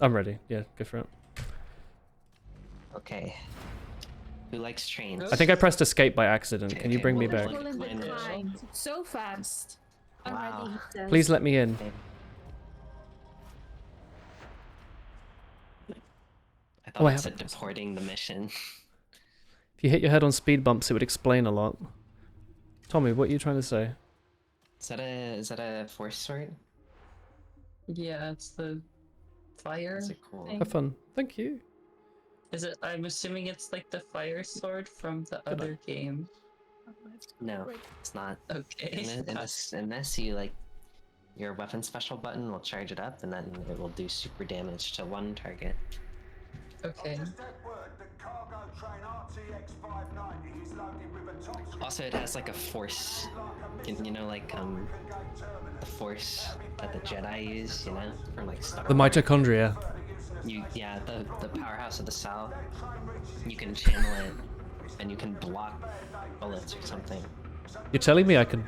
I'm ready. Yeah, go for it. Okay. Who likes trains? I think I pressed escape by accident. Can you bring me back? Well, in decline. So fast. Wow. Already. Please let me in. I thought it said deporting the mission. If you hit your head on speed bumps, it would explain a lot. Tommy, what are you trying to say? Is that a force sword? Yeah, it's the fire. Is it cool? thing. Have fun. Thank you. Is it? I'm assuming it's like the fire sword from the other game. No, it's not. Okay. In this, you like your weapon special button will charge it up, and then it will do super damage to one target. Okay. Also, it has like a force, you know, like the force that the Jedi use, you know, from like Star The Wars. mitochondria. Yeah, the powerhouse of the cell. You can channel it, and you can block bullets or something You're telling me I can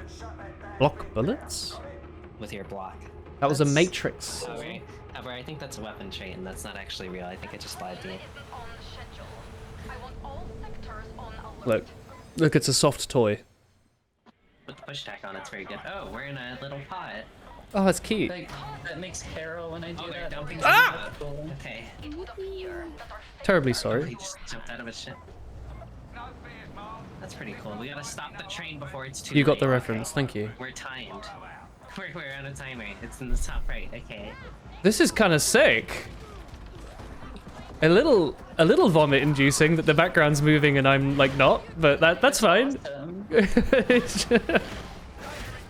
block bullets? with your block. That was a matrix. However, I think that's a weapon trait, and that's not actually real. I think I just lied to you. Look, it's a soft toy. With the push tack on, it's very good. Oh, we're in a little pot. Oh, that's cute. That makes Carol when I do that. Ah! Okay. Terribly He sorry. just jumped out of his ship. That's pretty cool. We gotta stop the train before it's too You got late. the reference, thank you. We're timed. We're on a timer. It's in the top right. Okay. This is kind of sick. A little vomit inducing that the background's moving and I'm like not, but that's fine.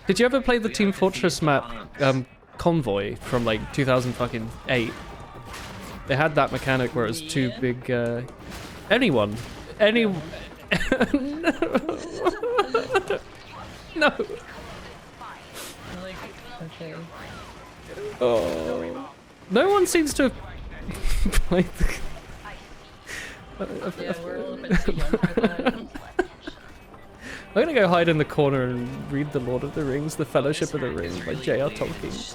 Did you ever play the Team Fortress map Convoy from like 2008? They had that mechanic where it was two big anyone. No. Okay. Oh. No one seems to have played the... Yeah, we're a little bit too young for that. I'm gonna go hide in the corner and read The Lord of the Rings, The Fellowship of the Ring by J.R. Tolkien.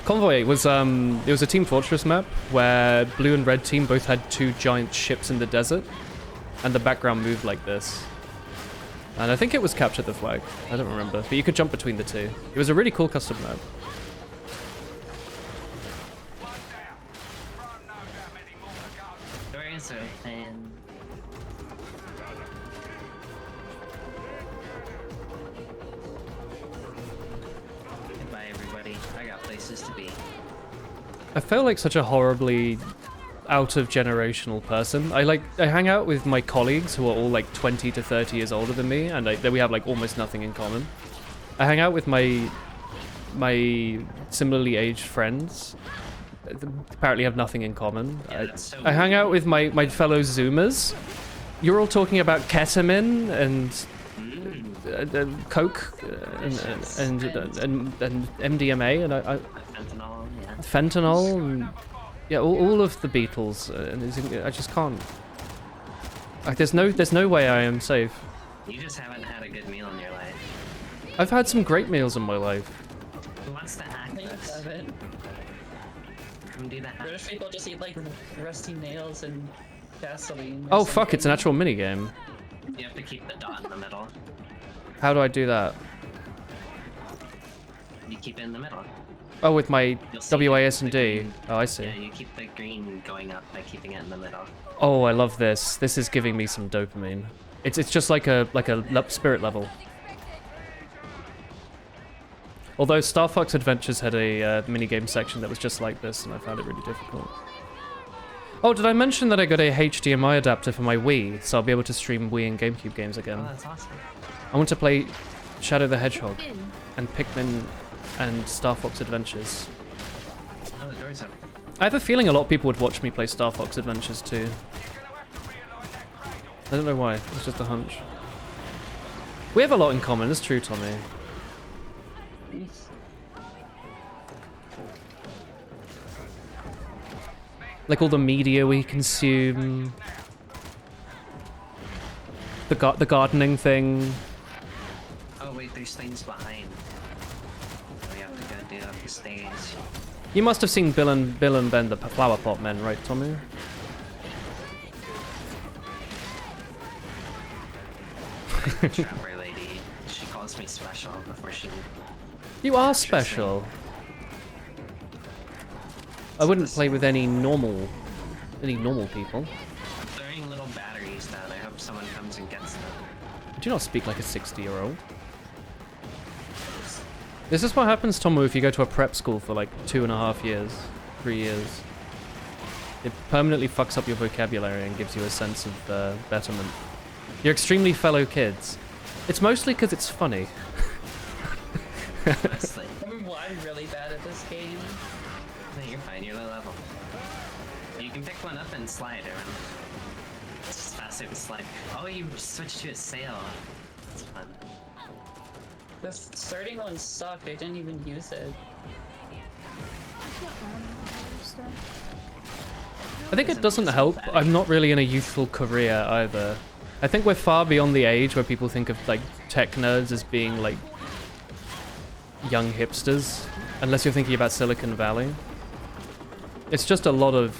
Convoy was it was a Team Fortress map where blue and red team both had two giant ships in the desert, and the background moved like this. And I think it was Capture the Flag. I don't remember, but you could jump between the two. It was a really cool custom map. Doors open. Goodbye, everybody. I got places to be. I feel like such a horribly out of generational person. I hang out with my colleagues who are all like 20 to 30 years older than me, and we have like almost nothing in common. I hang out with my similarly aged friends. Apparently have nothing in common. Yeah, so I hang out with my fellow Zoomers. You're all talking about ketamine and coke and MDMA and fentanyl, yeah. fentanyl and yeah, all of the Beatles, and I just can't. Like, there's no way I am safe. You just haven't had a good meal in your life. I've had some great meals in my life. Who wants to hack this? Come do the hack. British people just eat like rusty nails and gasoline. Oh fuck! It's an actual mini game. You have to keep the dot in the middle. How do I do that? You keep it in the middle. Oh, with my You'll see WAS and the D. green. Oh, I see. Yeah, you keep the green going up by keeping it in the middle. Oh, I love this. This is giving me some dopamine. It's just like a spirit level. Although Star Fox Adventures had a minigame section that was just like this, and I found it really difficult. Oh, did I mention that I got a HDMI adapter for my Wii, so I'll be able to stream Wii and GameCube games again? Oh, that's awesome. I want to play Shadow the Hedgehog and Pikmin and Star Fox Adventures. Oh, the door's open. I have a feeling a lot of people would watch me play Star Fox Adventures too. I don't know why, it's just a hunch. We have a lot in common, it's true, Tommy. Like all the media we consume. The gardening thing. Oh wait, there's things behind. We have to go do up the stairs. You must have seen Bill and Ben the flower pot men, right, Tommy? Trapper lady, she calls me special before she. You are special. I wouldn't play with any normal people. I'm throwing little batteries down. I hope someone comes and gets them. Do you not speak like a 60-year-old? This is what happens, Tomu, if you go to a prep school for like 2.5 years, 3 years. It permanently fucks up your vocabulary and gives you a sense of betterment. You're extremely fellow kids. It's mostly because it's funny. Mostly. I'm really bad at this game. No, you're fine. You're low level. You can pick one up and slide around. It's just faster to slide. Oh, you switched to a sail. That's fun. The starting one sucked. I didn't even use it. I think it doesn't help. I'm not really in a youthful career either. I think we're far beyond the age where people think of like tech nerds as being like young hipsters, unless you're thinking about Silicon Valley. It's just a lot of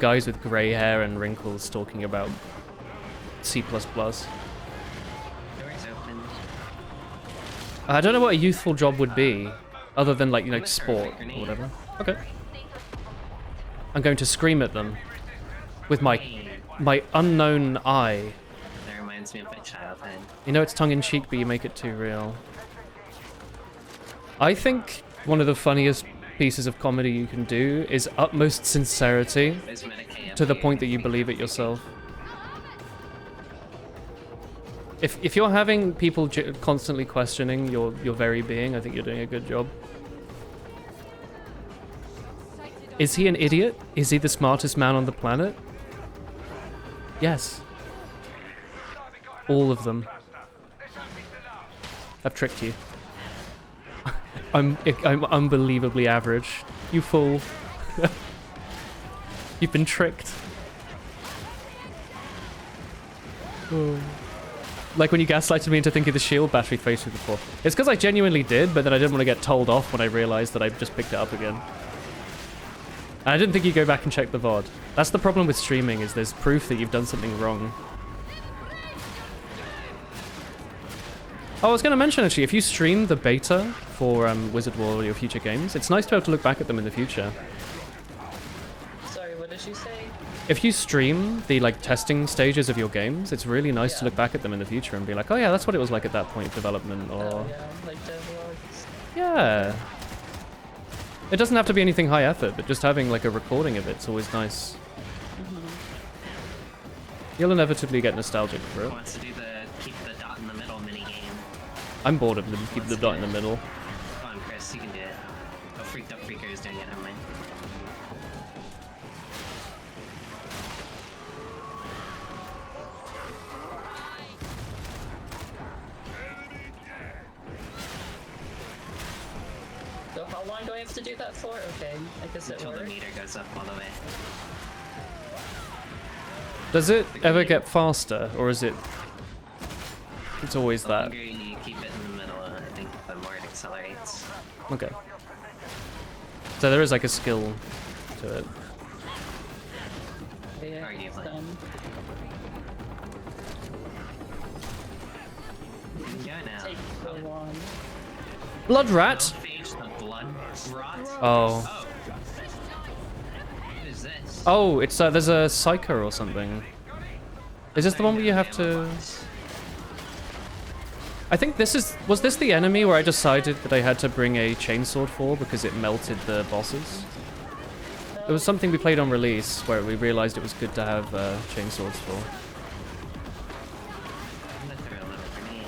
guys with grey hair and wrinkles talking about C++. Doors open. I don't know what a youthful job would be, other than like, you know, sport or whatever. Okay. I'm going to scream at them with my unknown eye. That reminds me of my childhood. You know it's tongue-in-cheek, but you make it too real. I think one of the funniest pieces of comedy you can do is utmost sincerity to the point that you believe it yourself. If you're having people constantly questioning your very being, I think you're doing a good job. Is he an idiot? Is he the smartest man on the planet? Yes. All of them. I've tricked you. I'm unbelievably average. You fool. You've been tricked. Oh. Like when you gaslighted me into thinking the shield battery faced me before. It's because I genuinely did, but then I didn't want to get told off when I realized that I just picked it up again. And I didn't think you'd go back and check the VOD. That's the problem with streaming, is there's proof that you've done something wrong. Oh, I was going to mention actually, if you stream the beta for Wizard World or your future games, it's nice to be able to look back at them in the future. Sorry, what did you say? If you stream the like testing stages of your games, it's really nice to look back at them in the future and be like, oh yeah, that's what it was like at that point of development, or... Oh, yeah, like devlogs. Yeah. It doesn't have to be anything high effort, but just having like a recording of it's always nice. You'll inevitably get nostalgic for it. Who wants to do the keep the dot in the middle mini game? I'm bored of them keeping the dot in the middle. Come on, Chris, you can do it. Oh, Freaked Up Freaker is doing it, never mind. So how long do I have to do that for? Okay, I guess it Until the worked. meter goes up all the way. Does it ever get faster, or is it... It's always The that? longer you keep it in the middle, I think the more it accelerates. Okay. So there is like a skill to it. Yeah, it's done. You can go now. Take so long. Blood rat? Phage the blood rot? Oh. What is this? Oh, it's there's a psyker or something. Is this the one where you have to... I think this is... Was this the enemy where I decided that I had to bring a chainsword for because it melted the bosses? There was something we played on release where we realized it was good to have chainswords for. I'm gonna throw a little grenade.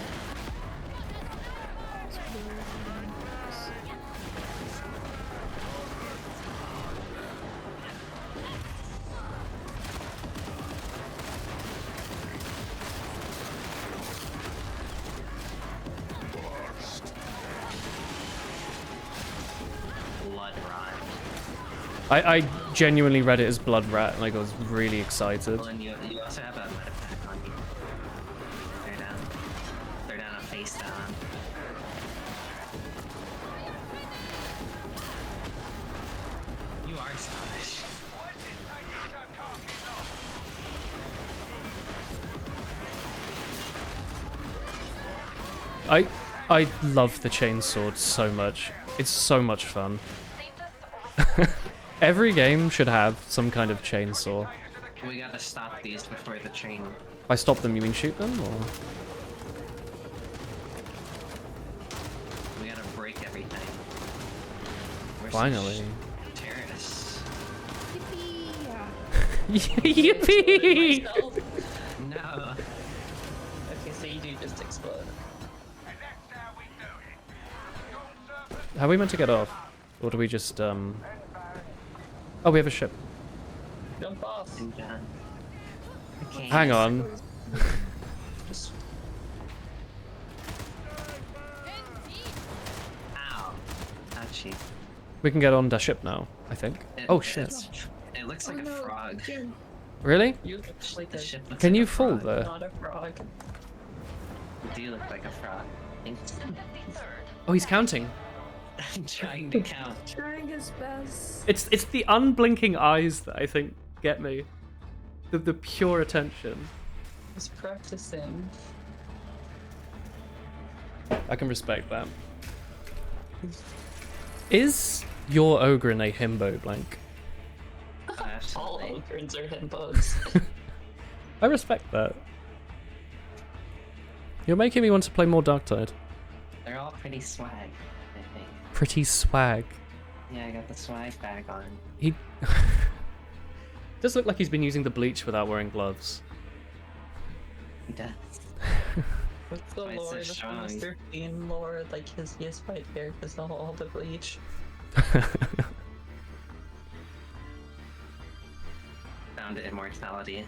Blood rot. I genuinely read it as blood rat, and like I was really excited. Well, and you also have a med pack on you. They're down a face down. You are Scottish. I love the chainsword so much. It's so much fun. Every game should have some kind of chainsaw. We gotta stop these before the train. If I stop them, you mean shoot them, or? We gotta break everything. We're Finally. such terrorists. Yippee! No. Okay, so you do just explode. How are we meant to get off? Or do we just, Oh, we have a ship. Jump off. Okay. Hang on. Just Ow. Ouchie. We can get on the ship now, I think. Oh shit. It looks like a frog. Really? you look like The a ship looks Can like you a fall frog. there? not a frog. You do look like a frog. Thanks. Oh, he's counting. I'm trying to count. Trying his best. It's the unblinking eyes that I think get me. The pure attention. Just practicing. I can respect that. Is your Ogren a himbo, Blank? All Absolutely. ogrins are himbos. I respect that. You're making me want to play more Darktide. They're all pretty swag, I think. Pretty swag. Yeah, I got the swag bag on. He does look like he's been using the bleach without wearing gloves. He does. What's the Why is lore? it The strong? Mr. Bean lore, like his white hair because of all the bleach. Found immortality.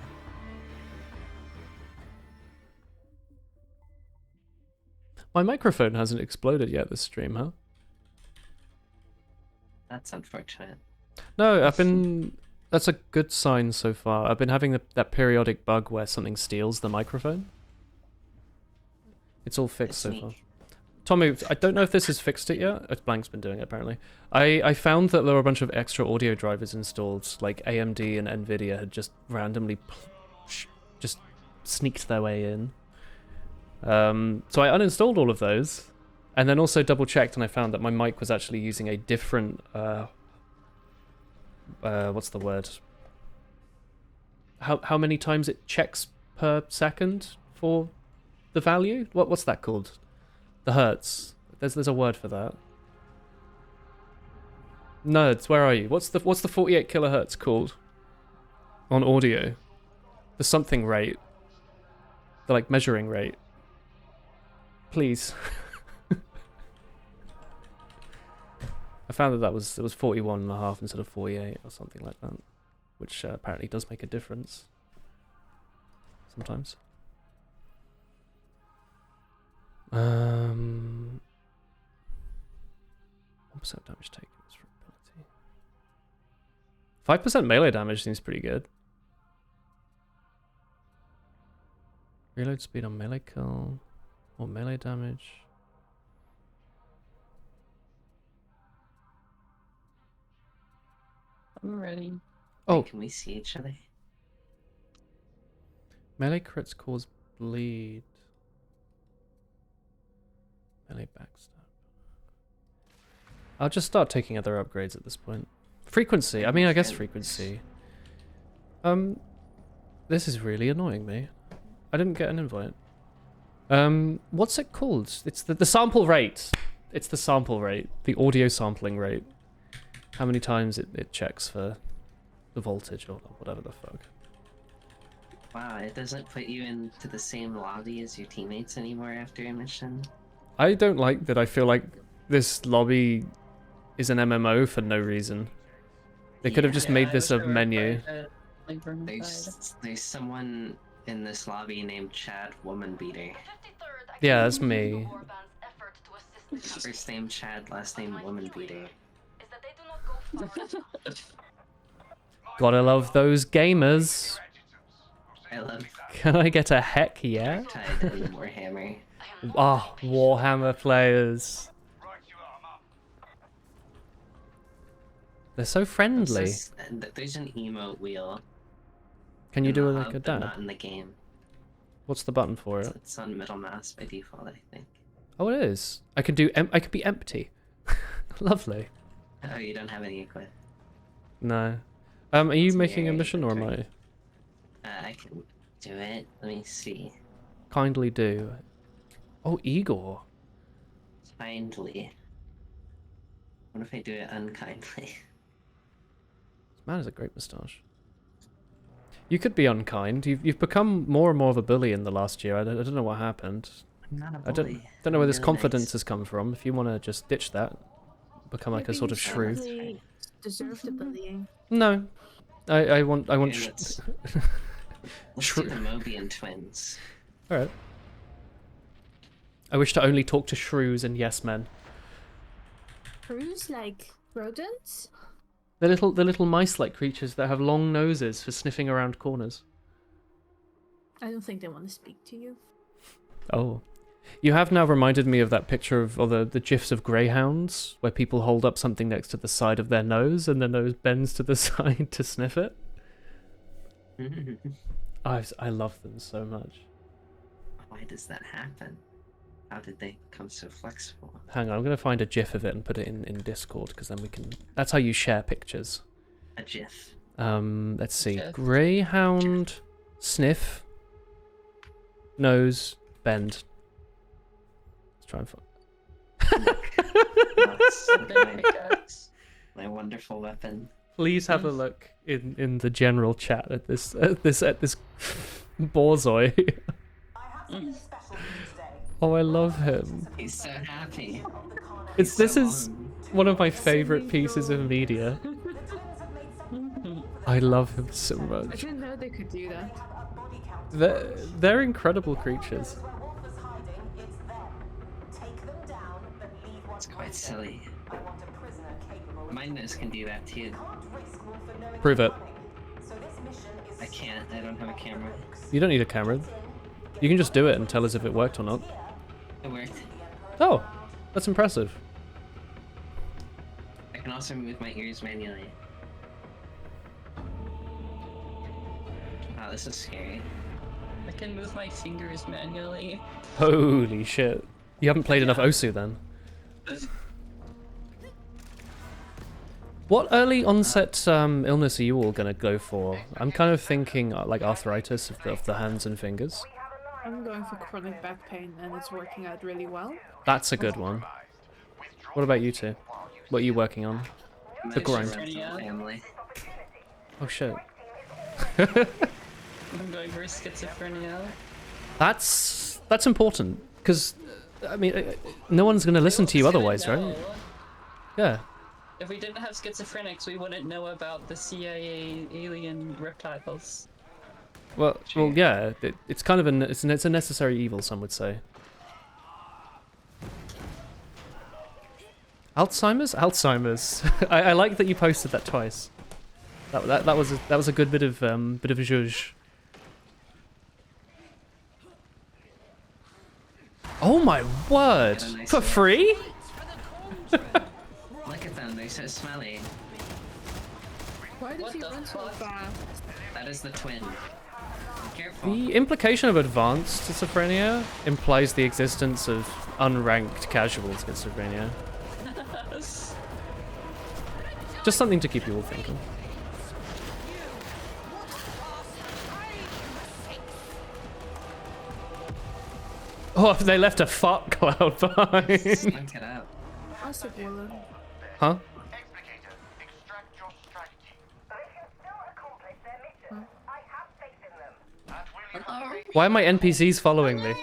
My microphone hasn't exploded yet this stream, huh? That's unfortunate. No, I've been... That's a good sign so far. I've been having that periodic bug where something steals the microphone. It's all fixed so far. Tommy, I don't know if this has fixed it yet. Blank's been doing it, apparently. I found that there were a bunch of extra audio drivers installed, like AMD and NVIDIA had just randomly just sneaked their way in. So I uninstalled all of those, and then also double-checked, and I found that my mic was actually using a different... what's the word? How many times it checks per second for the value? What's that called? The hertz. There's a word for that. Nerds, where are you? What's the 48 kilohertz called on audio? The something rate. The like measuring rate. Please. I found that it was 41.5 instead of 48 or something like that, which apparently does make a difference sometimes. What percent damage taken is for ability. 5% melee damage seems pretty good. Reload speed on melee kill or melee damage. I'm ready. Oh, Can we see each other? melee crits cause bleed. Melee backstab. I'll just start taking other upgrades at this point. Frequency. I mean, I guess frequency. This is really annoying me. I didn't get an invite. What's it called? It's the sample rate. It's the sample rate. The audio sampling rate. How many times it checks for the voltage or whatever the fuck. Wow, it doesn't put you into the same lobby as your teammates anymore after a mission. I don't like that. I feel like this lobby is an MMO for no reason. They could have just made this a menu. There's someone in this lobby named Chad Womanbeater. Yeah, that's me. First name Chad, last name Womanbeater. Gotta love those gamers. I love Can I get a heck yeah? Darktide and Warhammer. Ah, Warhammer players. They're so friendly. There's an emote wheel. Can you in do the like hub, a but dab? not in the game. What's the button for it? It's on middle mouse by default, I think. Oh, it is. I can do. I could be empty. Lovely. Oh, you don't have any equip. No. Are you It's making a very mission or am I? great. I can do it. Let me see. Kindly do. Oh, Igor. Kindly. What if I do it unkindly? This man has a great moustache. You could be unkind. You've become more and more of a bully in the last year. I don't know what happened. I'm not a I bully. don't know where this I'm really confidence nice. has come from. If you want to just ditch that, become like a sort of shrew. They deserve the bullying. No, I want Okay, sh let's do Shrew. the Mobian twins. All right. I wish to only talk to shrews and yes men. Shrews like rodents? The little mice-like creatures that have long noses for sniffing around corners. I don't think they want to speak to you. Oh. You have now reminded me of that picture of, or the gifs of greyhounds, where people hold up something next to the side of their nose and their nose bends to the side to sniff it. I love them so much. Why does that happen? How did they become so flexible? Hang on, I'm going to find a gif of it and put it in Discord, because then we can... That's how you share pictures. A GIF. Let's see. GIF. Greyhound, sniff, nose, bend. Let's try and find... That's my wonderful weapon. Please have a look in the general chat at this borzoi. Oh, I love him. He's so happy. This is one of my favorite pieces of media. I love him so I much. didn't know they could do that. They're incredible creatures. It's quite silly. My nose can do that too. Prove it. I can't. I don't have a camera. You don't need a camera. You can just do it and tell us if it worked or not. It worked. Oh, that's impressive. I can also move my ears manually. Wow, this is scary. I can move my fingers manually. Holy shit. You haven't played enough Osu then. What early onset illness are you all gonna go for? I'm kind of thinking like arthritis of the hands and fingers. I'm going for chronic back pain and it's working out really well. That's a good one. What about you two? What are you working on? The grind. Family. Oh shit. I'm going for schizophrenia. That's important, because I mean, no one's gonna listen to you otherwise, right? Yeah. If we didn't have schizophrenics, we wouldn't know about the CIA alien reptiles. Well, yeah. It's kind of it's a necessary evil, some would say. Alzheimer's. I like that you posted that twice. That was a good bit of zhuzh. Oh my word! Nice For free? Look at them, they're so smelly. Why does What he the run so fuck? fast? That is the twin. Be careful. The implication of advanced schizophrenia implies the existence of unranked casual schizophrenia. Just something to keep you all thinking. Oh, they left a fart cloud behind. Slunk it out. Classic Woolen. Huh? Why are my NPCs following me?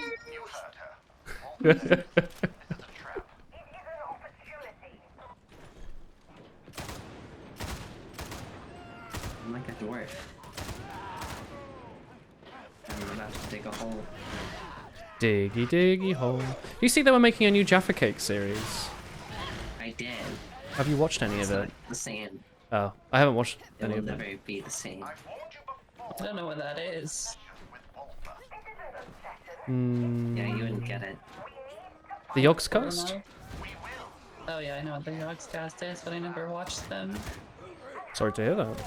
I'm like a dwarf. I'm about to dig a hole. Diggy diggy hole. You see they were making a new Jaffa Cake series. I did. Have you watched any It's of not it? the same. Oh, I haven't watched It any will of them. never be the same. I don't know what that is. Yeah, you wouldn't get it. The Yogscast? Oh yeah, I know what the Yogscast is, but I never watched them. Sorry to hear that.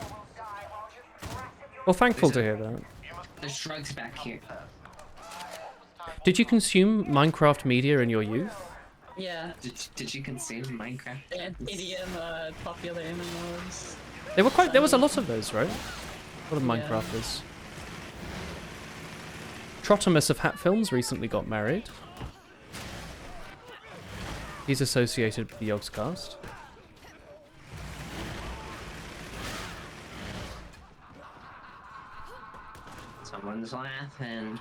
Well, thankful to hear that. There's drugs back here. Did you consume Minecraft media in your youth? Yeah. Did you consume Minecraft? And EDM, popular MMOs. They were quite. There was a lot of those, right? A lot of Yeah. Minecrafters. Trotimus of Hat Films recently got married. He's associated with the Yogscast. Someone's laughing.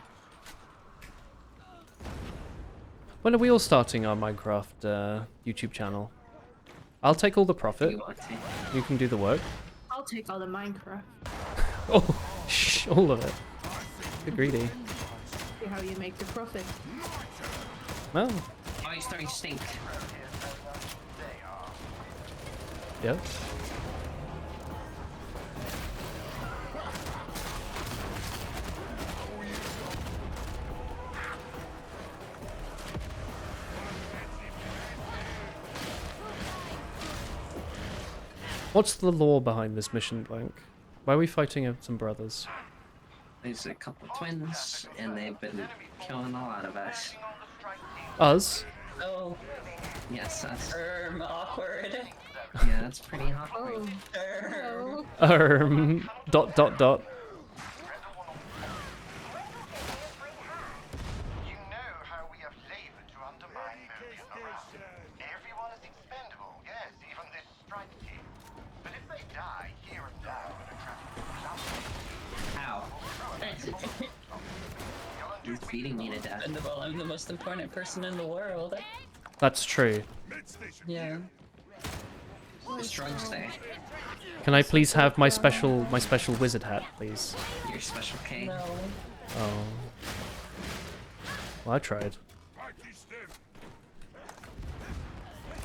When are we all starting our Minecraft YouTube channel? I'll take all the profit. You want to? You can do the work. I'll take all the Minecraft. Oh, shh, all of it. You're greedy. See how you make the profit. Well, Oh, he's throwing stink. yeah. What's the lore behind this mission, Blank? Why are we fighting some brothers? There's a couple twins, and they've been killing a lot of us. Us? Oh, Yes, us. awkward. Yeah, that's pretty awkward. Oh. Dot dot dot. You know how we have labored to undermine Meridian morale. Everyone is expendable, yes, even this strike team. But if they die here and now in a traffic How? You're feeding me to death. Well, I'm the most important person in the world. That's true. Yeah. There's drugs there. Can I please have my special wizard hat, please? Your special K. No. Oh. Well, I tried.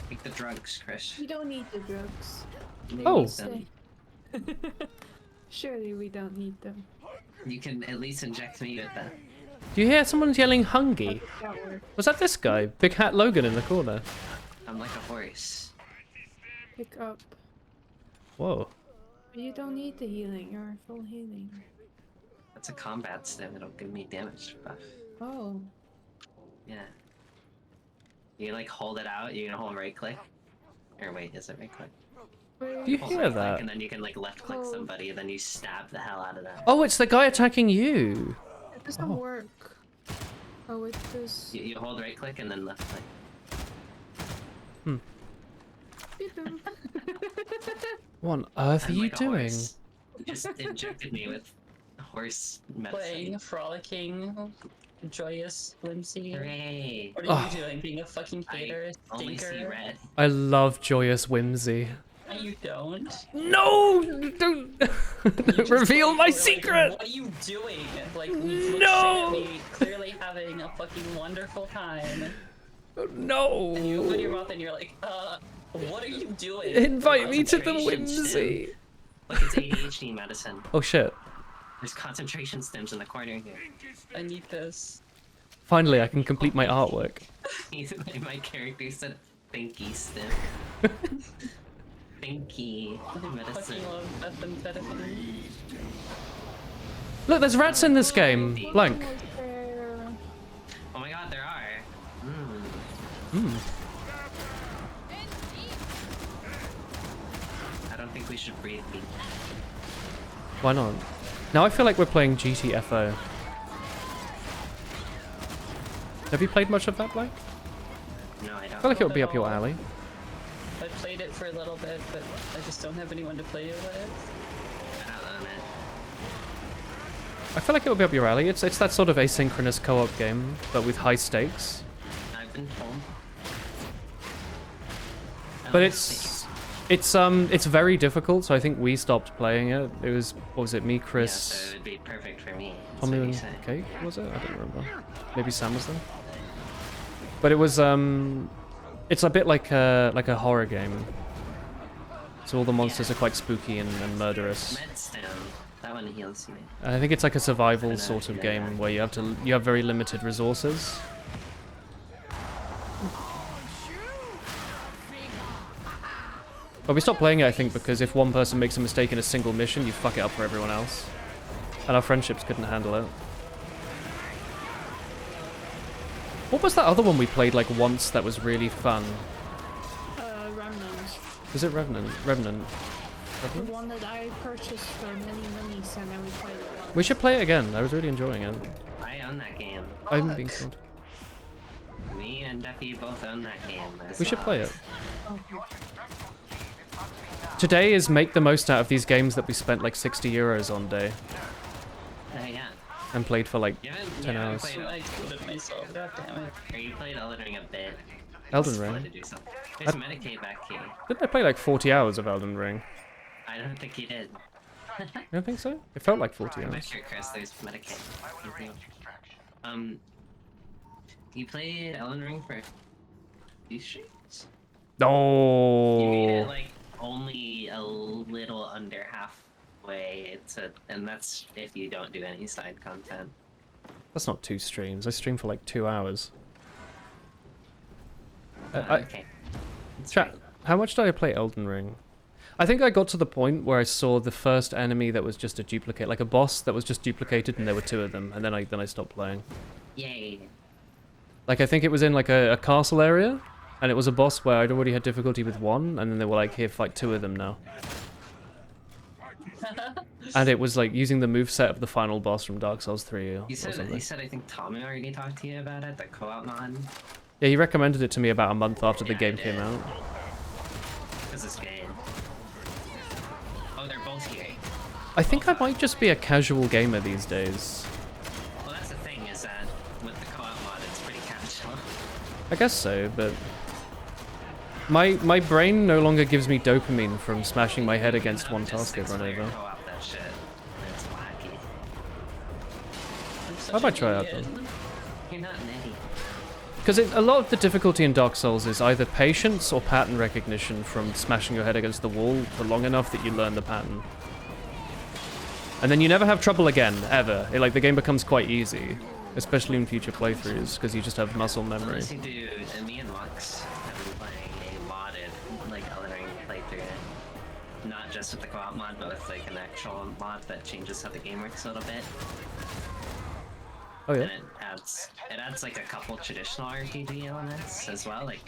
Take the drugs, Chris. We don't need the drugs. They Oh. need them. Surely we don't need them. You can at least inject me with them. Do you hear someone yelling "Hungy"? That work. Was that this guy? Big Hat Logan in the corner. I'm like a horse. Pick up. Whoa. But you don't need the healing. You're full healing. That's a combat stim. It'll give me damage buff. Oh. Yeah. You like hold it out. You can hold right click. Or wait, is it right click? Do you Hold hear right click, that? and then you can like left click somebody, and then you stab the hell out of them. Oh, it's the guy attacking you. It doesn't work. Oh, it does. You hold right click and then left click. Beat them. What on earth are I'm you like a doing? horse. You just injected me with horse Playing, medicine. frolicking, joyous, whimsy. Hooray! What are Oh. you doing? Being a fucking hater? Only see Stinker? red. I love joyous whimsy. No, you don't. No! Don't, don't reveal my Like, secret! what are you doing? Like, you No! at me, clearly having a fucking wonderful time. No! And you open your mouth and you're like, what are you doing? Invite me to the Concentration whimsy. stim. Look, it's ADHD medicine. Oh shit. There's concentration stims in the corner here. I need this. Finally, I can complete my artwork. My character said thinky stim. Thinky medicine. Fucking love methamphetamine. Look, there's rats in this game. Blank. Oh my god, there are. I don't think we should breathe meat. Why not? Now I feel like we're playing GTFO. Have you played much of that, Blank? No, I I don't. feel like it would be up your alley. I played it for a little bit, but I just don't have anyone to play it with. I don't know, man. I feel like it would be up your alley. It's that sort of asynchronous co-op game, but with high stakes. I've been told. But it's very difficult, so I think we stopped playing it. It was, what was it, me, Yeah, Chris, so it would be perfect for me. That's Tommy what you and say. Kate, was it? I don't remember. Maybe Sam was there. But it was it's a bit like a horror game. So all the monsters are quite spooky and murderous. Medstone. That one heals you. I think it's like a survival sort of game where you have very limited resources. But we stopped playing it, I think, because if one person makes a mistake in a single mission, you fuck it up for everyone else. And our friendships couldn't handle it. What was that other one we played like once that was really fun? Remnant. Was it Revenant? Revenant? The one that I purchased for many monies and then we played it once. We should play it again. I was really enjoying it. I own that game. I'm being told. Me and Duffy both own that game. We should play it. Today is make the most out of these games that we spent like 60 euros on day. Yeah. And played for like 10 hours. I included myself, god damn it. Or you played Elden Ring a bit. Elden Ring? There's Medicaid back here. Didn't I play like 40 hours of Elden Ring? I don't think you did. You don't think so? It felt like 40 I'm not hours. sure, Chris. There's Medicaid. You played Elden Ring for these streams? No. You made it like only a little under halfway and that's if you don't do any side content. That's not 2 streams. I stream for like 2 hours. Okay. Chat, how much did I play Elden Ring? I think I got to the point where I saw the first enemy that was just a duplicate, like a boss that was just duplicated and there were 2 of them, and then I stopped playing. Yay. Like I think it was in like a castle area, and it was a boss where I'd already had difficulty with 1, and then they were like, here, fight 2 of them now. And it was like using the moveset of the final boss from Dark Souls 3 or something. You said I think Tommy already talked to you about it, the co-op mod. Yeah, he recommended it to me about a month after the game came out. This is good. Oh, they're both here. I think I might just be a casual gamer these days. Well, that's the thing, is that with the co-op mod, it's pretty casual. I guess so, but my brain no longer gives me dopamine from smashing my head against one task over and over. Co-op that shit. It's wacky. I might try out then. You're not nitty. Because a lot of the difficulty in Dark Souls is either patience or pattern recognition from smashing your head against the wall for long enough that you learn the pattern. And then you never have trouble again, ever. Like, the game becomes quite easy, especially in future playthroughs, because you just have muscle memory. Unless you do, me and Lux have been playing a modded, like, Elden Ring playthrough. Not just with the co-op mod, but with, like, an actual mod that changes how the game works a little bit. Oh yeah. And it adds like a couple traditional RPG elements as well. Like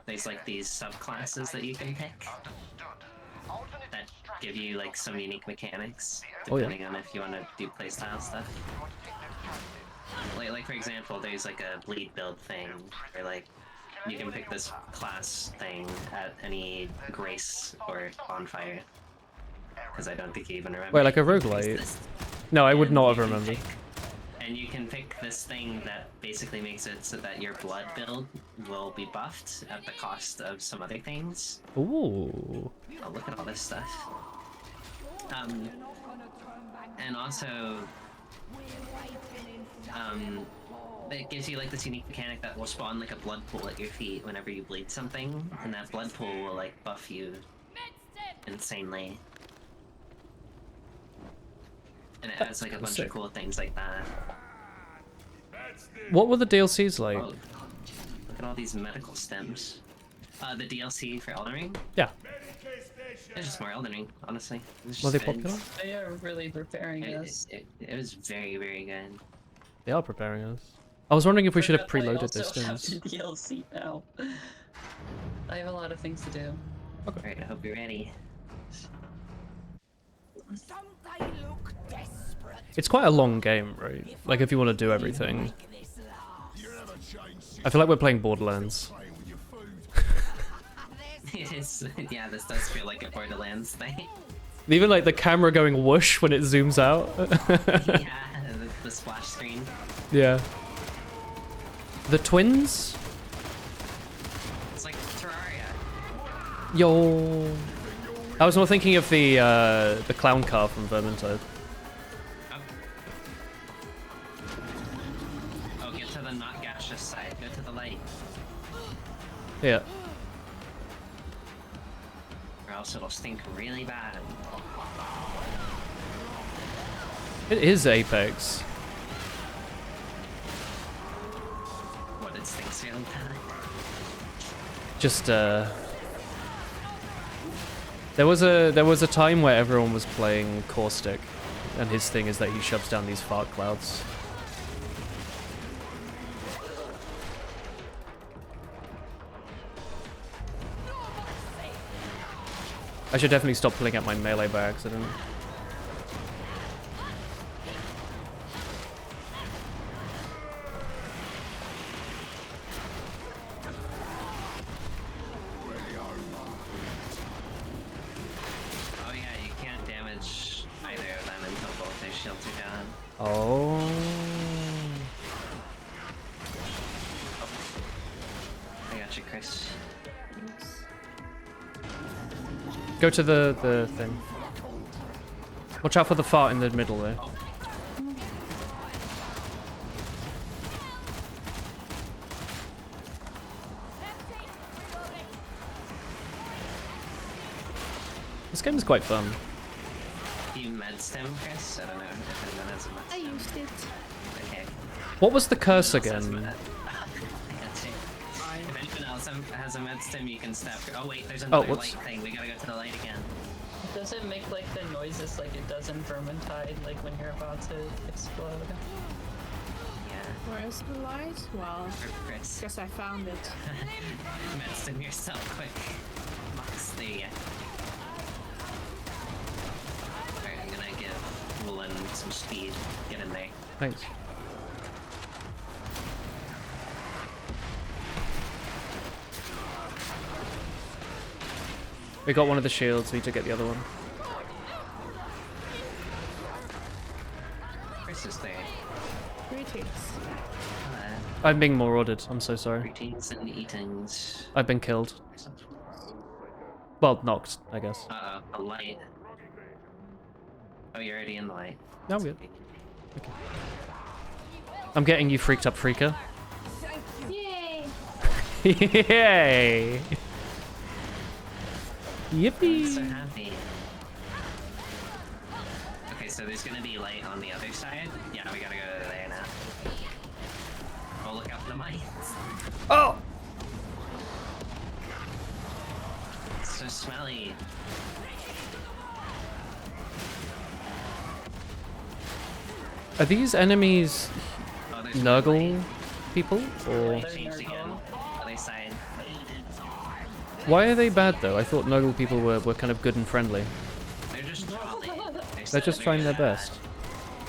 there's like these subclasses that you can pick that give you like some unique mechanics depending on if you want to do playstyle stuff. Like for example, there's like a bleed build thing where like you can pick this class thing at any grace or bonfire. Because I don't think you even remember. Wait, like a roguelite? No, I would not have remembered. And you can pick this thing that basically makes it so that your blood build will be buffed at the cost of some other things. Ooh. Oh, look at all this stuff. And also, it gives you like this unique mechanic that will spawn like a blood pool at your feet whenever you bleed something, and that blood pool will like buff you insanely. And it has like a bunch of cool things like that. What were the DLCs like? Oh, look at all these medical stems. The DLC for Elden Ring? Yeah. It's just more Elden Ring, honestly. Were they popular? They are really preparing us. It was very, very good. They are preparing us. I was wondering if we should have But I preloaded also those have things. the DLC now. I have a lot of things to do. Okay. Alright, I hope you're ready. It's quite a long game, right? Like, if you want to do everything. I feel like we're playing Borderlands. It is, yeah, this does feel like a Borderlands thing. Even like the camera going whoosh when it zooms out. Yeah, the splash screen. Yeah. The twins? It's like Terraria. Yo. I was more thinking of the clown car from Vermintide. Oh, get to the not gaseous side. Go to the light. Yeah. Or else it'll stink really bad. It is Apex. What it stinks really bad. Just there was a time where everyone was playing Caustic, and his thing is that he shoves down these fart clouds. I should definitely stop pulling out my melee by accident. Oh yeah, you can't damage either of them until both their shields are down. Oh. I got you, Chris. Go to the thing. Watch out for the fart in the middle there. This game is quite fun. You med stem, Chris? I don't know if anyone has a med I stem. used it. Okay. What was the curse Anyone else has again? med- I got you. If anyone else has a med stem, you can step. Oh wait, there's Oh, another whoops. light thing. We gotta go to the light again. Does it make like the noises like it does in Vermintide, like when you're about to explode? Yeah, Where's the light? Well, for Chris. guess I found it. Med stem yourself quick. Max, there you go. Alright, I'm gonna give Woolen some speed. Get in there. Thanks. We got one of the shields, we need to get the other one. Chris is there. Greetings. I'm being marauded, I'm so sorry. Greetings and eatings. I've been killed. Well, knocked, I guess. A light. Oh, you're already in the light. No, I'm good. Okay. I'm getting you freaked up, freaker. Yay! Yay! I'm Yippee! so happy. Okay, so there's gonna be light on the other side. Yeah, we gotta go to there now. Oh, look out for the mines. Oh! It's so smelly. Are these enemies Oh, there's Nurgle people? Or light changed again. Other side. why are they bad though? I thought Nurgle people were kind of good and friendly. They're just trolling. They're just trying their bad. best.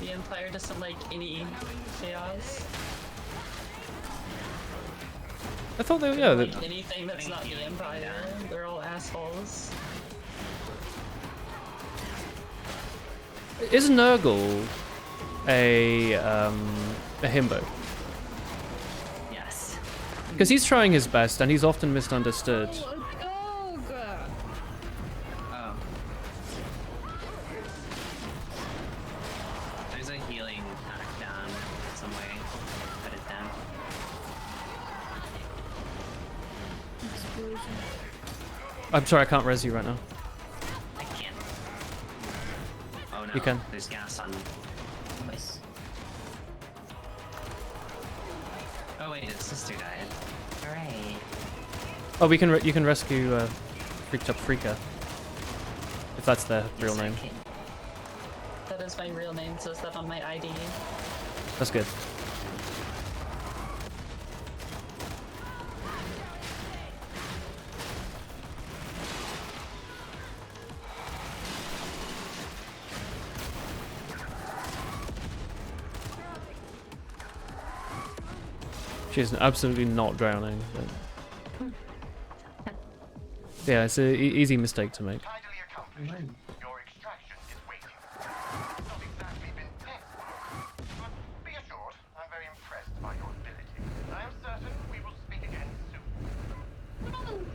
The Empire doesn't like any chaos. I thought they were, yeah. Like anything that's not the Empire, they're all assholes. Is Nurgle a himbo? Yes. Because he's trying his best and he's often misunderstood. Oh, God. Oh. There's a healing pack down somewhere. Put it down. Explosion. I'm sorry, I can't res you right now. I can't. Oh no. You can. There's gas on. Nice. Oh wait, his sister died. Hooray. Oh, we can you can rescue freaked up freaker. If that's their real name. Okay. That is my real name, says that on my ID. That's good. She's absolutely not drowning. But... yeah, it's an easy mistake to make. Tidily accomplished. Your extraction is waiting. It's not exactly been tested, but be assured, I'm very impressed by your ability. I am certain we will speak again soon.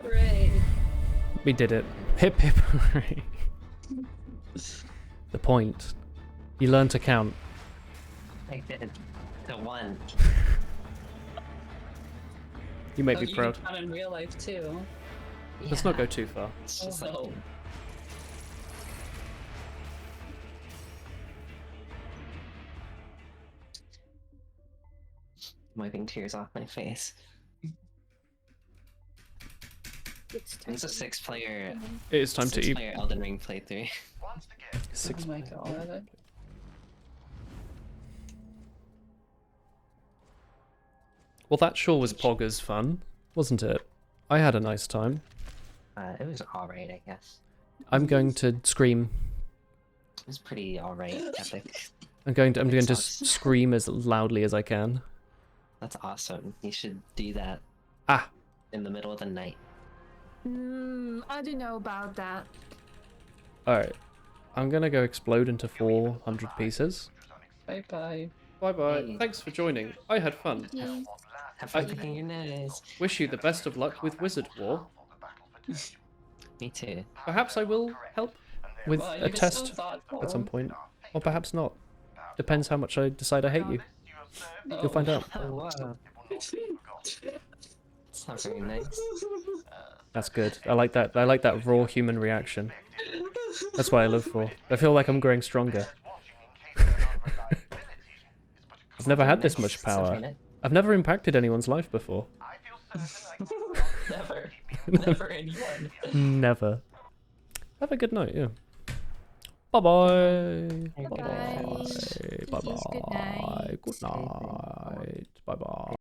Hooray! We did it. Hip hip hooray. The point. You learn to count. I did. To one. You make Oh, me you proud. can count in real life too. Let's not go too far. It's just Oh. like wiping tears off my face. It's a six-player. It is time to eat. Six-player Elden Ring playthrough. Six. Oh my god. Well, that sure was poggers fun, wasn't it? I had a nice time. It was alright, I guess. I'm going to scream. It was pretty alright, epic. I'm going to Sucks. scream as loudly as I can. That's awesome. You should do that Ah, in the middle of the night. I don't know about that. alright. I'm gonna go explode into 400 pieces. Bye bye. Bye bye. Hey. Thanks for joining. I had fun. Have fun picking your nose. Wish you the best of luck with Wizard War. Me too. Perhaps I will help with Well, a you're so test thoughtful. at some point. Or perhaps not. Depends how much I decide I hate you. You'll find out. Oh wow. It's not very nice. That's good. I like that. I like that raw human reaction. That's what I live for. I feel like I'm growing stronger. I've never had this much power. I've never impacted anyone's life before. Never. Never anyone. Never. Have a good night, yeah. Bye-bye. Bye. Bye-bye. Please, good night. Bye-bye. Good night. Bye-bye.